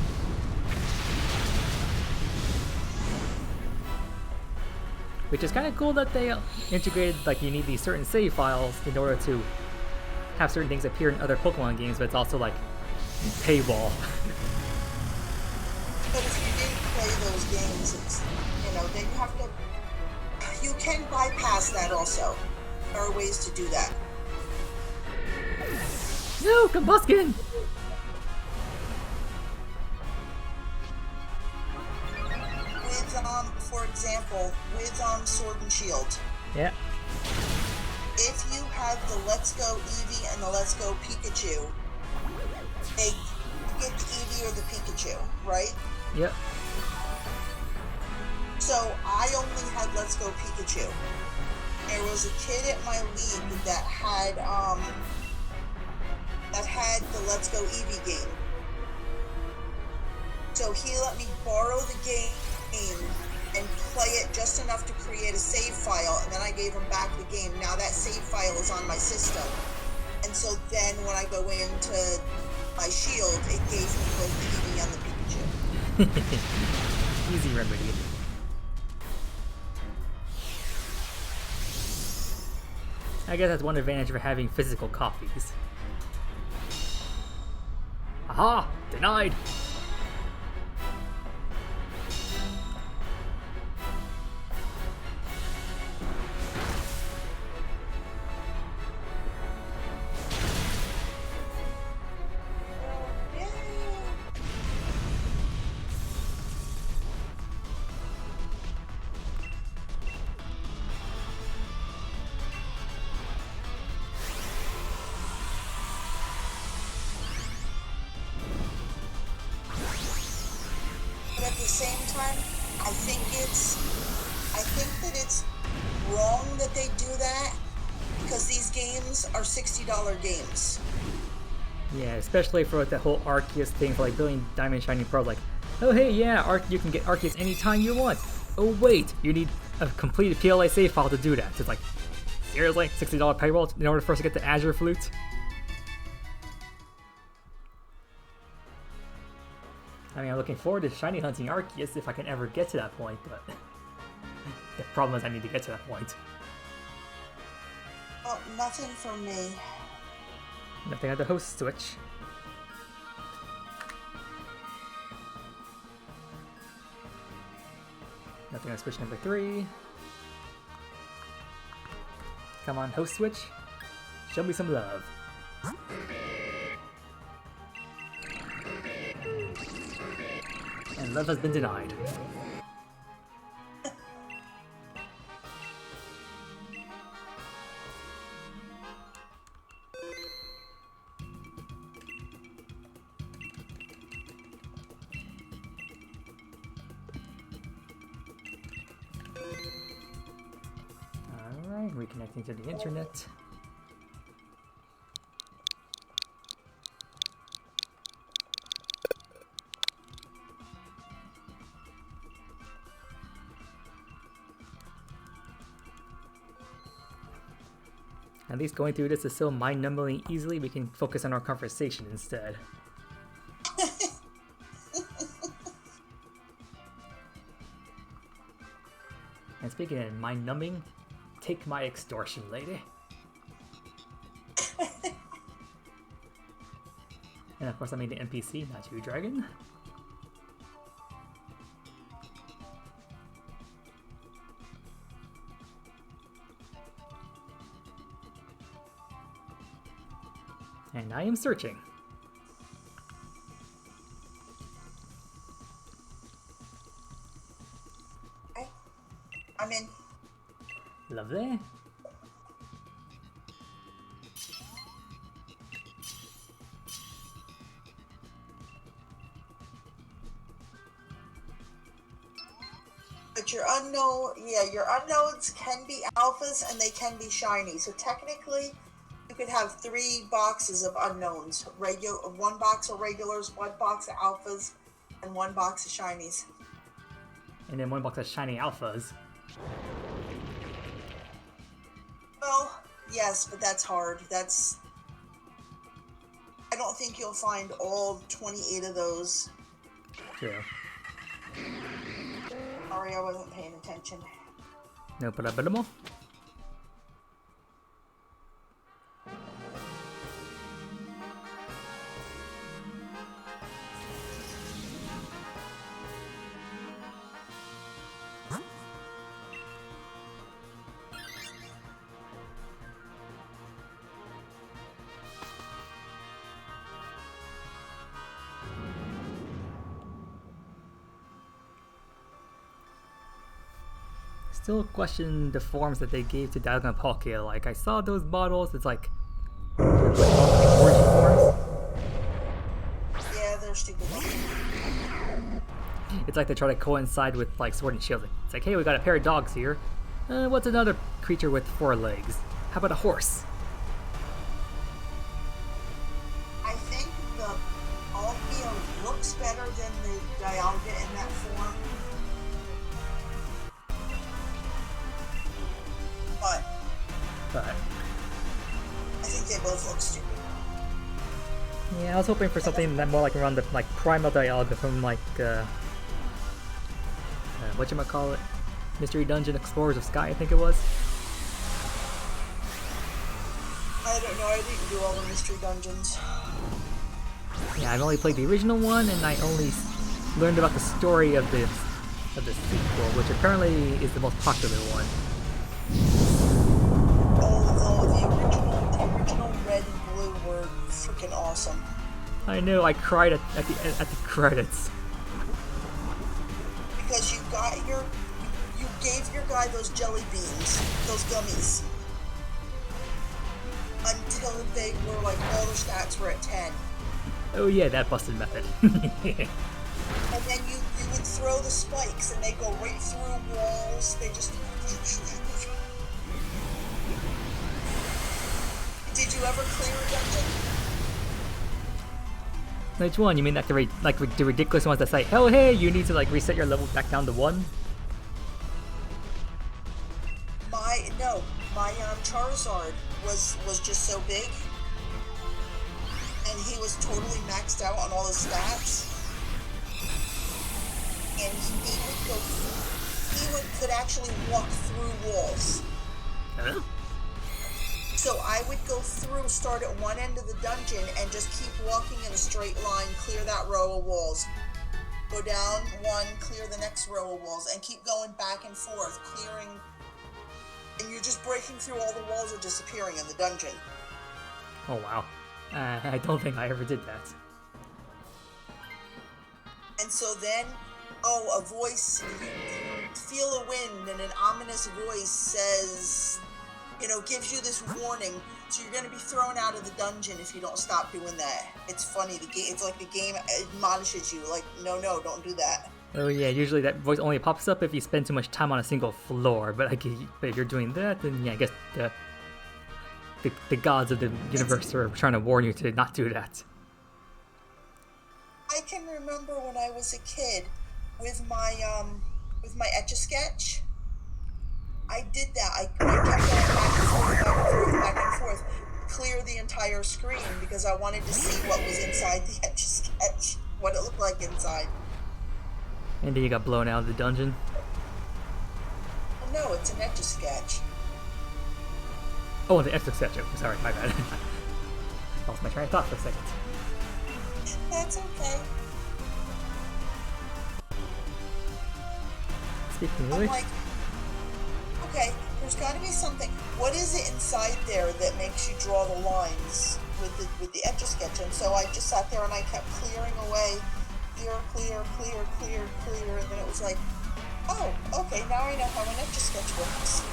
Which is kind of cool that they integrated, like, you need these certain save files in order to have certain things appear in other Pokemon games, but it's also like paywall. But if you didn't play those games, it's, then you have to... You can bypass that also. There are ways to do that. No, Combuskin! For example, with Sword and Shield. Yeah. If you have the Let's Go Eevee and the Let's Go Pikachu, you get the Eevee or the Pikachu, right? Yep. So I only had Let's Go Pikachu. There was a kid at my league that had the Let's Go Eevee game. So he let me borrow the game and play it just enough to create a save file, and then I gave him back the game. Now that save file is on my system. And so then when I go into my Shield, it gave me both the Eevee and the Pikachu. Easy remedy. I guess that's one advantage for having physical copies. Aha! Denied! But at the same time, I think that it's wrong that they do that because these games are $60 games. Yeah, especially for like the whole Arceus thing, for like building Diamond Shining Pearl. Like, oh hey, yeah, you can get Arceus anytime you want. Oh wait, you need a completed PLA save file to do that. So it's like, seriously, $60 payroll in order for us to get the Azure Flute? I mean, I'm looking forward to shiny hunting Arceus if I can ever get to that point, but the problem is I need to get to that point. Oh, nothing from me. Nothing at the host switch. Nothing on switch number 3. Come on, host switch. Show me some love. And love has been denied. Alright, reconnecting to the internet. At least going through this is so mind-numbingly easily, we can focus on our conversation instead. And speaking of mind-numbing, take my extortion, lady. And of course I made the NPC, not you, dragon. And I am searching. Okay. I'm in. Lovely. But your unknown, your unknowns can be alphas and they can be shiny. So technically, you could have 3 boxes of unknowns. One box of regulars, 1 box of alphas, and 1 box of shinies. And then 1 box of shiny alphas. Well, yes, but that's hard. I don't think you'll find all 28 of those. True. Sorry, I wasn't paying attention. No problemo. Still question the forms that they gave to Dialga and Palkia. Like, I saw those models, it's like origin forms. Yeah, they're stupid. It's like they try to coincide with like Sword and Shield. It's like, hey, we got a pair of dogs here. What's another creature with 4 legs? How about a horse? I think the Alfio looks better than the Dialga in that form. But I think they both look stupid. Yeah, I was hoping for something that more like around the like Primal Dialga from like whatchamacallit? Mystery Dungeon Explorers of Sky, I think it was. I don't know, I didn't do all the mystery dungeons. Yeah, I've only played the original one, and I only learned about the story of the sequel, which apparently is the most popular one. The original red and blue were freaking awesome. I know, I cried at the credits. Because you gave your guy those jelly beans, those gummies, until they were like all the stats were at 10. Oh yeah, that busted method. And then you would throw the spikes and they go right through walls. They just... Did you ever clear a dungeon? Which one? You mean like the ridiculous ones that say, "Oh hey, you need to like reset your level back down to 1"? My Charizard was just so big, and he was totally maxed out on all his stats, and he could actually walk through walls. Huh? So I would go through, start at one end of the dungeon, and just keep walking in a straight line, clear that row of walls. Go down one, clear the next row of walls, and keep going back and forth, clearing. And you're just breaking through all the walls or disappearing in the dungeon. Oh wow. I don't think I ever did that. And so then, a voice, you feel a wind, and an ominous voice says, gives you this warning. So you're going to be thrown out of the dungeon if you don't stop doing that. It's funny. It's like the game admonishes you, like, no, don't do that. Oh yeah, usually that voice only pops up if you spend too much time on a single floor. But if you're doing that, then yeah, I guess the gods of the universe are trying to warn you to not do that. I can remember when I was a kid with my Etch-a-Sketch. I did that. I kept going back and forth, clear the entire screen because I wanted to see what was inside the Etch-a-Sketch, what it looked like inside. And then you got blown out of the dungeon. Well, no, it's an Etch-a-Sketch. Oh, the Etch-a-Sketch. Oh, sorry, my bad. Lost my train of thought for a second. That's okay. Speaking of which, I'm like, okay, there's got to be something. What is it inside there that makes you draw the lines with the Etch-a-Sketch? And so I just sat there and I kept clearing away, clear, and then it was like, oh, okay, now I know how an Etch-a-Sketch works.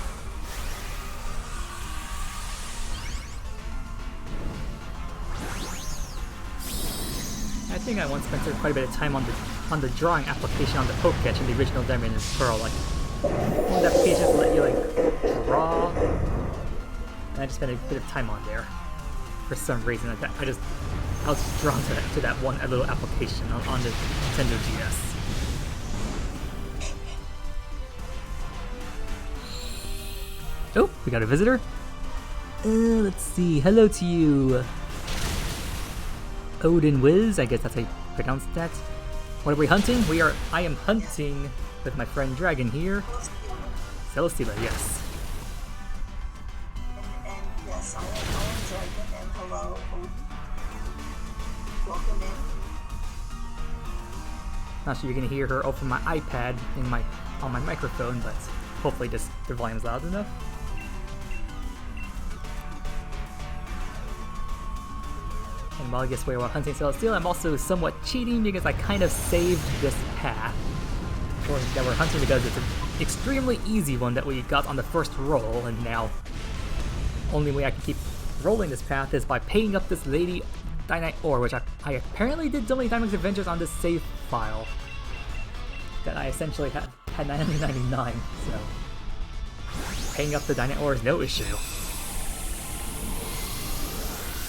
I think I once spent quite a bit of time on the drawing application on the Poketch in the original Diamond and Pearl. Like, one of the applications let you like draw, and I just spent a bit of time on there for some reason. Like that, I was just drawn to that one little application on the Nintendo DS. Oh, we got a visitor. Let's see. Hello to you, Odin Wiz. I guess that's how you pronounce that. What are we hunting? I am hunting with my friend Dragon here. Celesteela, yes. And yes, I am Dragon, and hello, Odin. Welcome in. Not sure you can hear her over my iPad on my microphone, but hopefully the volume's loud enough. And while I guess while hunting Celesteela, I'm also somewhat cheating because I kind of saved this path that we're hunting because it's an extremely easy one that we got on the first roll, and now only way I can keep rolling this path is by paying up this lady Dynamite Ore, which I apparently did so many Dynamax Adventures on this save file that I essentially had 999, so paying up the Dynamite Ore is no issue.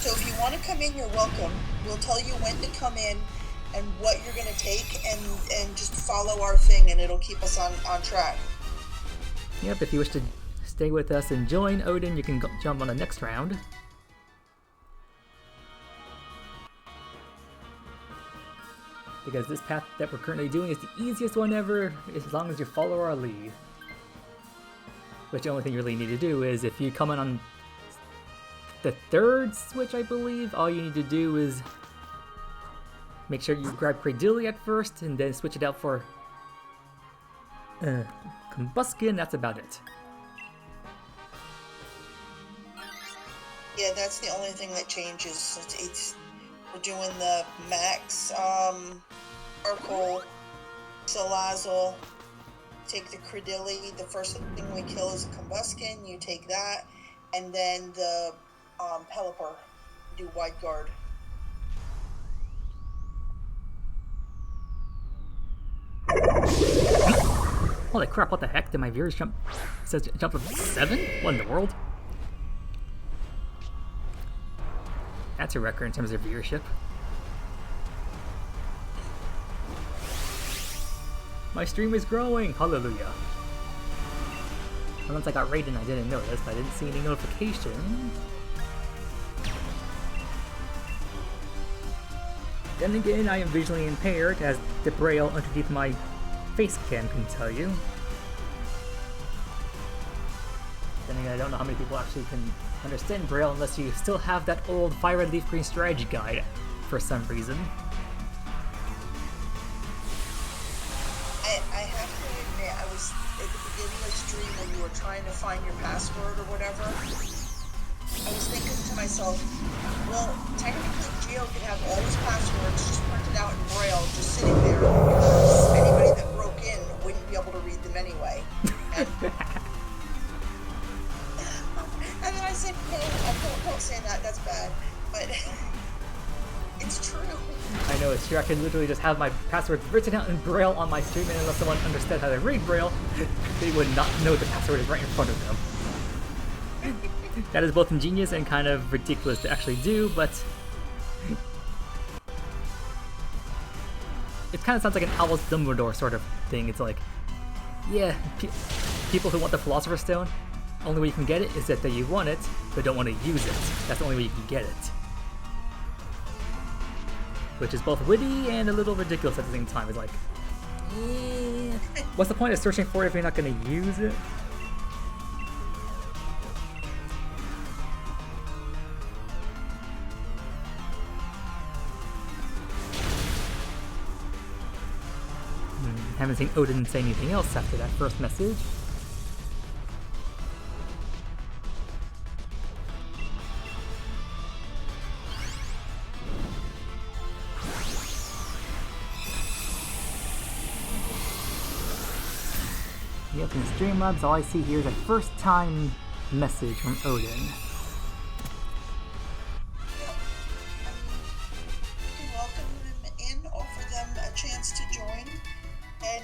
So if you want to come in, you're welcome. We'll tell you when to come in and what you're going to take, and just follow our thing, and it'll keep us on track. Yep, if you wish to stay with us and join Odin, you can jump on the next round. Because this path that we're currently doing is the easiest one ever, as long as you follow our lead. Which the only thing you really need to do is, if you come in on the third switch, I believe, all you need to do is make sure you grab Cradily at first, and then switch it out for Combusken. That's about it. Yeah, that's the only thing that changes. We're doing the max Urkel, Salazzle. Take the Cradily. The first thing we kill is a Combusken. You take that, and then the Pelipper. Do Wide Guard. Holy crap, what the heck? Did my viewers jump? It says jump up 7? What in the world? That's a record in terms of viewership. My stream is growing! Hallelujah. Once I got raided and I didn't notice, but I didn't see any notifications. Then again, I am visually impaired, as the braille underneath my face cam can tell you. Then again, I don't know how many people actually can understand braille unless you still have that old Fire Red Leaf Green strategy guide for some reason. I have to admit, I was at the beginning of the stream when you were trying to find your password or whatever. I was thinking to myself, well, technically Geo could have all his passwords just printed out in Braille, just sitting there, because anybody that broke in wouldn't be able to read them anyway. And then I said, no, don't say that, that's bad. But it's true. I know it's true. I can literally just have my passwords written out in Braille on my stream, and unless someone understood how to read Braille, they would not know the password is right in front of them. That is both ingenious and kind of ridiculous to actually do, but it kind of sounds like an Albus Dumbledore sort of thing. It's like, yeah, people who want the Philosopher's Stone, only way you can get it is that you want it, but don't want to use it. That's the only way you can get it. Which is both witty and a little ridiculous at the same time. It's like, yeah, what's the point of searching for it if you're not going to use it? Haven't seen Odin say anything else after that first message. Yep, in Streamlabs, all I see here is a first time message from Odin. You can welcome them in, offer them a chance to join, and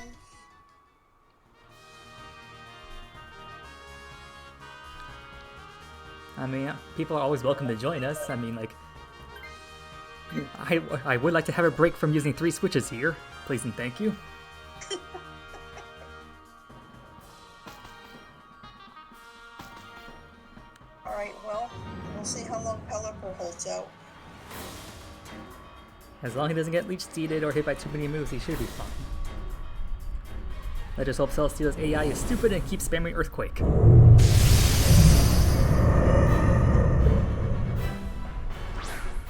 I mean, people are always welcome to join us. I mean, like, I would like to have a break from using 3 switches here. Please and thank you. alright, well, we'll see how long Pelipper holds out. As long as he doesn't get leech seeded or hit by too many moves, he should be fine. Let us hope Celesteela's AI is stupid and keeps spamming Earthquake.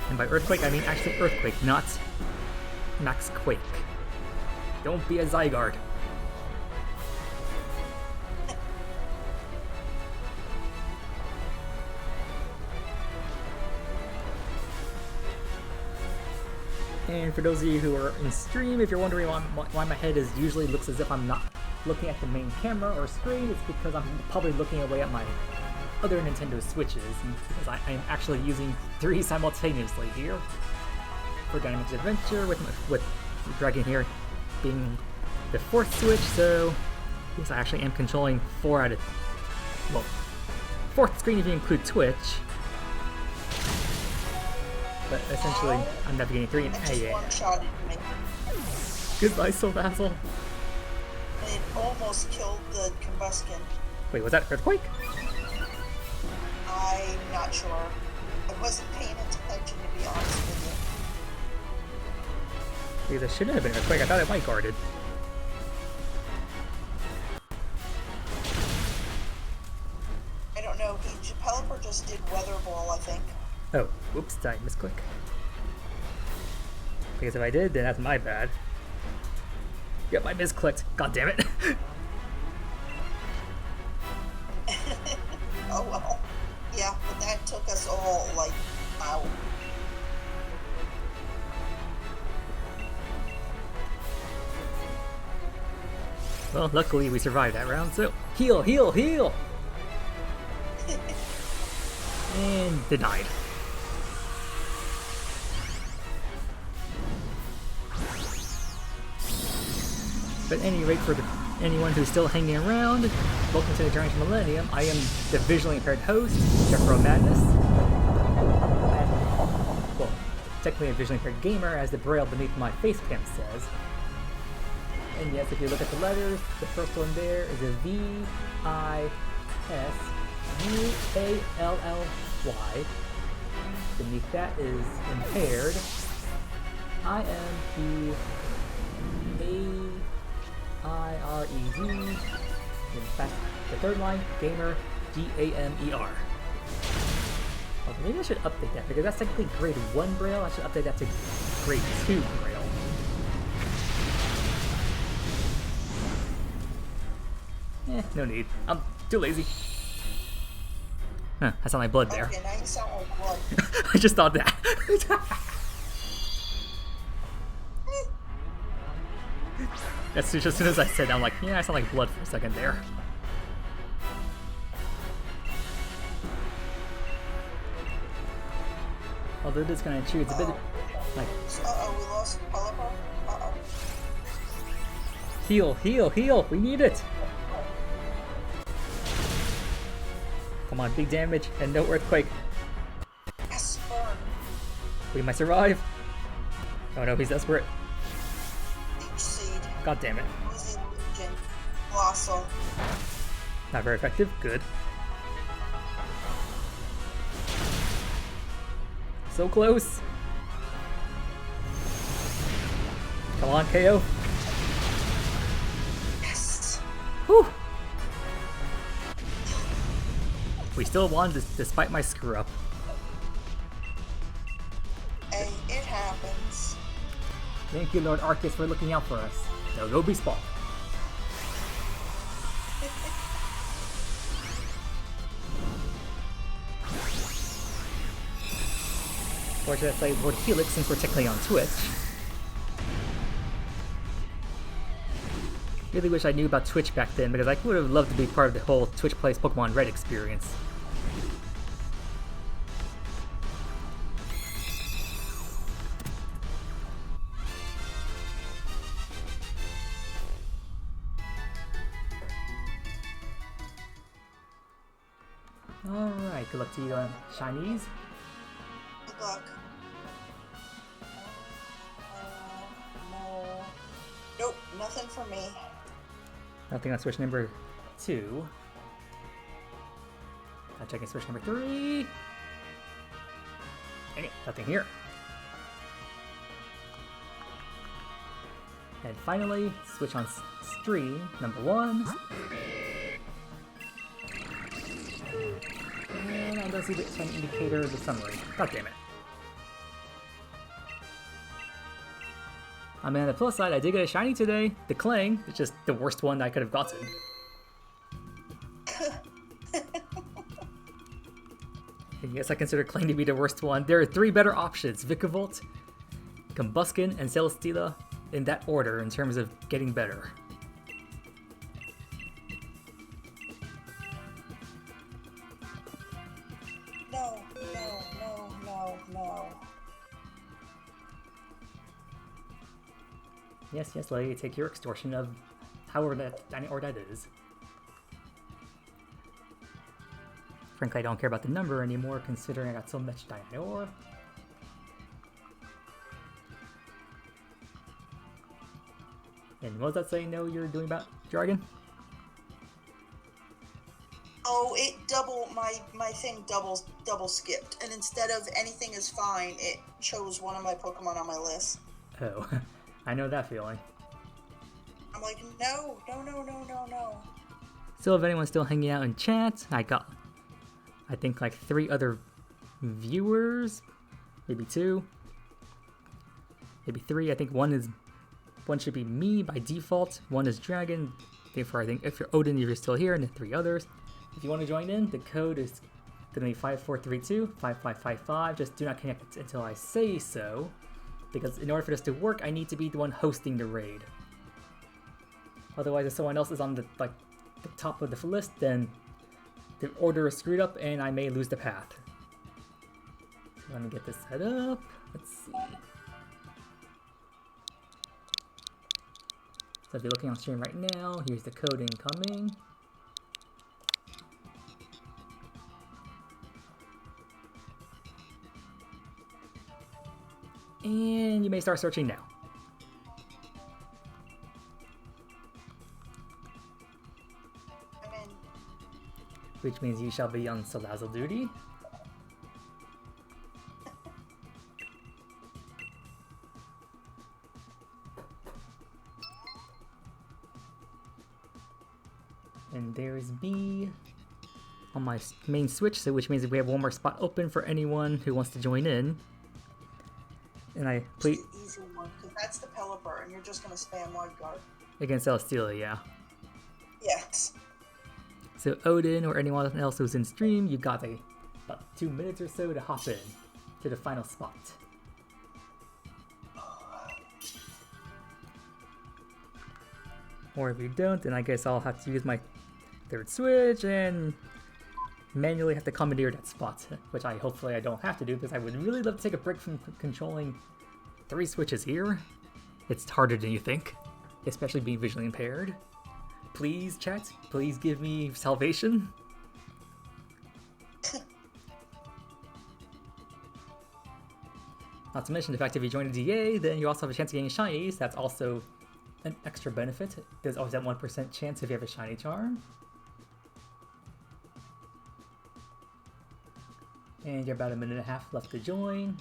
And by Earthquake, I mean actually Earthquake, not Max Quake. Don't be a Zygarde. And for those of you who are in stream, if you're wondering why my head usually looks as if I'm not looking at the main camera or screen, it's because I'm probably looking away at my other Nintendo Switches, because I am actually using 3 simultaneously here for Dynamax Adventure, with Dragon here being the 4th Switch, so yes, I actually am controlling 4 out of, well, 4th screen if you include Twitch. But essentially, I'm navigating 3 and Just one-shotted me. Goodbye, Soul Vassal. It almost killed the Combuskin. Wait, was that Earthquake? I'm not sure. I wasn't paying attention, to be honest with Because it shouldn't have been Earthquake. I thought it might guarded. you. I don't know. Pelipper just did Weather Ball, I think. Oh, whoops, did I misclick? Because if I did, then that's my bad. Yep, I misclicked. God damn it. Oh well. Yeah, but that took us all, like, out. Well, luckily we survived that round, so heal, heal, heal! And denied. But at any rate, for the anyone who's still hanging around, welcome to the Journey to Millennium. I am the visually impaired host, Jeffro Madness. And, well, technically a visually impaired gamer, as the braille beneath my face cam says. And yes, if you look at the letters, the first one there is a V-I-S-U-A-L-L-Y. Beneath that is impaired. I am the A-I-R-E-D. In fact, the third line, gamer, G-A-M-E-R. Okay, maybe I should update that, because that's technically grade 1 braille. I should update that to grade 2 braille. No need. I'm too lazy. Huh, I sound like blood there. Okay, now you sound like blood. I just thought that. As soon as I said that, I'm like, yeah, I sound like blood for a second there. Although it is kind of true, it's a bit like... Uh-oh, we lost Oliver. Uh-oh. Heal, heal, heal! We need it! Come on, big damage and no earthquake. Yes, burn. We might survive. Oh no, he's desperate. Leech seed. God damn it. Losing Legion. Blossom. Not very effective. Good. So close. Come on, KO. Yes. Whew. We still won despite my screw up. Hey, it happens. Thank you, Lord Arceus, for looking out for us. Now go be spawned. Fortunately, I played Lord Helix since we're technically on Twitch. Really wish I knew about Twitch back then, because I would have loved to be part of the whole Twitch Plays Pokemon Red experience. Alright, good luck to you on Chinese. Good luck. No. Nope, nothing for me. Nothing on switch number 2. I'm checking switch number 3. Dang it, nothing here. And finally, switch on stream number 1. And I don't see the some indicator of the summary. God damn it. I mean, on the plus side, I did get a shiny today. The Clang. It's just the worst one I could have gotten. And yes, I consider Clang to be the worst one. There are 3 better options. Vikavolt, Combuskin, and Celesteela in that order in terms of getting better. No, no, no, no, no. Yes, yes, let you take your extortion of however that or that is. Frankly, I don't care about the number anymore, considering I got so much Dynor. And what was that saying, no, you're doing about Jargon? Oh, it my thing double skipped, and instead of anything is fine, it chose one of my Pokemon on my list. Oh, I know that feeling. I'm like, no, no, no, no, no, no. So if anyone's still hanging out in chat, I got, I think, like 3 other viewers, maybe 2, maybe 3. I think one should be me by default. 1 is Dragon. Therefore, I think if you're Odin, you're still here, and then 3 others. If you want to join in, the code is going to be 5432-5555. Just do not connect until I say so, because in order for this to work, I need to be the one hosting the raid. Otherwise, if someone else is on the top of the list, then the order is screwed up, and I may lose the path. So let me get this set up. Let's see. So if you're looking on stream right now, here's the code incoming. And you may start searching now. I'm in. Which means you shall be on Salazzle duty. And there's B on my main switch, so which means we have one more spot open for anyone who wants to join in. And I please The easy one, because that's the Pelipper, and you're just gonna spam wide guard. against Celesteela, yeah. Yes. So Odin or anyone else who's in stream, you got about 2 minutes or so to hop in to the final spot. Or if you don't, then I guess I'll have to use my third switch and manually have to commandeer that spot, which hopefully I don't have to do because I would really love to take a break from controlling 3 switches here. It's harder than you think, especially being visually impaired. Please, chat, please give me salvation. Not to mention the fact if you join a DA, then you also have a chance of getting shinies. That's also an extra benefit. There's always that 1% chance if you have a shiny charm. And you're about 1.5 minutes left to join.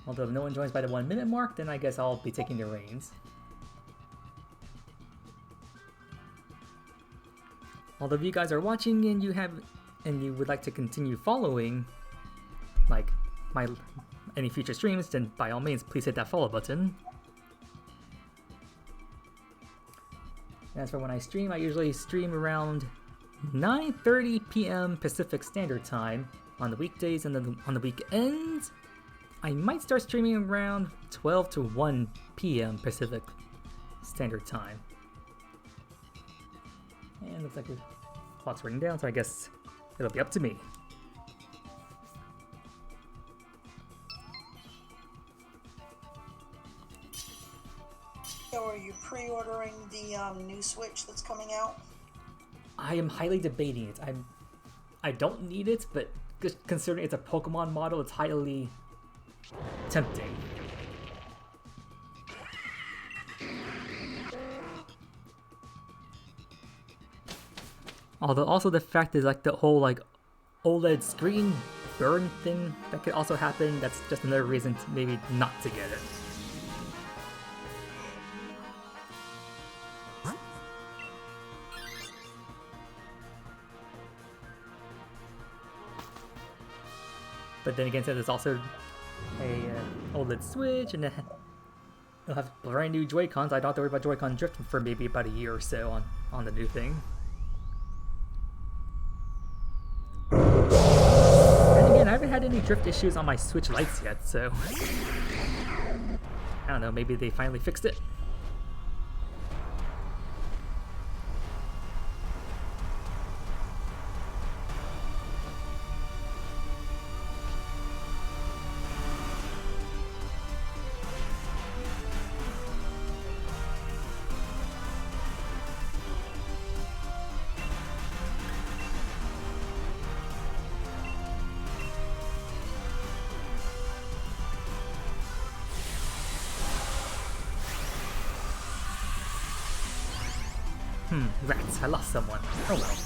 Although if no one joins by the 1 minute mark, then I guess I'll be taking the reins. Although if you guys are watching and you would like to continue following, like any future streams, then by all means, please hit that follow button. And as for when I stream, I usually stream around 9:30 p.m. Pacific Standard Time on the weekdays, and then on the weekends, I might start streaming around 12 to 1 p.m. Pacific Standard Time. And looks like the clock's running down, so I guess it'll be up to me. So are you pre-ordering the new Switch that's coming out? I am highly debating it. I don't need it, but considering it's a Pokemon model, it's highly tempting. Although also the fact is like the whole like OLED screen burn thing that could also happen, that's just another reason to maybe not to get it. But then again, since there's also a OLED Switch and it'll have brand new Joy-Cons, I don't have to worry about Joy-Con drifting for maybe about a year or so on the new thing. And again, I haven't had any drift issues on my Switch Lights yet, so I don't know, maybe they finally fixed it. Rats, I lost someone. Oh well.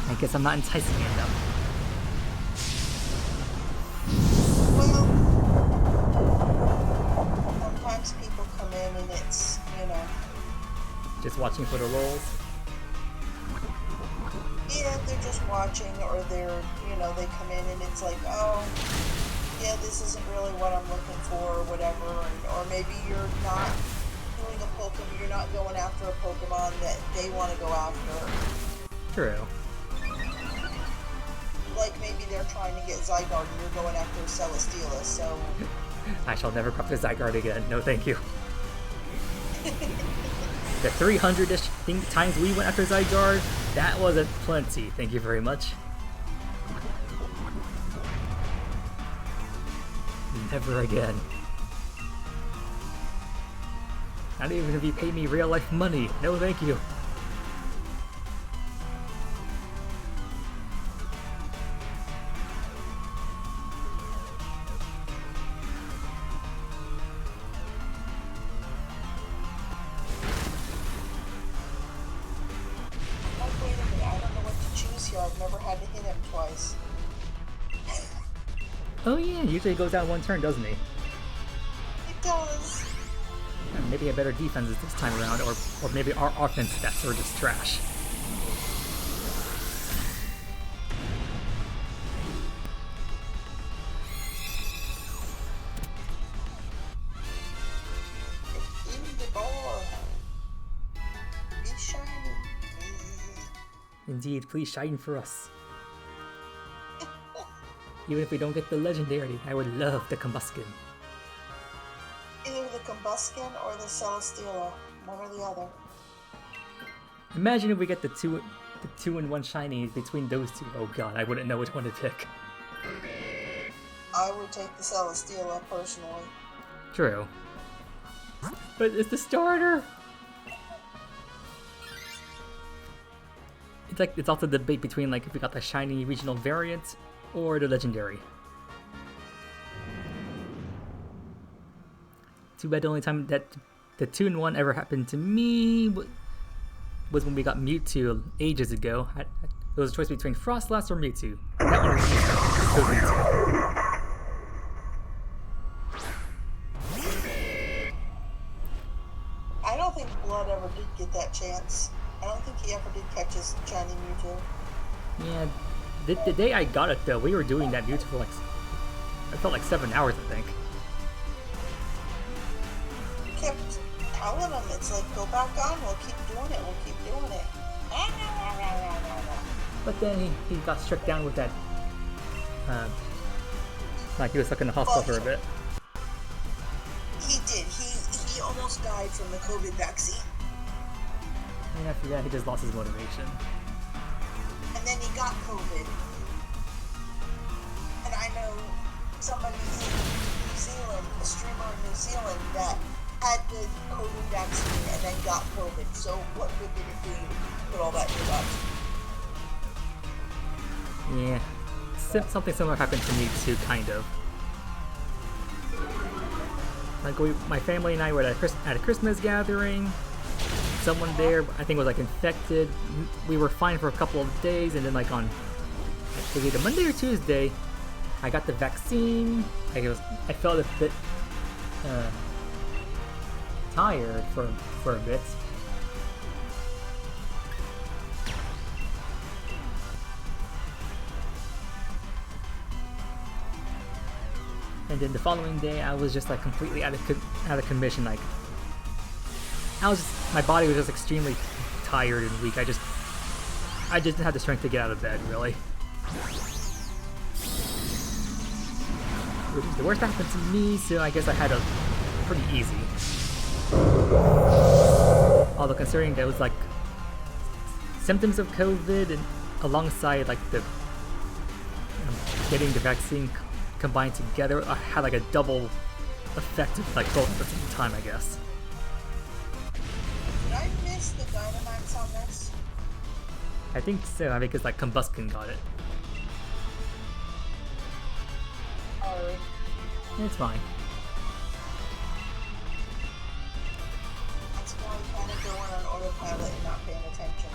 I guess I'm not enticing enough. Well, sometimes people come in and it's, Just watching for the rolls. yeah, they're just watching, or they're, they come in and it's like, oh, yeah, this isn't really what I'm looking for, or whatever, or maybe you're not doing a Pokemon, you're not going after a Pokemon that they want to go after. True. Like maybe they're trying to get Zygarde and you're going after Celesteela, so... I shall never crop the Zygarde again. No, thank you. The 300-ish times we went after Zygarde, that wasn't plenty. Thank you very much. Never again. Not even if you pay me real life money. No, thank you. Wait a minute, I don't know what to choose here. I've never had to hit him twice. Oh yeah, usually it goes down one turn, doesn't he? It does. Maybe a better defense this time around, or maybe our offense stats are just trash. In the bar. Be shiny. Indeed, please shine for us. Even if we don't get the legendary, I would love the Combuskin. Either the Combuskin or the Celesteela. One or the other. Imagine if we get the two and one shiny between those two. Oh god, I wouldn't know which one to pick. I would take the Celesteela personally. True. But it's the starter! It's also the debate between like if we got the shiny regional variant or the legendary. Too bad the only time that the 2-in-1 ever happened to me was when we got Mewtwo ages ago. It was a choice between Frostlass or Mewtwo. That one was Mewtwo. I don't think Blood ever did get that chance. I don't think he ever did catch his shiny Mewtwo. Yeah, the day I got it though, we were doing that Mewtwo for like, I felt like 7 hours, I think. We kept telling him, it's like, go back on, we'll keep doing it, we'll keep doing it. But then he got struck down with that, like he was stuck in the hospital for a bit. He did. He almost died from the COVID vaccine. And after that, he just lost his motivation. And then he got COVID. And I know somebody in New Zealand, a streamer in New Zealand, that had the COVID vaccine and then got COVID. So what good did it do to put all that shit up? Yeah, something similar happened to me too, kind of. Like my family and I were at a Christmas gathering. Someone there, I think, was like infected. We were fine for a couple of days, and then like on either Monday or Tuesday, I got the vaccine. I felt a bit tired for a bit. And then the following day, I was just like completely out of commission. Like, my body was just extremely tired and weak. I just didn't have the strength to get out of bed, really. Which is the worst that happened to me, so I guess I had a pretty easy. Although considering there was like symptoms of COVID and alongside like the getting the vaccine combined together, I had like a double effect of like both at the same time, I guess. Did I miss the Dynamax on this? I think so, because like Combuskin got it. Sorry. It's fine. That's why I'm kind of going on autopilot and not paying attention.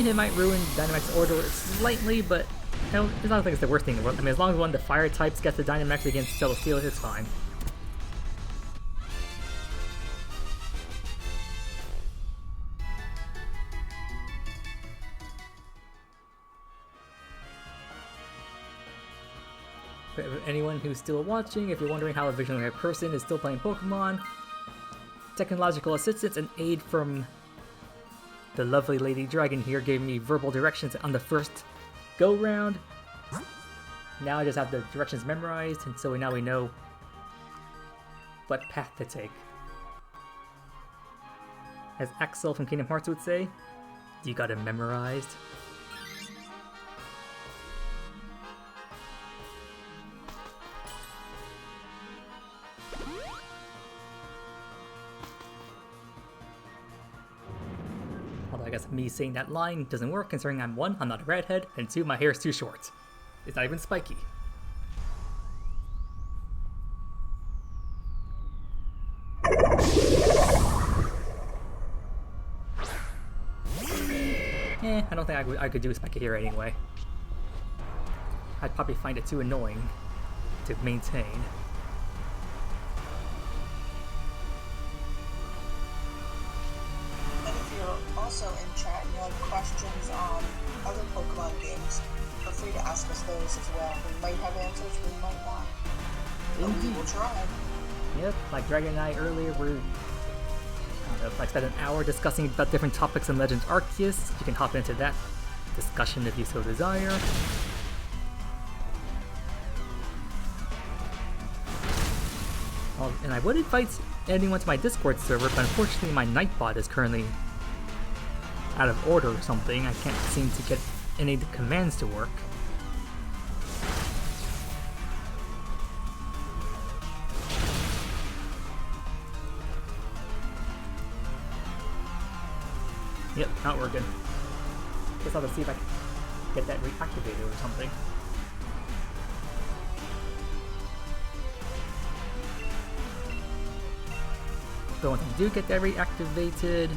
It might ruin Dynamax order slightly, but I don't think it's the worst thing in the world. I mean, as long as one of the fire types gets the Dynamax against Celesteela, it's fine. For anyone who's still watching, if you're wondering how a visually impaired person is still playing Pokemon, technological assistance and aid from the lovely Lady Dragon here gave me verbal directions on the first go-round. Now I just have the directions memorized, and so now we know what path to take. As Axel from Kingdom Hearts would say, you got it memorized. guess me saying that line doesn't work considering I'm 1, I'm not a redhead, and 2, my hair is too short. It's not even spiky. I don't think I could do spiky hair anyway. I'd probably find it too annoying to maintain. Also in chat, and you have questions on other Pokemon games, feel free to ask us those as well. We might have answers, we might not. But we will try. Yep, like Dragon and I earlier were, I don't know, like spent an hour discussing about different topics in Legends Arceus. You can hop into that discussion if you so desire. And I would invite anyone to my Discord server, but unfortunately my Nightbot is currently out of order or something. I can't seem to get any of the commands to work. Yep, not working. Guess I'll have to see if I can get that reactivated or something. But once I do get that reactivated,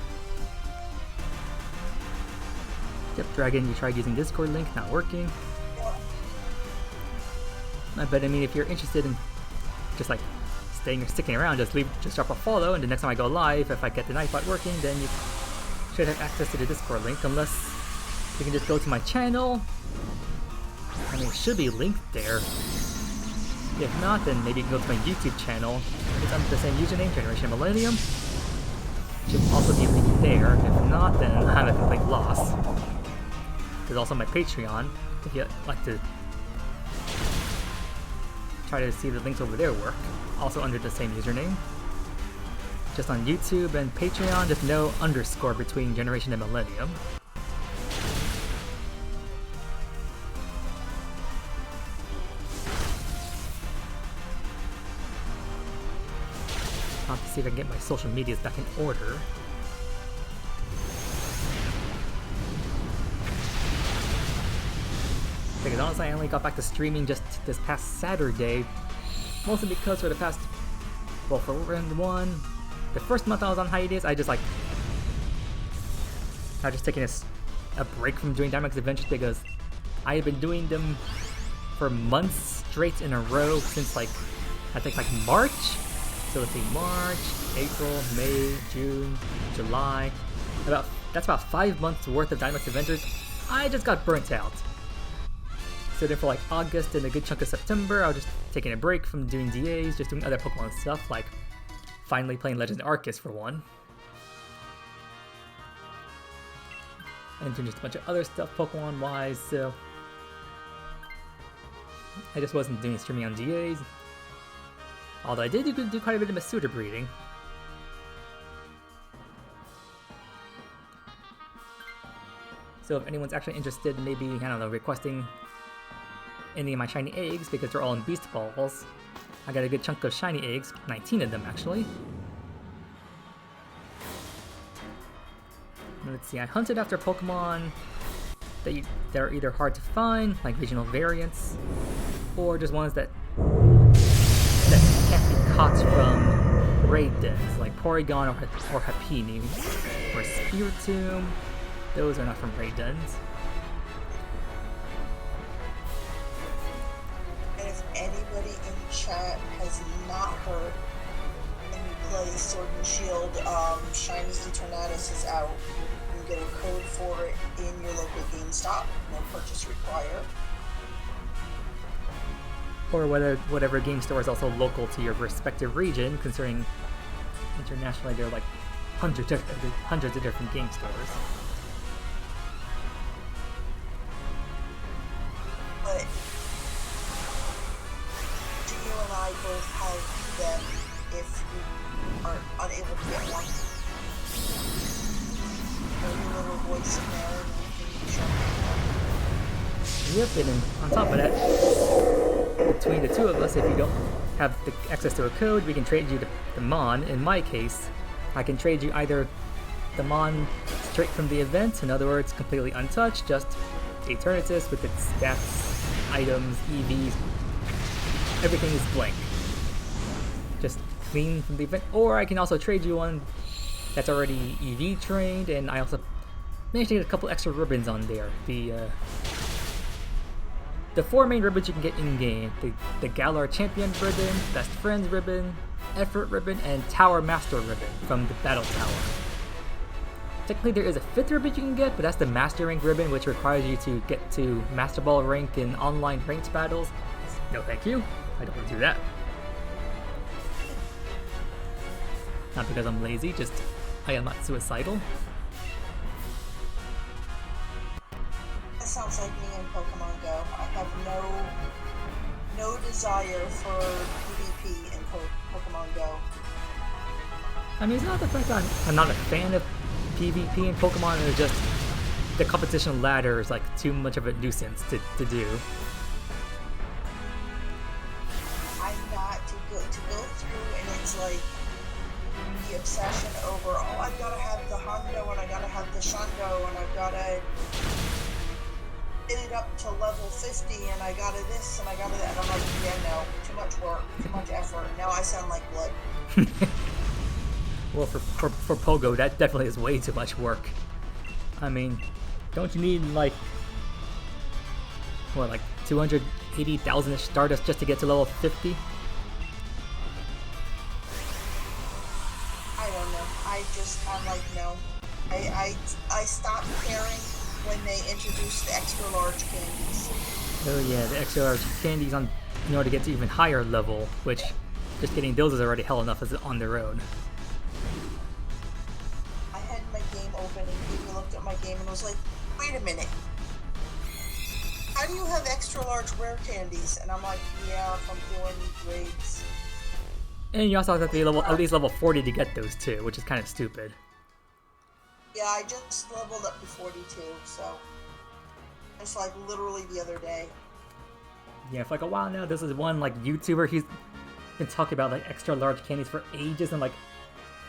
yep, Dragon, you tried using Discord link, not working. But I mean, if you're interested in just like sticking around, just drop a follow, and the next time I go live, if I get the Nightbot working, then you should have access to the Discord link, unless you can just go to my channel. I mean, it should be linked there. If not, then maybe you can go to my YouTube channel. It's under the same username, Generation Millennium. Should also be linked there. If not, then I'm at a complete loss. There's also my Patreon, if you'd like to try to see the links over there work. Also under the same username. Just on YouTube and Patreon, just no underscore between Generation and Millennium. I'll have to see if I can get my social medias back in order. Because honestly, I only got back to streaming just this past Saturday, mostly because for the past, well, for round 1, the first month I was on hiatus, I just taking a break from doing Dynamax Adventures because I had been doing them for months straight in a row since I think March. So let's see, March, April, May, June, July. That's about 5 months worth of Dynamax Adventures. I just got burnt out. So then for like August and a good chunk of September, I was just taking a break from doing DAs, just doing other Pokemon stuff, like finally playing Legends Arceus for one. And doing just a bunch of other stuff Pokemon-wise, so I just wasn't doing streaming on DAs. Although I did do quite a bit of Masuda breeding. So if anyone's actually interested in maybe, I don't know, requesting any of my shiny eggs, because they're all in Beast Balls, I got a good chunk of shiny eggs, 19 of them actually. Let's see, I hunted after Pokemon that are either hard to find, like regional variants, or just ones that can't be caught from raid dens, like Porygon or Happiny, or Spiritomb. Those are not from raid dens. And if anybody in chat has not heard, and you play Sword and Shield, Shinies Eternatus is out. You get a code for it in your local GameStop. No purchase required. Or whatever game store is also local to your respective region, considering internationally there are like hundreds of different game stores. But Gio and I both have them if you are unable to get one. Your little voice in there and you can show me. Yep, and on top of that, between the two of us, if you don't have the access to a code, we can trade you the Mon. In my case, I can trade you either them on straight from the event. In other words, completely untouched, just Eternatus with its stats, items, EVs, everything is blank. Just clean from the event. Or I can also trade you one that's already EV trained, and I also managed to get a couple extra ribbons on there. The 4 main ribbons you can get in-game: the Galar Champion ribbon, Best Friends ribbon, Effort ribbon, and Tower Master ribbon from the Battle Tower. Technically there is a 5th ribbon you can get, but that's the Master Rank ribbon, which requires you to get to Master Ball rank in online ranked battles. No thank you, I don't want to do that. Not because I'm lazy, just I am not suicidal. That sounds like me in Pokemon Go. I have no desire for PvP in Pokemon Go. I mean, it's not the fact that I'm not a fan of PvP in Pokemon, it's just the competition ladder is like too much of a nuisance to do. I'm not to go through, and it's like the obsession over, oh, I've got to have the Hondo, and I got to have the Shundo, and I've got to get it up to level 50, and I got to this, and I got to that. And I'm like, yeah, no, too much work, too much effort. Now I sound like blood. Well, for Pogo, that definitely is way too much work. I mean, don't you need like 280,000-ish Stardust just to get to level 50? I don't know. I'm like, no. I stopped caring when they introduced the extra large candies. Oh yeah, the extra large candies in order to get to even higher level, which just getting those is already hell enough as on their own. I had my game open and Phoebe looked at my game and was like, wait a minute. How do you have extra large rare candies? And I'm like, yeah, if I'm doing raids. And you also have to be at least level 40 to get those too, which is kind of stupid. Yeah, I just leveled up to 42, so it's like literally the other day. Yeah, for like a while now, this is one like YouTuber, he's been talking about like extra large candies for ages, and like,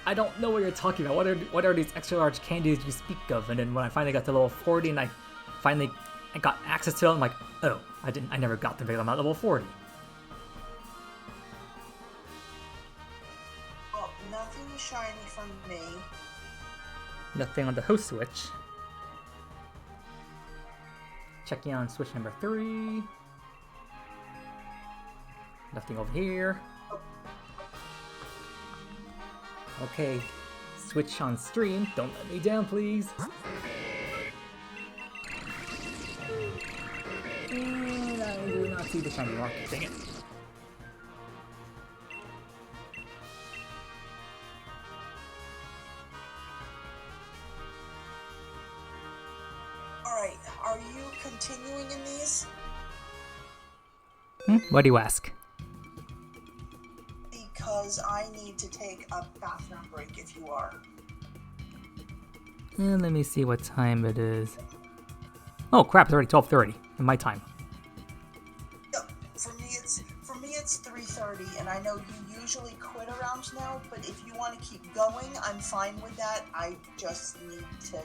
I don't know what you're talking about. What are these extra large candies you speak of? And then when I finally got to level 40 and I got access to them, I'm like, oh, I never got them because I'm at level 40. Well, nothing shiny from me. Nothing on the host switch. Checking on switch number 3. Nothing over here. Okay, switch on stream. Don't let me down, please. And I do not see the shiny market. Dang it. Alright, are you continuing in these? What do you ask? Because I need to take a bathroom break if you are. And let me see what time it is. Oh crap, it's already 12:30 in my time. Yep, for me it's 3:30, and I know you usually quit around now, but if you want to keep going, I'm fine with that. I just need to...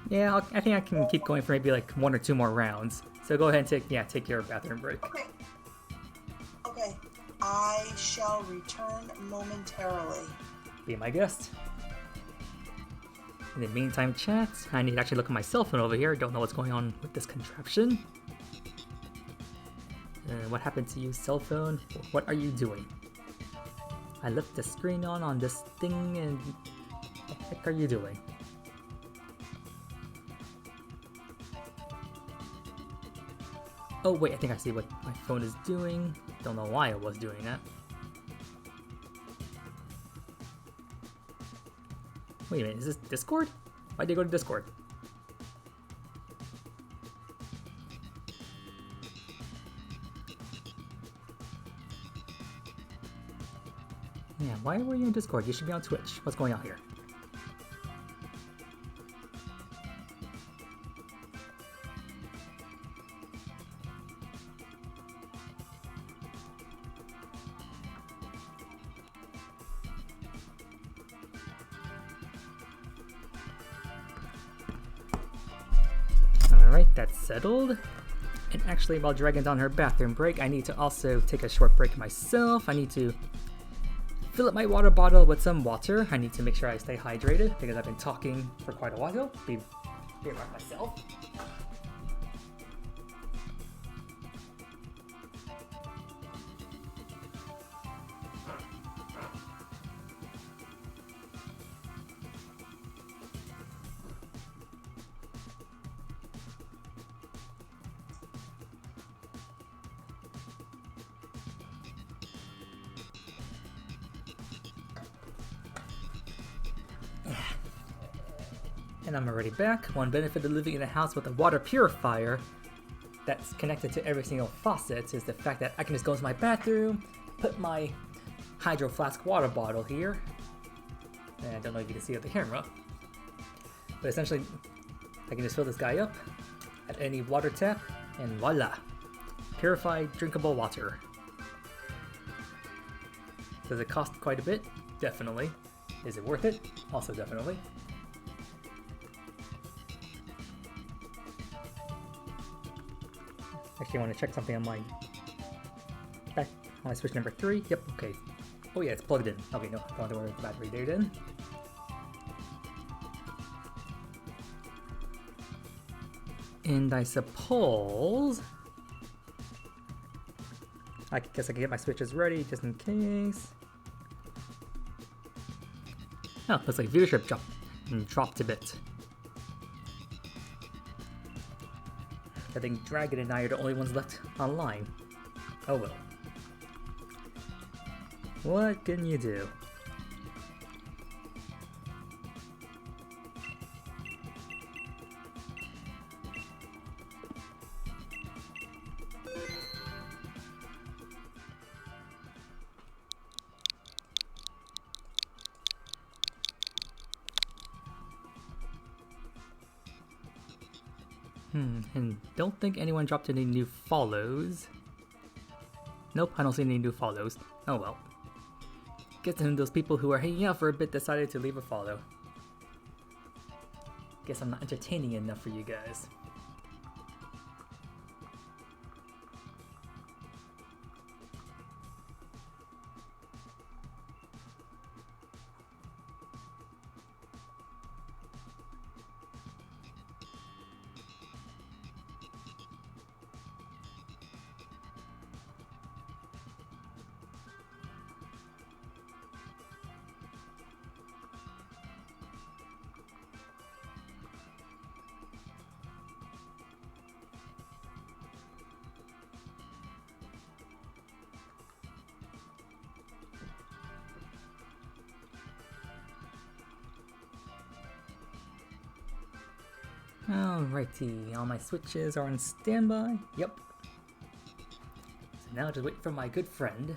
Yeah, I think I can keep going for maybe like 1 or 2 more rounds. So go ahead and take your bathroom break. Okay. Okay. I shall return momentarily. Be my guest. In the meantime, chat, I need to actually look at my cell phone over here. Don't know what's going on with this contraption. What happened to you, cell phone? What are you doing? I left the screen on this thing, and what the heck are you doing? Oh wait, I think I see what my phone is doing. Don't know why it was doing that. Wait a minute, is this Discord? Why'd you go to Discord? Yeah, why were you in Discord? You should be on Twitch. What's going on here? Alright, that's settled. And actually, while Dragon's on her bathroom break, I need to also take a short break myself. I need to fill up my water bottle with some water. I need to make sure I stay hydrated because I've been talking for quite a while. Be right myself. And I'm already back. One benefit of living in a house with a water purifier that's connected to every single faucet is the fact that I can just go into my bathroom, put my Hydro Flask water bottle here, and I don't know if you can see it on the camera, but essentially I can just fill this guy up at any water tap, and voila! Purified drinkable water. Does it cost quite a bit? Definitely. Is it worth it? Also definitely. Actually, I want to check something on my back on my switch number 3. Yep, okay. Oh yeah, it's plugged in. Okay, no, don't have to worry about the battery there then. And I suppose I guess I can get my switches ready just in case. Oh, looks like viewership dropped a bit. I think Dragon and I are the only ones left online. Oh well. What can you do? And don't think anyone dropped any new follows. Nope, I don't see any new follows. Oh well. Guess then those people who are hanging out for a bit decided to leave a follow. Guess I'm not entertaining enough for you guys. Alrighty, all my switches are on standby. Yep. So now just wait for my good friend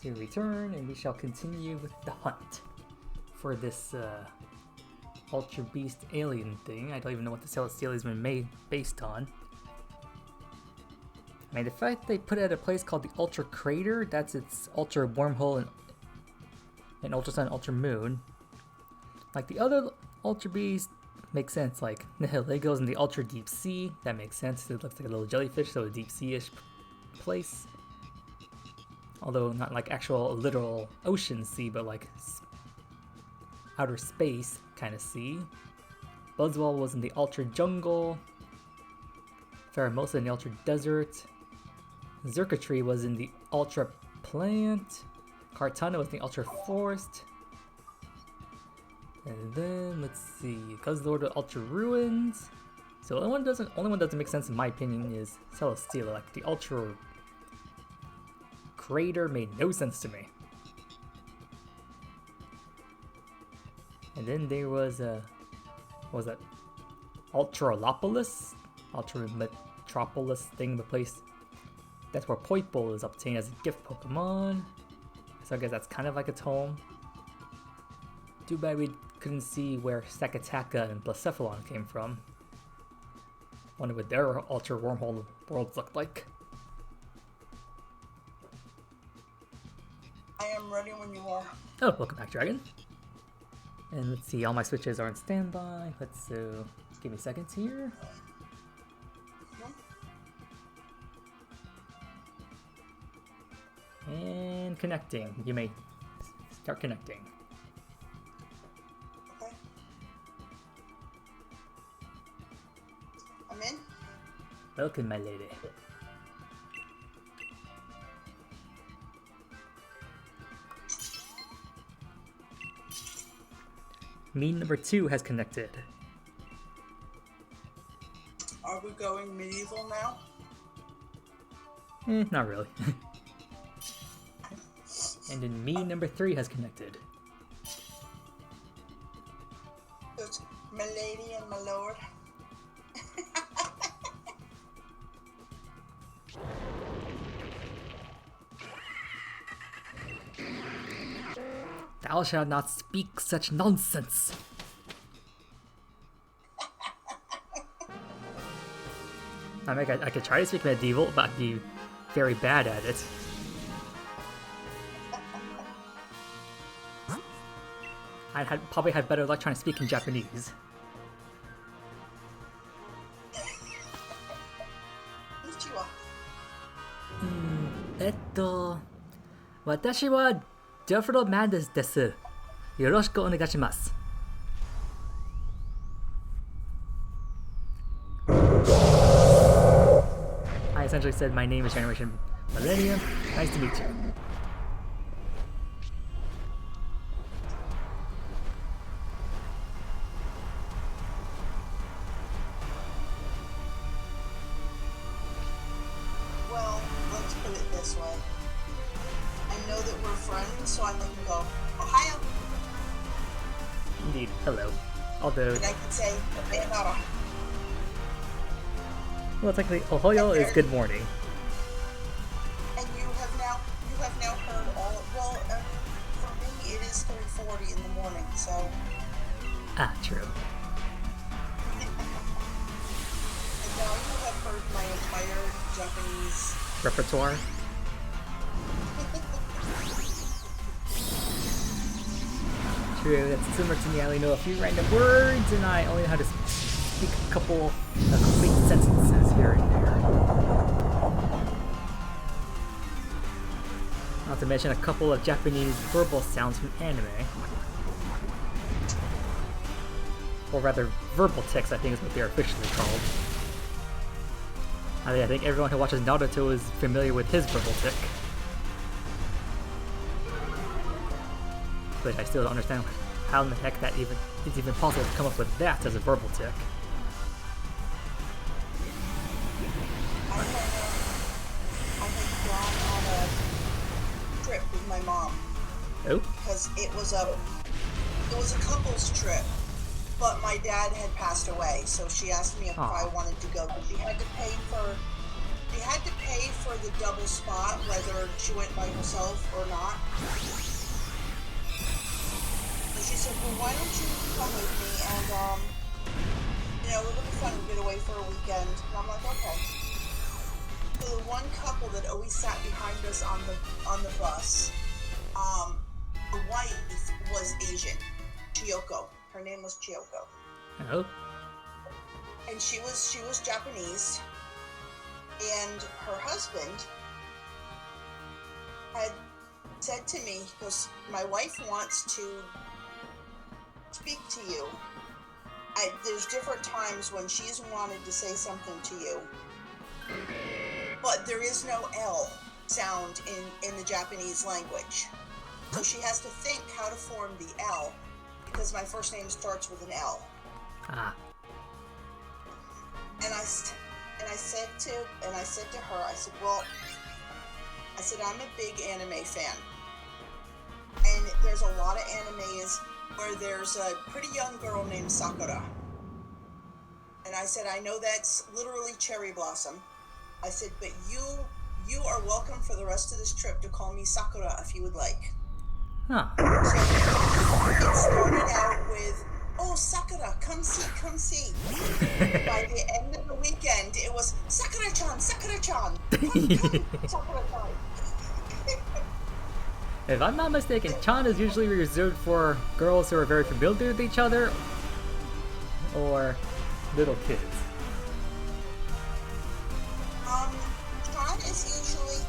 to return and we shall continue with the hunt for this Ultra Beast alien thing. I don't even know what the Celestial has been based on. I mean, the fact they put it at a place called the Ultra Crater, that's its Ultra Wormhole and Ultra Sun, Ultra Moon. Like the other Ultra Beast, makes sense, like Nihiligos in the Ultra Deep Sea, that makes sense. It looks like a little jellyfish, so a deep sea-ish place. Although not like actual literal ocean sea, but like outer space kind of sea. Buzzwole was in the Ultra Jungle. Pheromosa in the Ultra Desert. Zerkatree was in the Ultra Plant. Kartana was in the Ultra Forest. And then let's see, Guzzlord of Ultra Ruins. So the only one doesn't make sense in my opinion is Celesteela. Like the Ultra Crater made no sense to me. And then there was what was that? Ultralopolis? Ultra Metropolis thing, the place. That's where Poipole is obtained as a gift Pokemon. So I guess that's kind of like its home. Too bad we couldn't see where Sakataka and Blacephalon came from. Wonder what their Ultra Wormhole worlds looked like. I am ready when you are. Oh, welcome back, Dragon. And let's see, all my switches are on standby. Let's give me seconds here. And connecting. You may start connecting. Okay. I'm in. Welcome, my lady. Me number 2 has connected. Are we going medieval now? Not really. And then me number 3 has connected. So it's my lady and my lord. Thou shalt not speak such nonsense. I mean, I could try to speak medieval, but I'd be very bad at it. Probably have better luck trying to speak in Japanese. こんにちは。私はジョフロ・マンデスです。よろしくお願いします。I essentially said my name is Generation Millennium. Nice to meet you. Well, let's put it this way. I know that we're friends, so I can go, Ohio. Indeed, hello. Although, And I can say, Sayonara. well, technically, Ohoyo is good morning. And you have now heard all. Well, for me, it is 3:40 in the morning, so. Ah, true. And now you have heard my entire Japanese. Repertoire. True, that's similar to me. I only know a few random words, and I only know how to speak a couple of complete sentences here and there. Not to mention a couple of Japanese verbal sounds from anime. Or rather, verbal tics, I think is what they're officially called. I think everyone who watches Naruto is familiar with his verbal tic. But I still don't understand how in the heck that it's even possible to come up with that as a verbal tic. I had gone on a trip with my mom Oh? because it was a couple's trip, but my dad had passed away, so she asked me if Aw. I wanted to go. But she had to pay for the double spot, whether she went by herself or not. So she said, "Well, why don't you come with me and it'll be fun to get away for a weekend." And I'm like, "Okay." So the one couple that always sat behind us on the bus, the wife was Asian, Chiyoko. Her name was Chiyoko, Oh? and she was Japanese, and her husband had said to me, because my wife wants to speak to you. There's different times when she's wanted to say something to you, but there is no L sound in the Japanese language. So she has to think how to form the L, because my first name starts with an L. Ah. And I said to her, I said, I'm a big anime fan. And there's a lot of animes where there's a pretty young girl named Sakura. And I said, I know that's literally cherry blossom. I said, but you are welcome for the rest of this trip to call me Sakura if you would like. Huh. So it started out with, oh, Sakura, come see. By the end of the weekend, it was Sakura-chan, come, Sakura-chan. If I'm not mistaken, Chan is usually reserved for girls who are very familiar with each other, or little kids. Chan is usually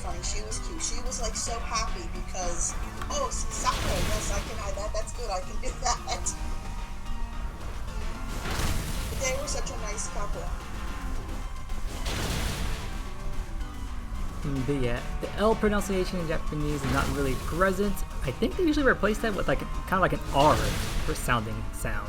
funny. She was cute. She was like so happy because, oh, Sakura, yes, I can. That's good. I can do that. But they were such a nice couple. But yeah, the L pronunciation in Japanese is not really present. I think they usually replace that with like kind of like an R for sounding sound.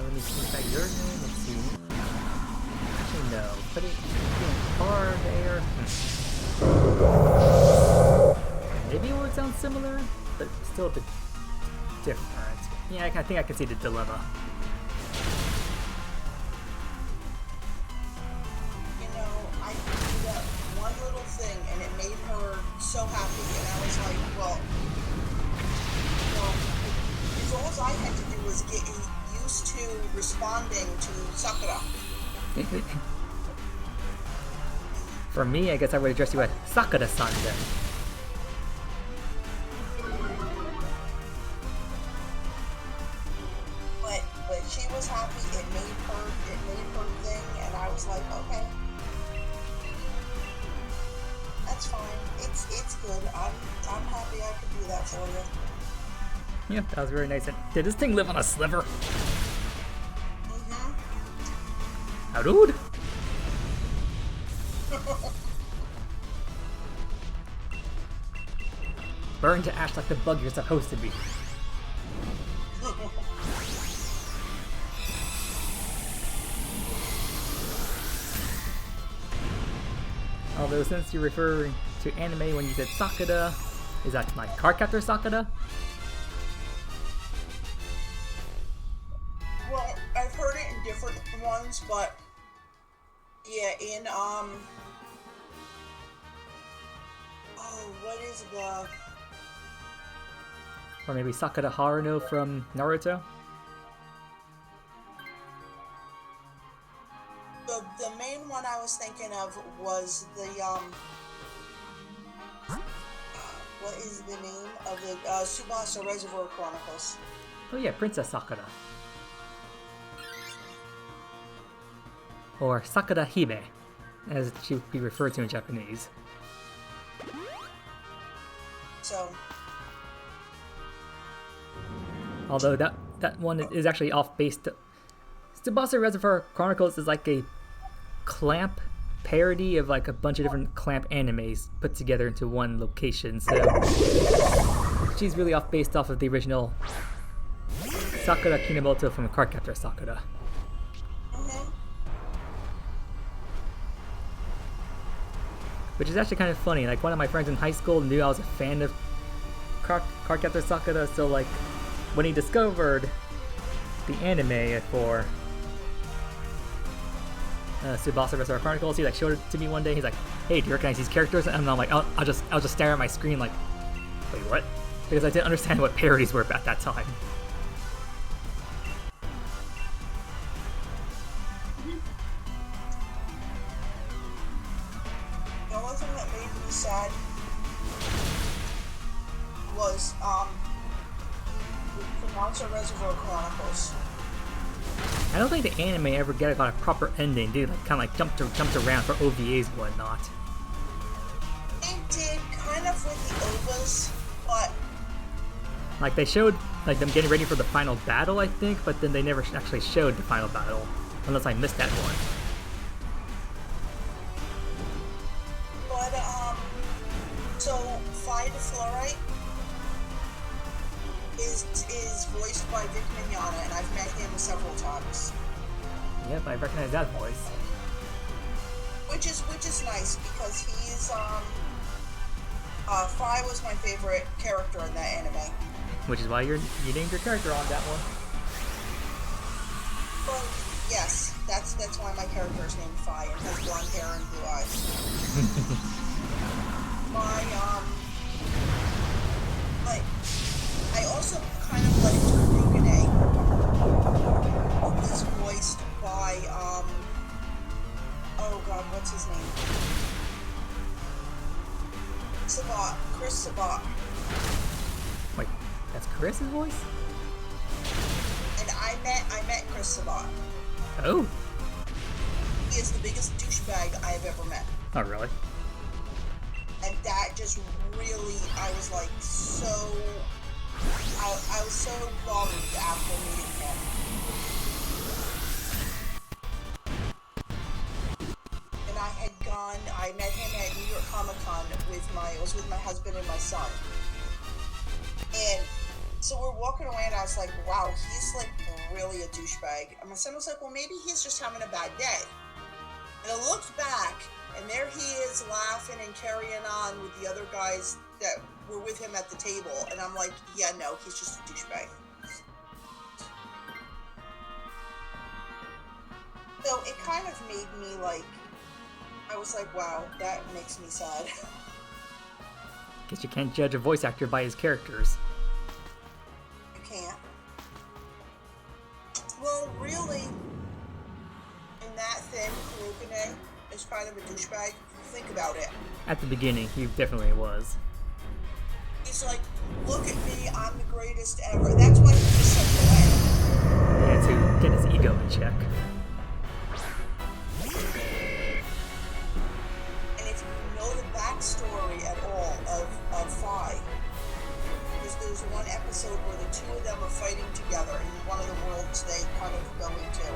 Let me see if I your name. Let's see. Actually, no. Put it in bar there. Maybe it would sound similar, but still a bit different. Yeah, I think I can see the dilemma. You know, I did that one little thing and it made her so happy, and I was like, well, you know, because all I had to do was get used to responding to Sakura. For me, I guess I would address you as Sakura-san then. But she was happy. It made her thing, and I was like, okay, that's fine. It's good. I'm happy I could do that for you. Yeah, that was very nice. Did this thing live on a sliver? How rude! Burn to ash like the bug you're supposed to be. Although since you're referring to anime when you said Sakura, is that like Cardcaptor Sakura? Well, I've heard it in different ones, but yeah, in oh, what is the Or maybe Sakura Haruno from Naruto? the main one I was thinking of was the what is the name of the Tsubasa Reservoir Chronicles? Oh yeah, Princess Sakura. Or Sakura Hime, as she would be referred to in Japanese. So, Although that one is actually off base. Tsubasa Reservoir Chronicles is like a Clamp parody of like a bunch of different Clamp animes put together into one location. So she's really based off of the original Sakura Kinomoto from Cardcaptor Sakura. Which is actually kind of funny. Like one of my friends in high school knew I was a fan of Cardcaptor Sakura, so like when he discovered the anime for Tsubasa Reservoir Chronicles, he like showed it to me one day. He's like, "Hey, do you recognize these characters?" And I'm like, I'll just stare at my screen like, "Wait, what?" Because I didn't understand what parodies were at that time. the only thing that made me sad was the Monster Reservoir Chronicles. I don't think the anime ever got a proper ending, dude. Like kind of like jumped around for OVAs and whatnot. It did kind of with the OVAs, but Like they showed like them getting ready for the final battle, I think, but then they never actually showed the final battle, unless I missed that one. so Phi Fluorite is voiced by Vic Mignogna, and I've met him several times. Yep, I recognize that voice. Which is nice because he's Phi was my favorite character in that anime. Which is why you named your character on that one. Well, yes, that's why my character is named Phi and has blonde hair and blue eyes. I also kind of like Torukane. Samus's voice? And I met Chris Sabat. Oh. He is the biggest douchebag I have ever met. Oh, really? And that just really, I was like so, I was so bummed after meeting him. And I met him at New York Comic Con I was with my husband and my son. And so we're walking away and I was like, wow, he's like really a douchebag. And my son was like, well, maybe he's just having a bad day. And I looked back, and there he is laughing and carrying on with the other guys that were with him at the table. And I'm like, yeah, no, he's just a douchebag. So it kind of made me like, I was like, wow, that makes me sad. Guess you can't judge a voice actor by his characters. You can't. Well, really, in that thing, Kurogane is kind of a douchebag. Think about it. At the beginning, he definitely was. He's like, look at me, I'm the greatest ever. That's why he was such a way. Yeah, to get his ego in check. And if you know the backstory at all of Fi, because there's one episode where the two of them are fighting together in one of the worlds they kind of go into.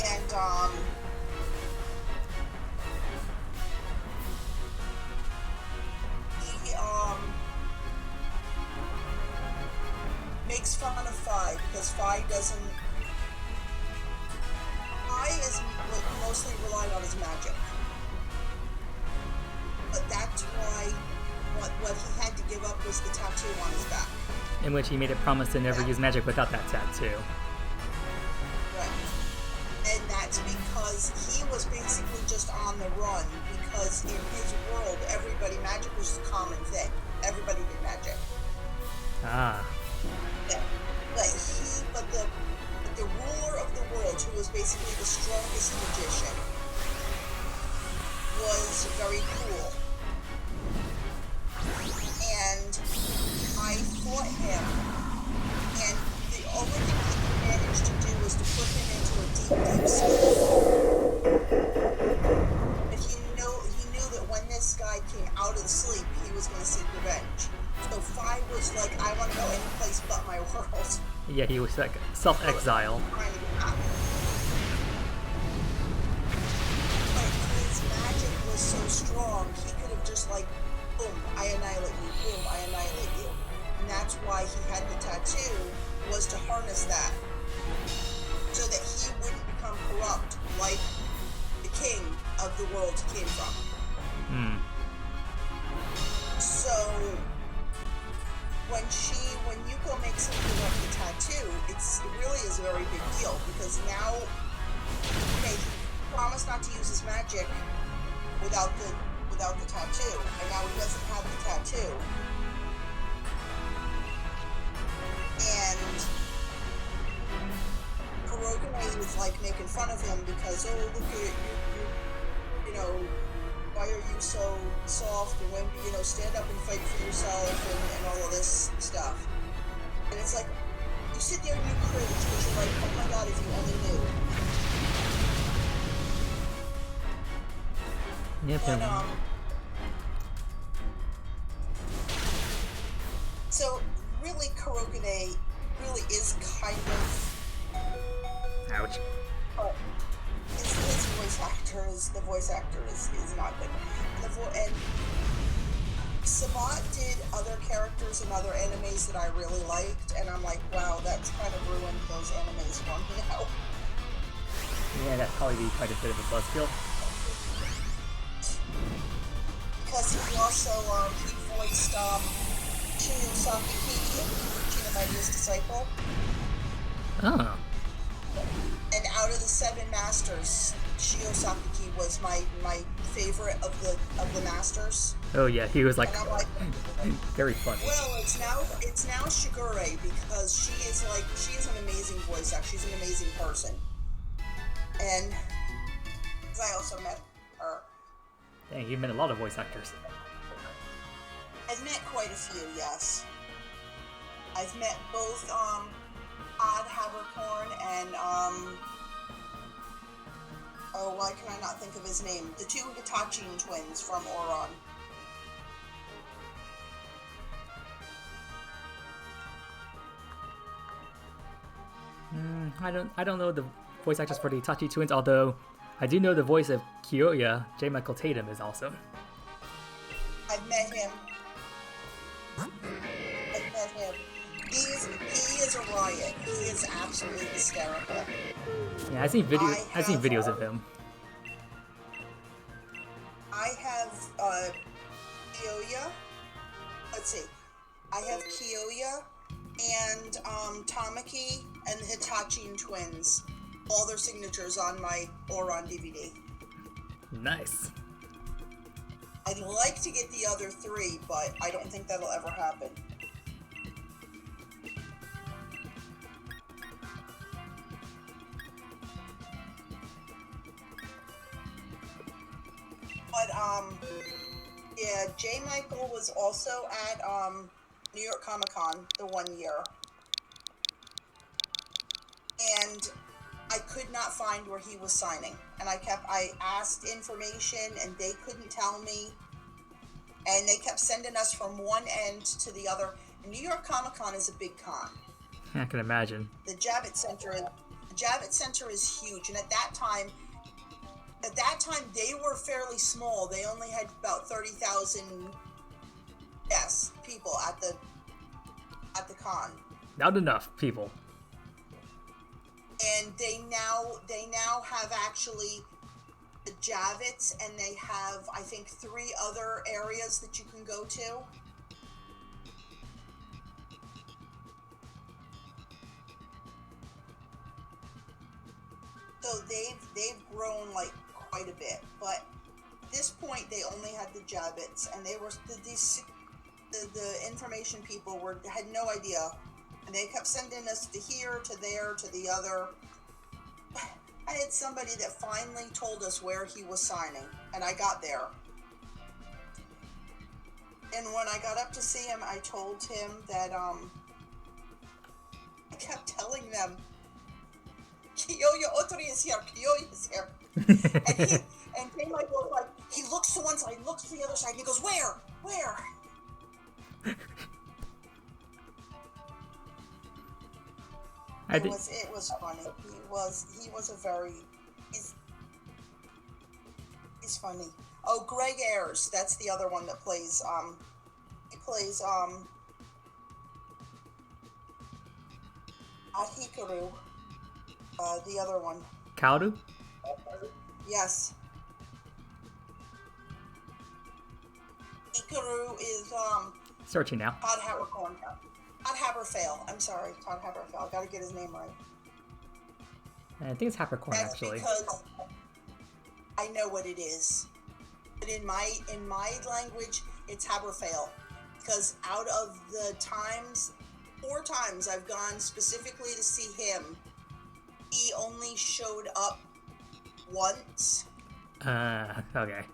And, he, makes fun of Fi because Fi doesn't... Fi is mostly relying on his magic. But that's why what he had to give up was the tattoo on his back. In which he made a promise to never use magic without that tattoo. Right. And that's because he was basically just on the run, because in his world, magic was the common thing. Everybody did magic. Ah. Yeah. But the ruler of the world, who was basically the strongest magician, was very cool. And I fought him, and the only thing he managed to do was to put him into a deep sleep. And he knew that when this guy came out of sleep, he was going to seek revenge. So Fi was like, I want to go any place but my world. Yeah, he was like self-exile. But his magic was so strong, he could have just like, boom, I annihilate you, boom, I annihilate you. And that's why he had the tattoo, was to harness that. So that he wouldn't become corrupt like the king of the world he came from. So when Yuko makes him give up the tattoo, it really is a very big deal, because now, okay, he promised not to use his magic without the tattoo, and now he doesn't have the tattoo. And Kurogane is like making fun of him because, oh, look at you know, why are you so soft, and when, stand up and fight for yourself, and all of this stuff. And it's like, you sit there and you cringe, because you're like, oh my god, if you only knew. Yep. But, so really Kurogane really is kind of... Ouch. The voice actor is not good. And Sabat did other characters in other animes that I really liked, and I'm like, wow, that's kind of ruined those animes for me now. Yeah, that'd probably be quite a bit of a buzzkill. Because he also, he voiced, Shinya Sakiki in Kinematia's Disciple. Oh. And out of the 7 masters, Shio Sakiki was my favorite of the masters. Oh yeah, he was like, and I'm like, very funny. Well, it's now Shigure, because she is an amazing voice actor. She's an amazing person. And I also met her. Dang, you've met a lot of voice actors. I've met quite a few, yes. I've met both Odd Habercorn and oh, why can I not think of his name? The two Hitachian twins from Oron. I don't know the voice actors for the Itachi twins, although I do know the voice of Kyoya. J. Michael Tatum is awesome. I've met him. He is a riot. He is absolutely hysterical. Yeah, I've seen videos of him. I have Kyoya. Let's see. I have Kyoya and Tamaki and the Hitachian twins. All their signatures on my Oron DVD. Nice. I'd like to get the other three, but I don't think that'll ever happen. But yeah, J. Michael was also at New York Comic Con the one year, and I could not find where he was signing, and I asked information and they couldn't tell me, and they kept sending us from one end to the other. And New York Comic Con is a big con. I can imagine. The Javits Center is huge, and at that time they were fairly small. They only had about 30,000 people at the con. Not enough people. And they now have actually the Javits, and they have, I think, 3 other areas that you can go to. So they've grown like quite a bit, but at this point they only had the Javits, and they were the information people had no idea, and they kept sending us to here, to there, to the other. I had somebody that finally told us where he was signing, and I got there. And when I got up to see him, I told him that I kept telling them, Kyoya Otori is here, Kyoya is here. and J. Michael was like, he looks to one side, he looks to the other side, and he goes, where? It was funny. He was a very, he's funny. Oh, Greg Ayers, that's the other one that plays, he plays, not Hikaru, the other one. Kaoru? Yes. Hikaru is, searching now. Todd Habercorn. Todd Haberfail. I'm sorry, Todd Haberfail. Gotta get his name right. I think it's Habercorn, That's actually. Because I know what it is. But in my language, it's Haberfail. Because out of the 4 times I've gone specifically to see him, he only showed up once. Okay.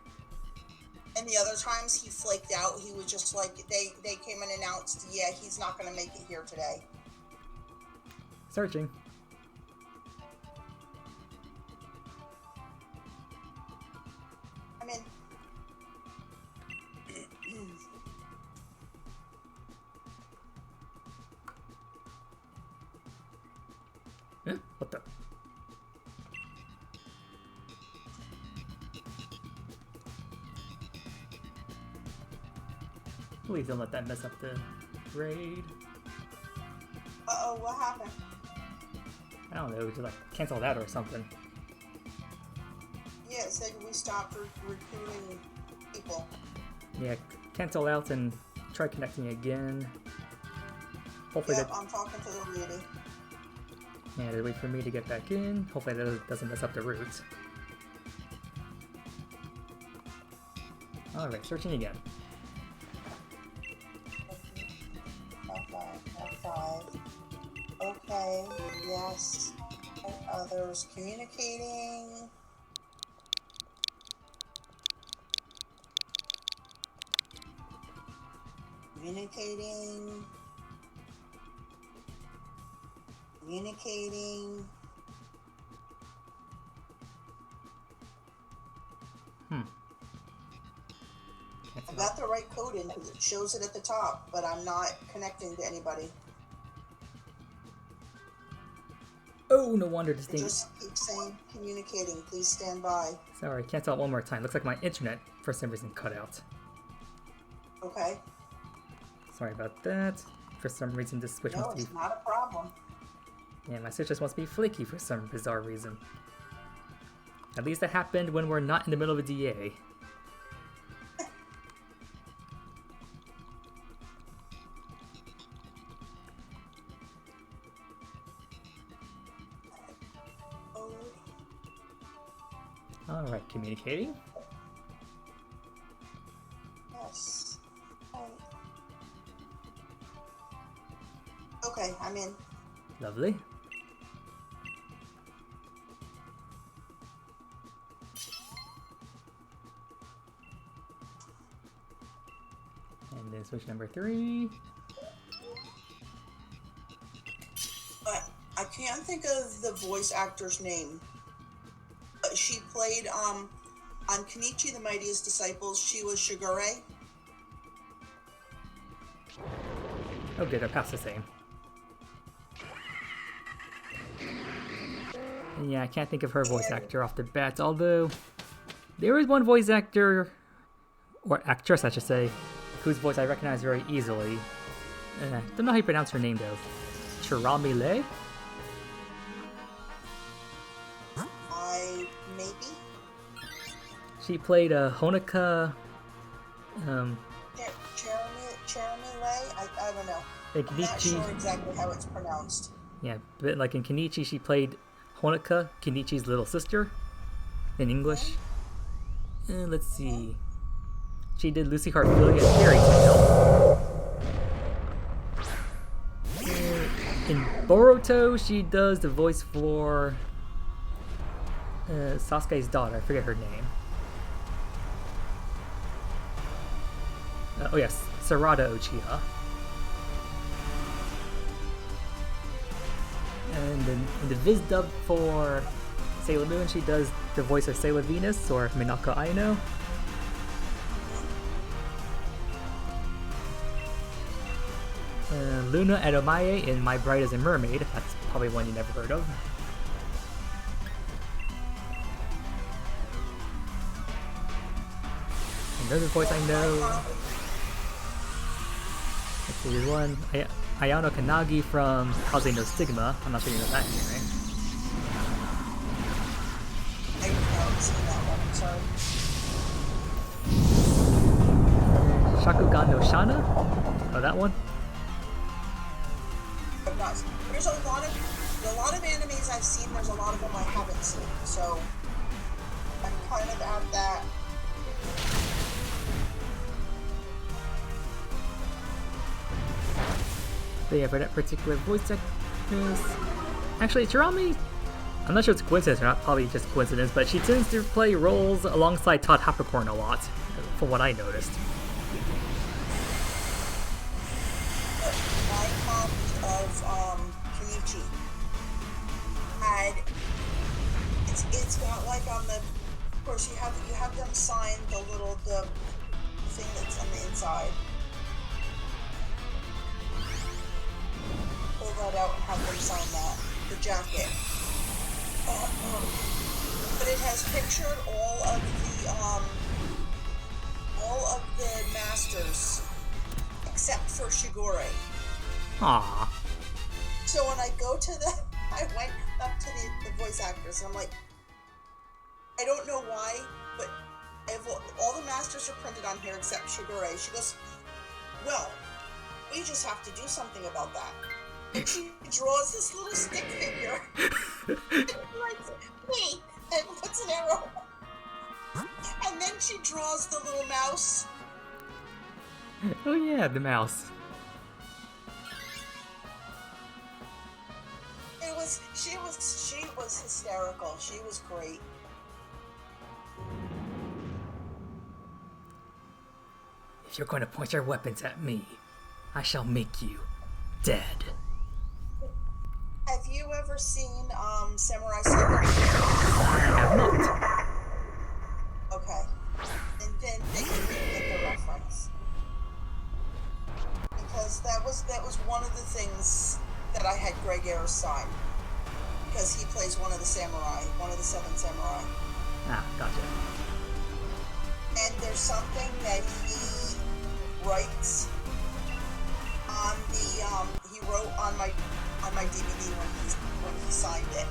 And the other times he flaked out. He was just like, they came and announced, yeah, he's not going to make it here today. Searching. I'm in. What the? Please don't let that mess up the raid. Uh-oh, what happened? I don't know, we could like cancel that or something. Yeah, it said we stopped recruiting people. Yeah, cancel out and try connecting again. Hopefully Yep, I'm talking to the lady. Yeah, they wait for me to get back in. Hopefully that doesn't mess up the route. Alright, searching again. F5. Okay, yes. And others communicating. Communicating. Communicating. I got the right code in because it shows it at the top, but I'm not connecting to anybody. Oh, no wonder this It thing... just keeps saying communicating. Please stand by. Sorry, cancel out one more time. Looks like my internet, for some reason, cut out. Okay. Sorry about that. For some reason, this Switch No, wants to it's be... not a problem. Yeah, my Switch just wants to be flaky for some bizarre reason. At least that happened when we're not in the middle of a DA. Alright, communicating. Yes. Okay, I'm in. Lovely. And then Switch number 3. I can't think of the voice actor's name. But she played on Kenichi the Mightiest Disciples. She was Shigure. Oh good, they're past the same. And yeah, I can't think of her voice actor off the bat, although there is one voice actor, or actress I should say, whose voice I recognize very easily. Don't know how you pronounce her name though. Chirami Lei? Maybe? She played Honoka, Cherami Lei? I don't know. in I'm not Kenichi. sure exactly how it's pronounced. Yeah, but like in Kenichi, she played Honoka, Kenichi's little sister, in English. Let's see. She did Lucy Hartfilia and Fairy Tail. In Boruto, she does the voice for Sasuke's daughter. I forget her name. Oh yes, Sarada Uchiha. And then in the Viz dub for Sailor Moon, she does the voice of Sailor Venus or Minako Aino. Luna Edomaye in My Bride is a Mermaid. That's probably one you never heard of. Another voice I know. Let's see, there's one. Ayano Kanagi from Kaze no Stigma. I'm not sure you know that name, right? I haven't seen that one, I'm sorry. Shakugan no Shana? Oh, that one? I've not seen. There's a lot of animes I've seen, there's a lot of them I haven't seen, so I'm kind of at that. But yeah, for that particular voice actress... Actually, Chirami... I'm not sure it's coincidence or not, probably just coincidence, but she tends to play roles alongside Todd Hapricorn a lot, from what I noticed. My copy of Kenichi had it's got like on the, of course you have them sign the thing that's on the inside. Pull that out and have them sign that, the jacket. But it has pictured all of the masters except for Shigure. Aww. So when I go to I went up to the voice actress and I'm like, I don't know why, but all the masters are printed on here except Shigure. She goes, well, we just have to do something about that. And she draws this little stick figure. And writes, me, and puts an arrow. And then she draws the little mouse. Oh yeah, the mouse. She was hysterical. She was great. If you're going to point your weapons at me, I shall make you dead. Have you ever seen Samurai Sleeper? I have not. Okay. And then you can get the reference. Because that was one of the things that I had Greg Ayers sign. Because he plays one of the samurai, one of the 7 samurai. Ah, gotcha. And there's something that he writes on the he wrote on my DVD when he signed it.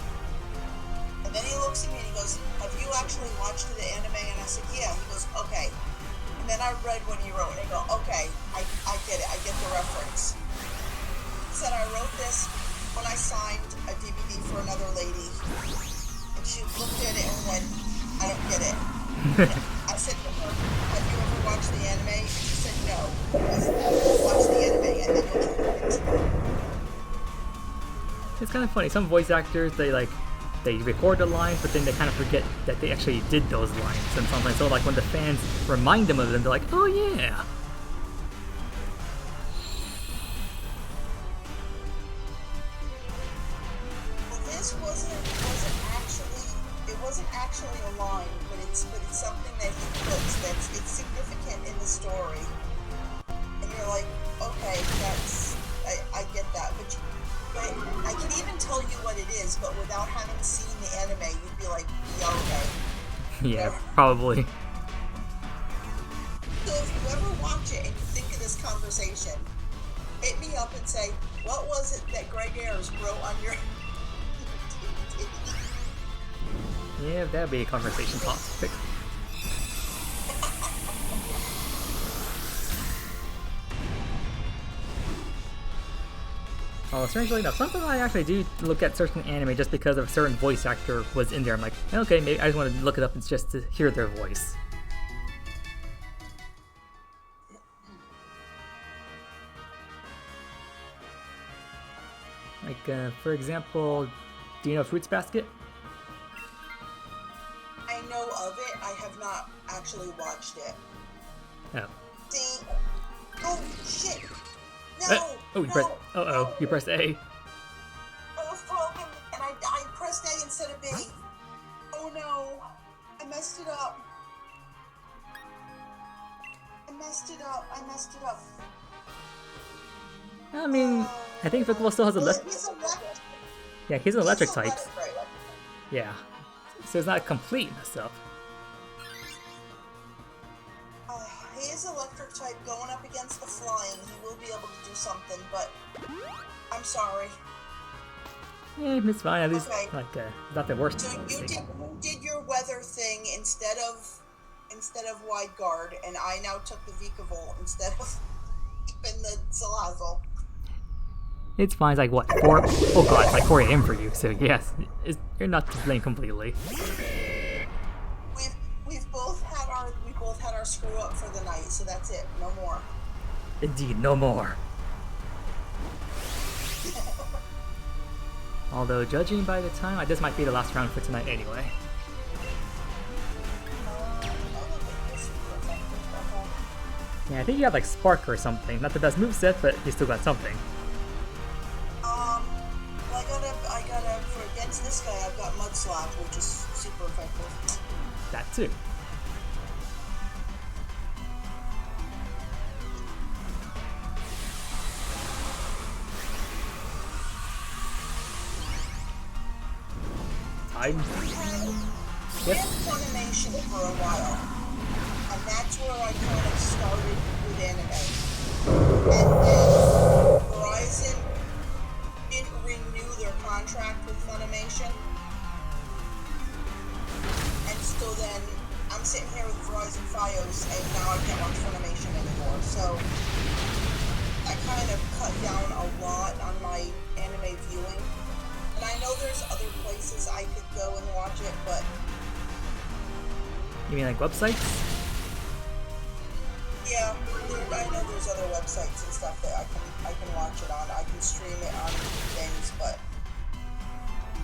And then he looks at me and he goes, "Have you actually watched the anime?" And I said, "Yeah." He goes, "Okay." And then I read what he wrote and I go, "Okay, I get it. I get the reference." He said, "I wrote this when I signed a DVD for another lady." And she looked at it and went, "I don't get it." I said to her, "Have you ever watched the anime?" And she said, "No." I said, "Watch the anime and then you'll get it." It's kind of funny. Some voice actors, they record the lines, but then they kind of forget that they actually did those lines. And sometimes, so like when the fans remind them of them, they're like, "Oh yeah." Well, this wasn't actually a line, but it's something that he puts it's significant in the story. And you're like, okay, I get that, but I can even tell you what it is, but without having seen the anime, you'd be like, yeah, okay. Yeah, probably. So if you ever watch it and you think of this conversation, hit me up and say, what was it that Greg Ayers wrote on your DVD? Yeah, that'd be a conversation topic. Oh, strangely enough, sometimes I actually do look at certain anime just because of a certain voice actor was in there. I'm like, okay, maybe I just want to look it up and just to hear their voice. Like, for example, do you know Fruits Basket? I know of it. I have not actually watched it. Oh. See? Oh, shit! No! Oh, you pressed. Uh-oh, you pressed A. I was broken, and I pressed A instead of B. Oh no! I messed it up. I messed it up. I mean, I think Pokeball still has a Well, he's electric. Yeah, he's an electric type. Right? Yeah. So it's not complete messed up. He is electric type going up against the flying. He will be able to do something, but I'm sorry. Yeah, it's fine. At least, Okay. like, not the worst. So you did your weather thing instead of wide guard, and I now took the Vikavolt instead of keeping the Salazzle. It's fine. It's like, what, 4? Oh god, it's like 4 a.m. for you, so yes, you're not to blame completely. We both had our screw up for the night, so that's it. No more. Indeed, no more. Although, judging by the time, this might be the last round for tonight anyway. Yeah, I think you got like Spark or something. Not the best moveset, but you still got something. I gotta, for against this guy, I've got Mud Slap, which is super effective. That too. Time. We had Funimation for a while, and that's where I kind of started with anime. And then Verizon didn't renew their contract with Funimation, and so then I'm sitting here with Verizon Fios, and now I can't watch Funimation anymore. So I kind of cut down a lot on my anime viewing. And I know there's other places I could go and watch it, but... You mean like websites? Yeah, I know there's other websites and stuff that I can watch it on. I can stream it on things, but...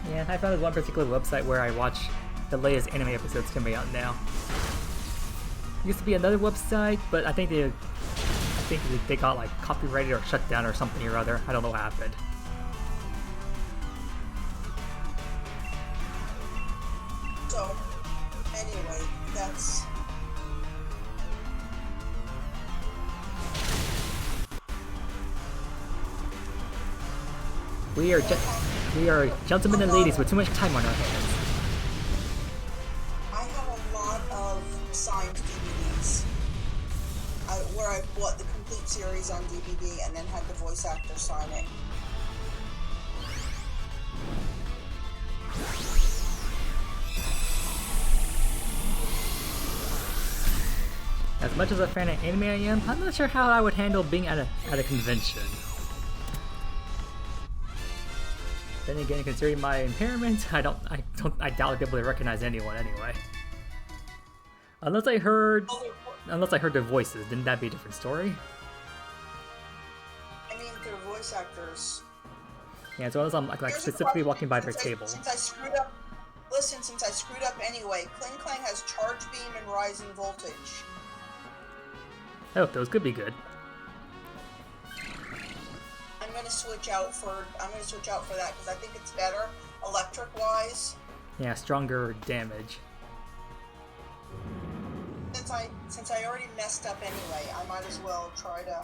Yeah, I found this one particular website where I watch the latest anime episodes coming out now. Used to be another website, but I think think they got like copyrighted or shut down or something or other. I don't know what happened. So, anyway, that's... We are gentlemen and ladies with too much time on our hands. I have a lot of signed DVDs. Where I bought the complete series on DVD and then had the voice actor sign it. As much as a fan of anime I am, I'm not sure how I would handle being at a convention. Then again, considering my impairment, I doubt I'd be able to recognize anyone anyway. Unless I heard their voices, then that'd be a different story. I mean, they're voice actors. Yeah, so unless I'm like specifically walking by their table. Since I screwed up anyway, Kling Clang has Charge Beam and Rising Voltage. Oh, those could be good. I'm gonna switch out for that because I think it's better electric wise. Yeah, stronger damage. Since I already messed up anyway, I might as well try to.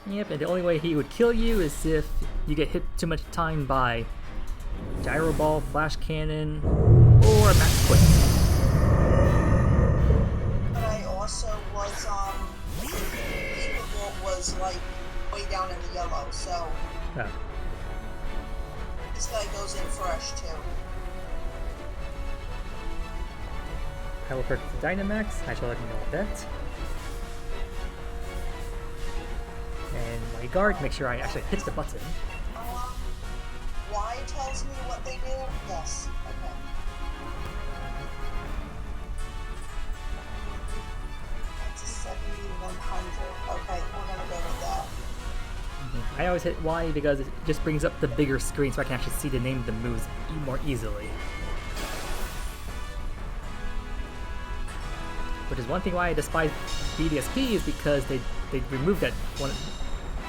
Yep, and the only way he would kill you is if you get hit too much time by Gyro Ball, Flash Cannon, or Max Quick. But I also was was like way down in the yellow, so Oh. This guy goes in fresh too. I will purchase the Dynamax. I shall let you know that. And my guard, make sure I actually hit the button. Y tells me what they do? Yes. Okay. That's a 7100. Okay, we're gonna go with that. I always hit Y because it just brings up the bigger screen so I can actually see the name of the moves more easily. Which is one thing why I despise BDSP is because they removed that one.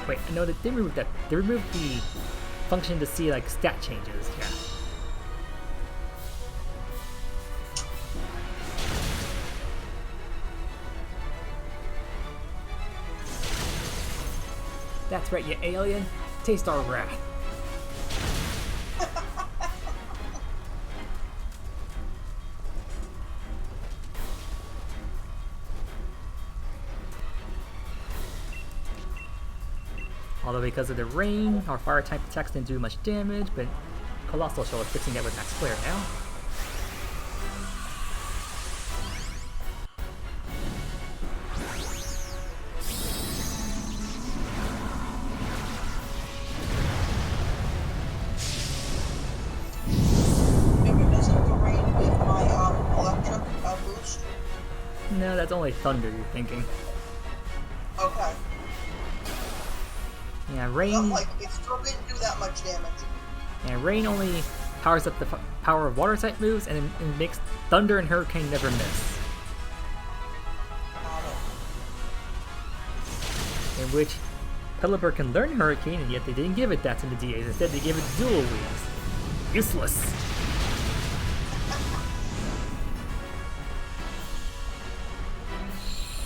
Wait, no, they didn't remove that. They removed the function to see like stat changes. Yeah. That's right, you alien. Taste our wrath. Although because of the rain, our fire type attacks didn't do much damage, but Colossal Shell is fixing that with Max Flare now. Maybe doesn't the rain with my electric boost? No, that's only thunder you're thinking. Okay. Yeah, rain. Not like it still didn't do that much damage. Yeah, rain only powers up the power of water type moves, and it makes thunder and hurricane never miss. Got it. In which Pelipper can learn hurricane, and yet they didn't give it that to the DAs. Instead, they gave it dual wings. Useless.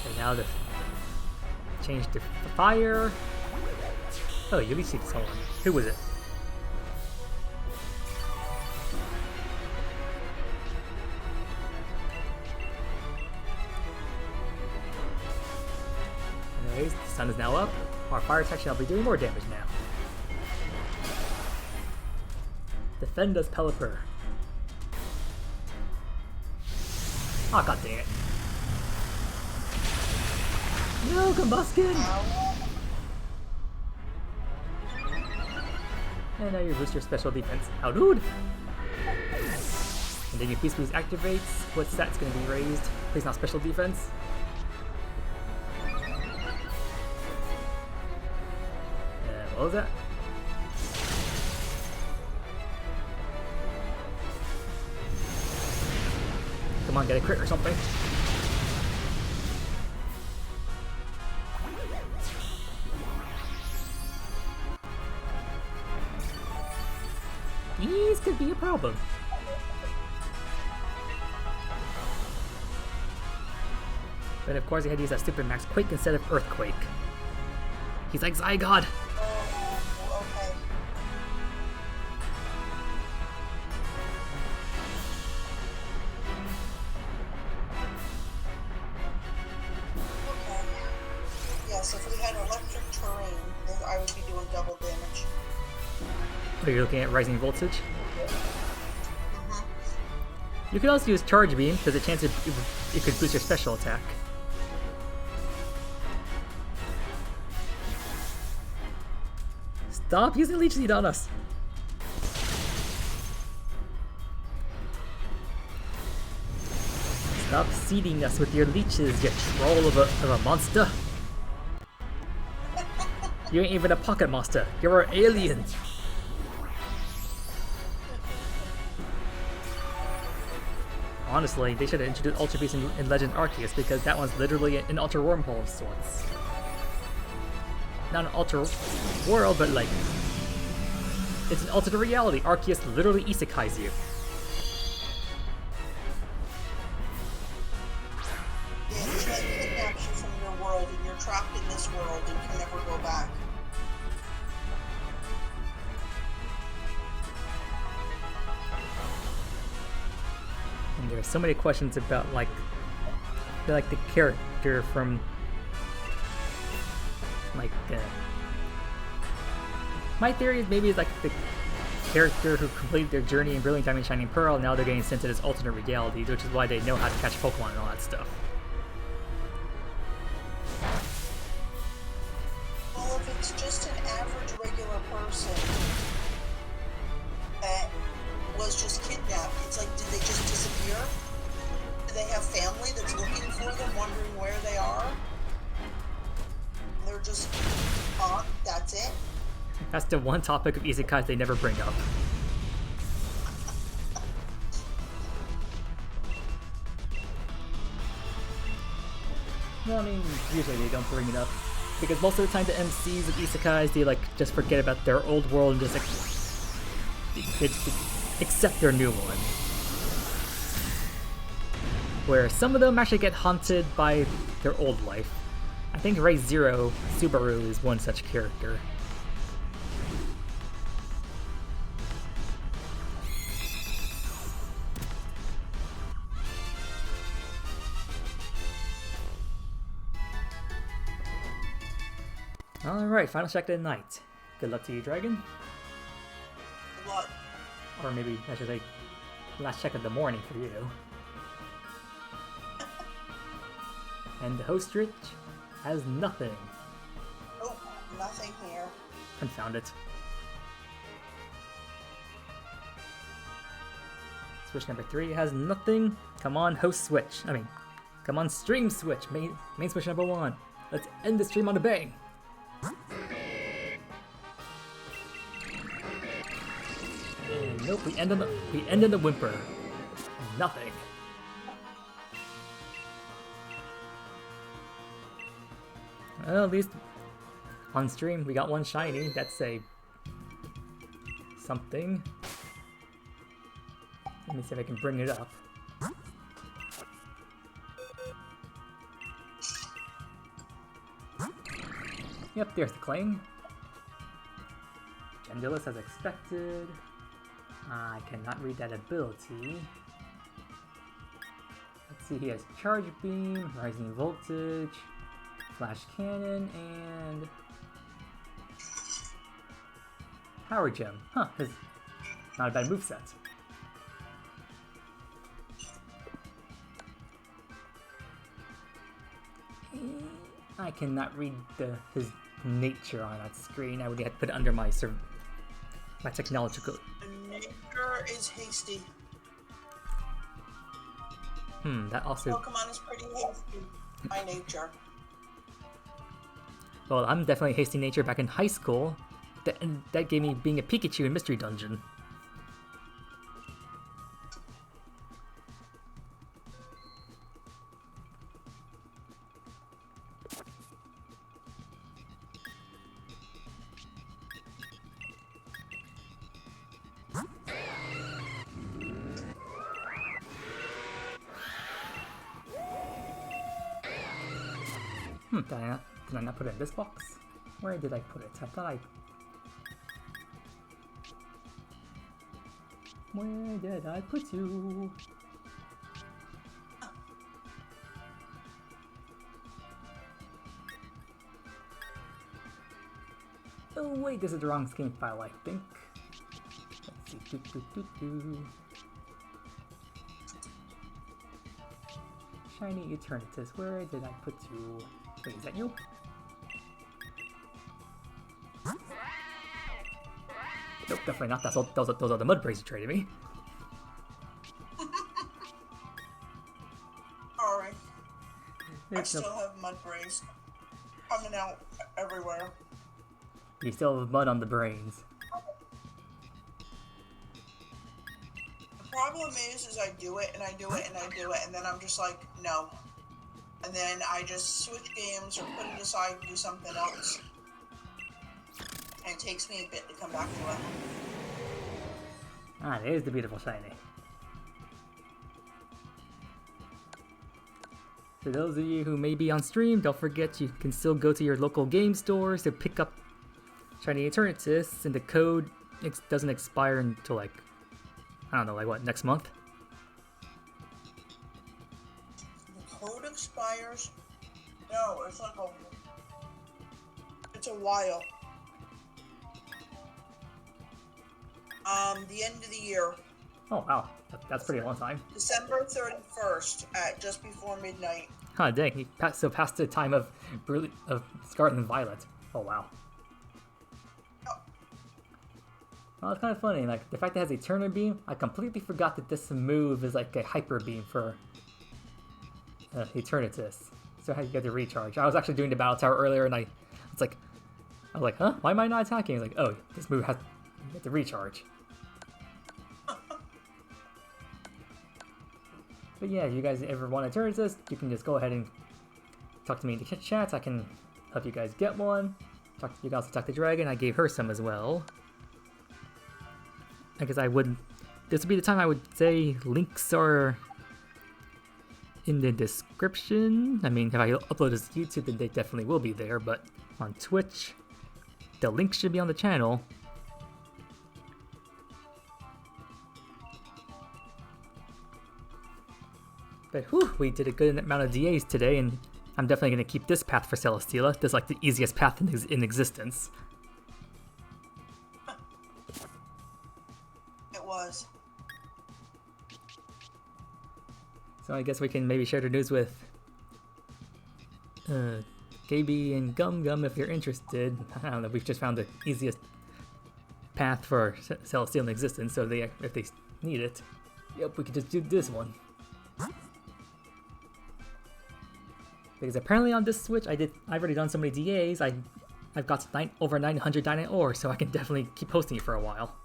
And now the change to fire. Oh, you at least see someone. Who was it? Anyways, the sun is now up. Our fire attack shall be doing more damage now. Defend us, Pelipper. Oh, god dang it. No, Combustion! And now you boost your special defense. How dude! And then your Peace Boost activates. What stat's gonna be raised? Please not special defense. What was that? Come on, get a crit or something. These could be a problem. But of course he had to use that stupid Max Quake instead of Earthquake. He's like Zygarde! Oh, okay. Okay. Yeah, so if we had electric terrain, then I would be doing double damage. Oh, you're looking at Rising Voltage? Mm-hmm. You could also use Charge Beam, because the chance it could boost your special attack. Stop using Leech Seed on us! Stop seeding us with your leeches, you troll of a monster! You ain't even a pocket monster, you're an alien! Honestly, they should have introduced Ultra Beast in Legend Arceus, because that one's literally an Ultra Wormhole of sorts. Not an Ultra World, but like... it's an alternate reality. Arceus literally isekais you. Yeah, it's like kidnaps you from your world, and you're trapped in this world and can never go back. And there are so many questions about like the character from like my theory is maybe it's like the character who completed their journey in Brilliant Diamond Shining Pearl, now they're getting sent to this alternate reality, which is why they know how to catch Pokemon and all that stuff. Well, if it's just an average regular person that was just kidnapped, it's like, did they just disappear? Do they have family that's looking for them, wondering where they are? They're just gone, that's it? That's the one topic of isekais they never bring up. Well, I mean, usually they don't bring it up. Because most of the time the MCs of isekais, they like just forget about their old world and just accept their new one. Where some of them actually get haunted by their old life. I think Ray Zero, Subaru, is one such character. Alright, final check of the night. Good luck to you, Dragon. Good luck. Or maybe I should say, last check of the morning for you. And the host Rich has nothing. Oh, nothing here. Confound it. Switch number 3 has nothing. Come on, host switch. Come on, stream switch. Main switch number 1. Let's end the stream on a bang. And nope, we end on the whimper. Nothing. Well, at least on stream we got one shiny. That's a something. Let me see if I can bring it up. Yep, there's the claim. Genderless as expected. I cannot read that ability. Let's see, he has Charge Beam, Rising Voltage, Flash Cannon, and Power Gem. Huh, that's not a bad moveset. I cannot read his nature on that screen. I would have to put it under my technological. Nature is hasty. That also. Pokemon is pretty hasty by nature. Well, I'm definitely hasty nature back in high school. That gave me being a Pikachu in Mystery Dungeon. Did I not put it in this box? Where did I put it? I thought I... Where did I put you? Oh wait, this is the wrong game file, I think. Let's see. Shiny Eternatus, where did I put you? Wait, is that you? Nope, definitely not. Those are the mud brains you traded me. Alright. I still have mud brains coming out everywhere. You still have mud on the brains. The problem is I do it and I do it and I do it, and then I'm just like, no. And then I just switch games or put it aside and do something else. And it takes me a bit to come back to it. Ah, there's the beautiful shiny. For those of you who may be on stream, don't forget you can still go to your local game stores to pick up Shiny Eternatus, and the code doesn't expire until like, I don't know, like what, next month? The code expires? No, it's like it's a while. The end of the year. Oh wow, that's pretty long time. December 31st at just before midnight. Huh, dang, he past the time of Scarlet and Violet. Oh wow. Well, it's kind of funny, like, the fact that it has Eterna Beam, I completely forgot that this move is like a Hyper Beam for Eternatus. So how you get to recharge. I was actually doing the Battle Tower earlier, and I was like, huh? Why am I not attacking? It's like, oh, this move has you get to recharge. But yeah, if you guys ever want Eternatus, you can just go ahead and talk to me in the chat. I can help you guys get one. You can also talk to Dragon. I gave her some as well. I guess this would be the time I would say links are in the description. I mean, if I upload this to YouTube, then they definitely will be there, but on Twitch, the link should be on the channel. But whew, we did a good amount of DAs today, and I'm definitely going to keep this path for Celesteela. This is like the easiest path in existence. Was. So I guess we can maybe share the news with KB and Gum Gum if you're interested. I don't know, we've just found the easiest path for Celesteela in existence, so if they need it, yep, we could just do this one. Because apparently on this Switch, I've already done so many DAs, I've got over 900 Dynite ore, so I can definitely keep posting it for a while.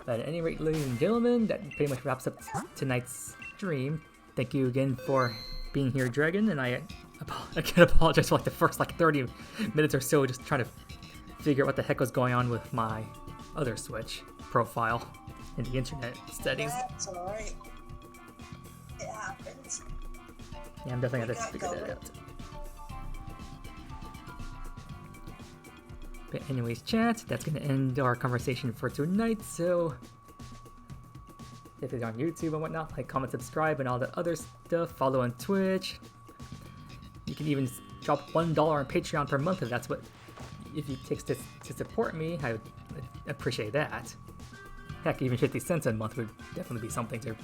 But at any rate, ladies and gentlemen, that pretty much wraps up tonight's stream. Thank you again for being here, Dragon, and I can apologize for like the first 30 minutes or so just trying to figure out what the heck was going on with my other Switch profile in the internet settings. That's alright. It happens. Yeah, I'm definitely gonna figure that out. But anyways, chat, that's going to end our conversation for tonight, so if it's on YouTube and whatnot, like, comment, subscribe, and all the other stuff, follow on Twitch. You can even drop $1 on Patreon per month if it takes to support me. I would appreciate that. Heck, even 50 cents a month would definitely be something to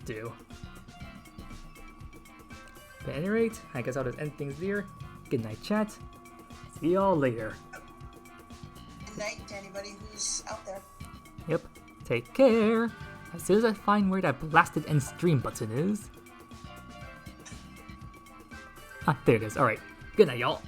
do. But at any rate, I guess I'll just end things there. Good night, chat. See y'all later. Good night to anybody who's out there. Yep. Take care. As soon as I find where that blasted end stream button is. Ah, there it is. Alright. Good night, y'all.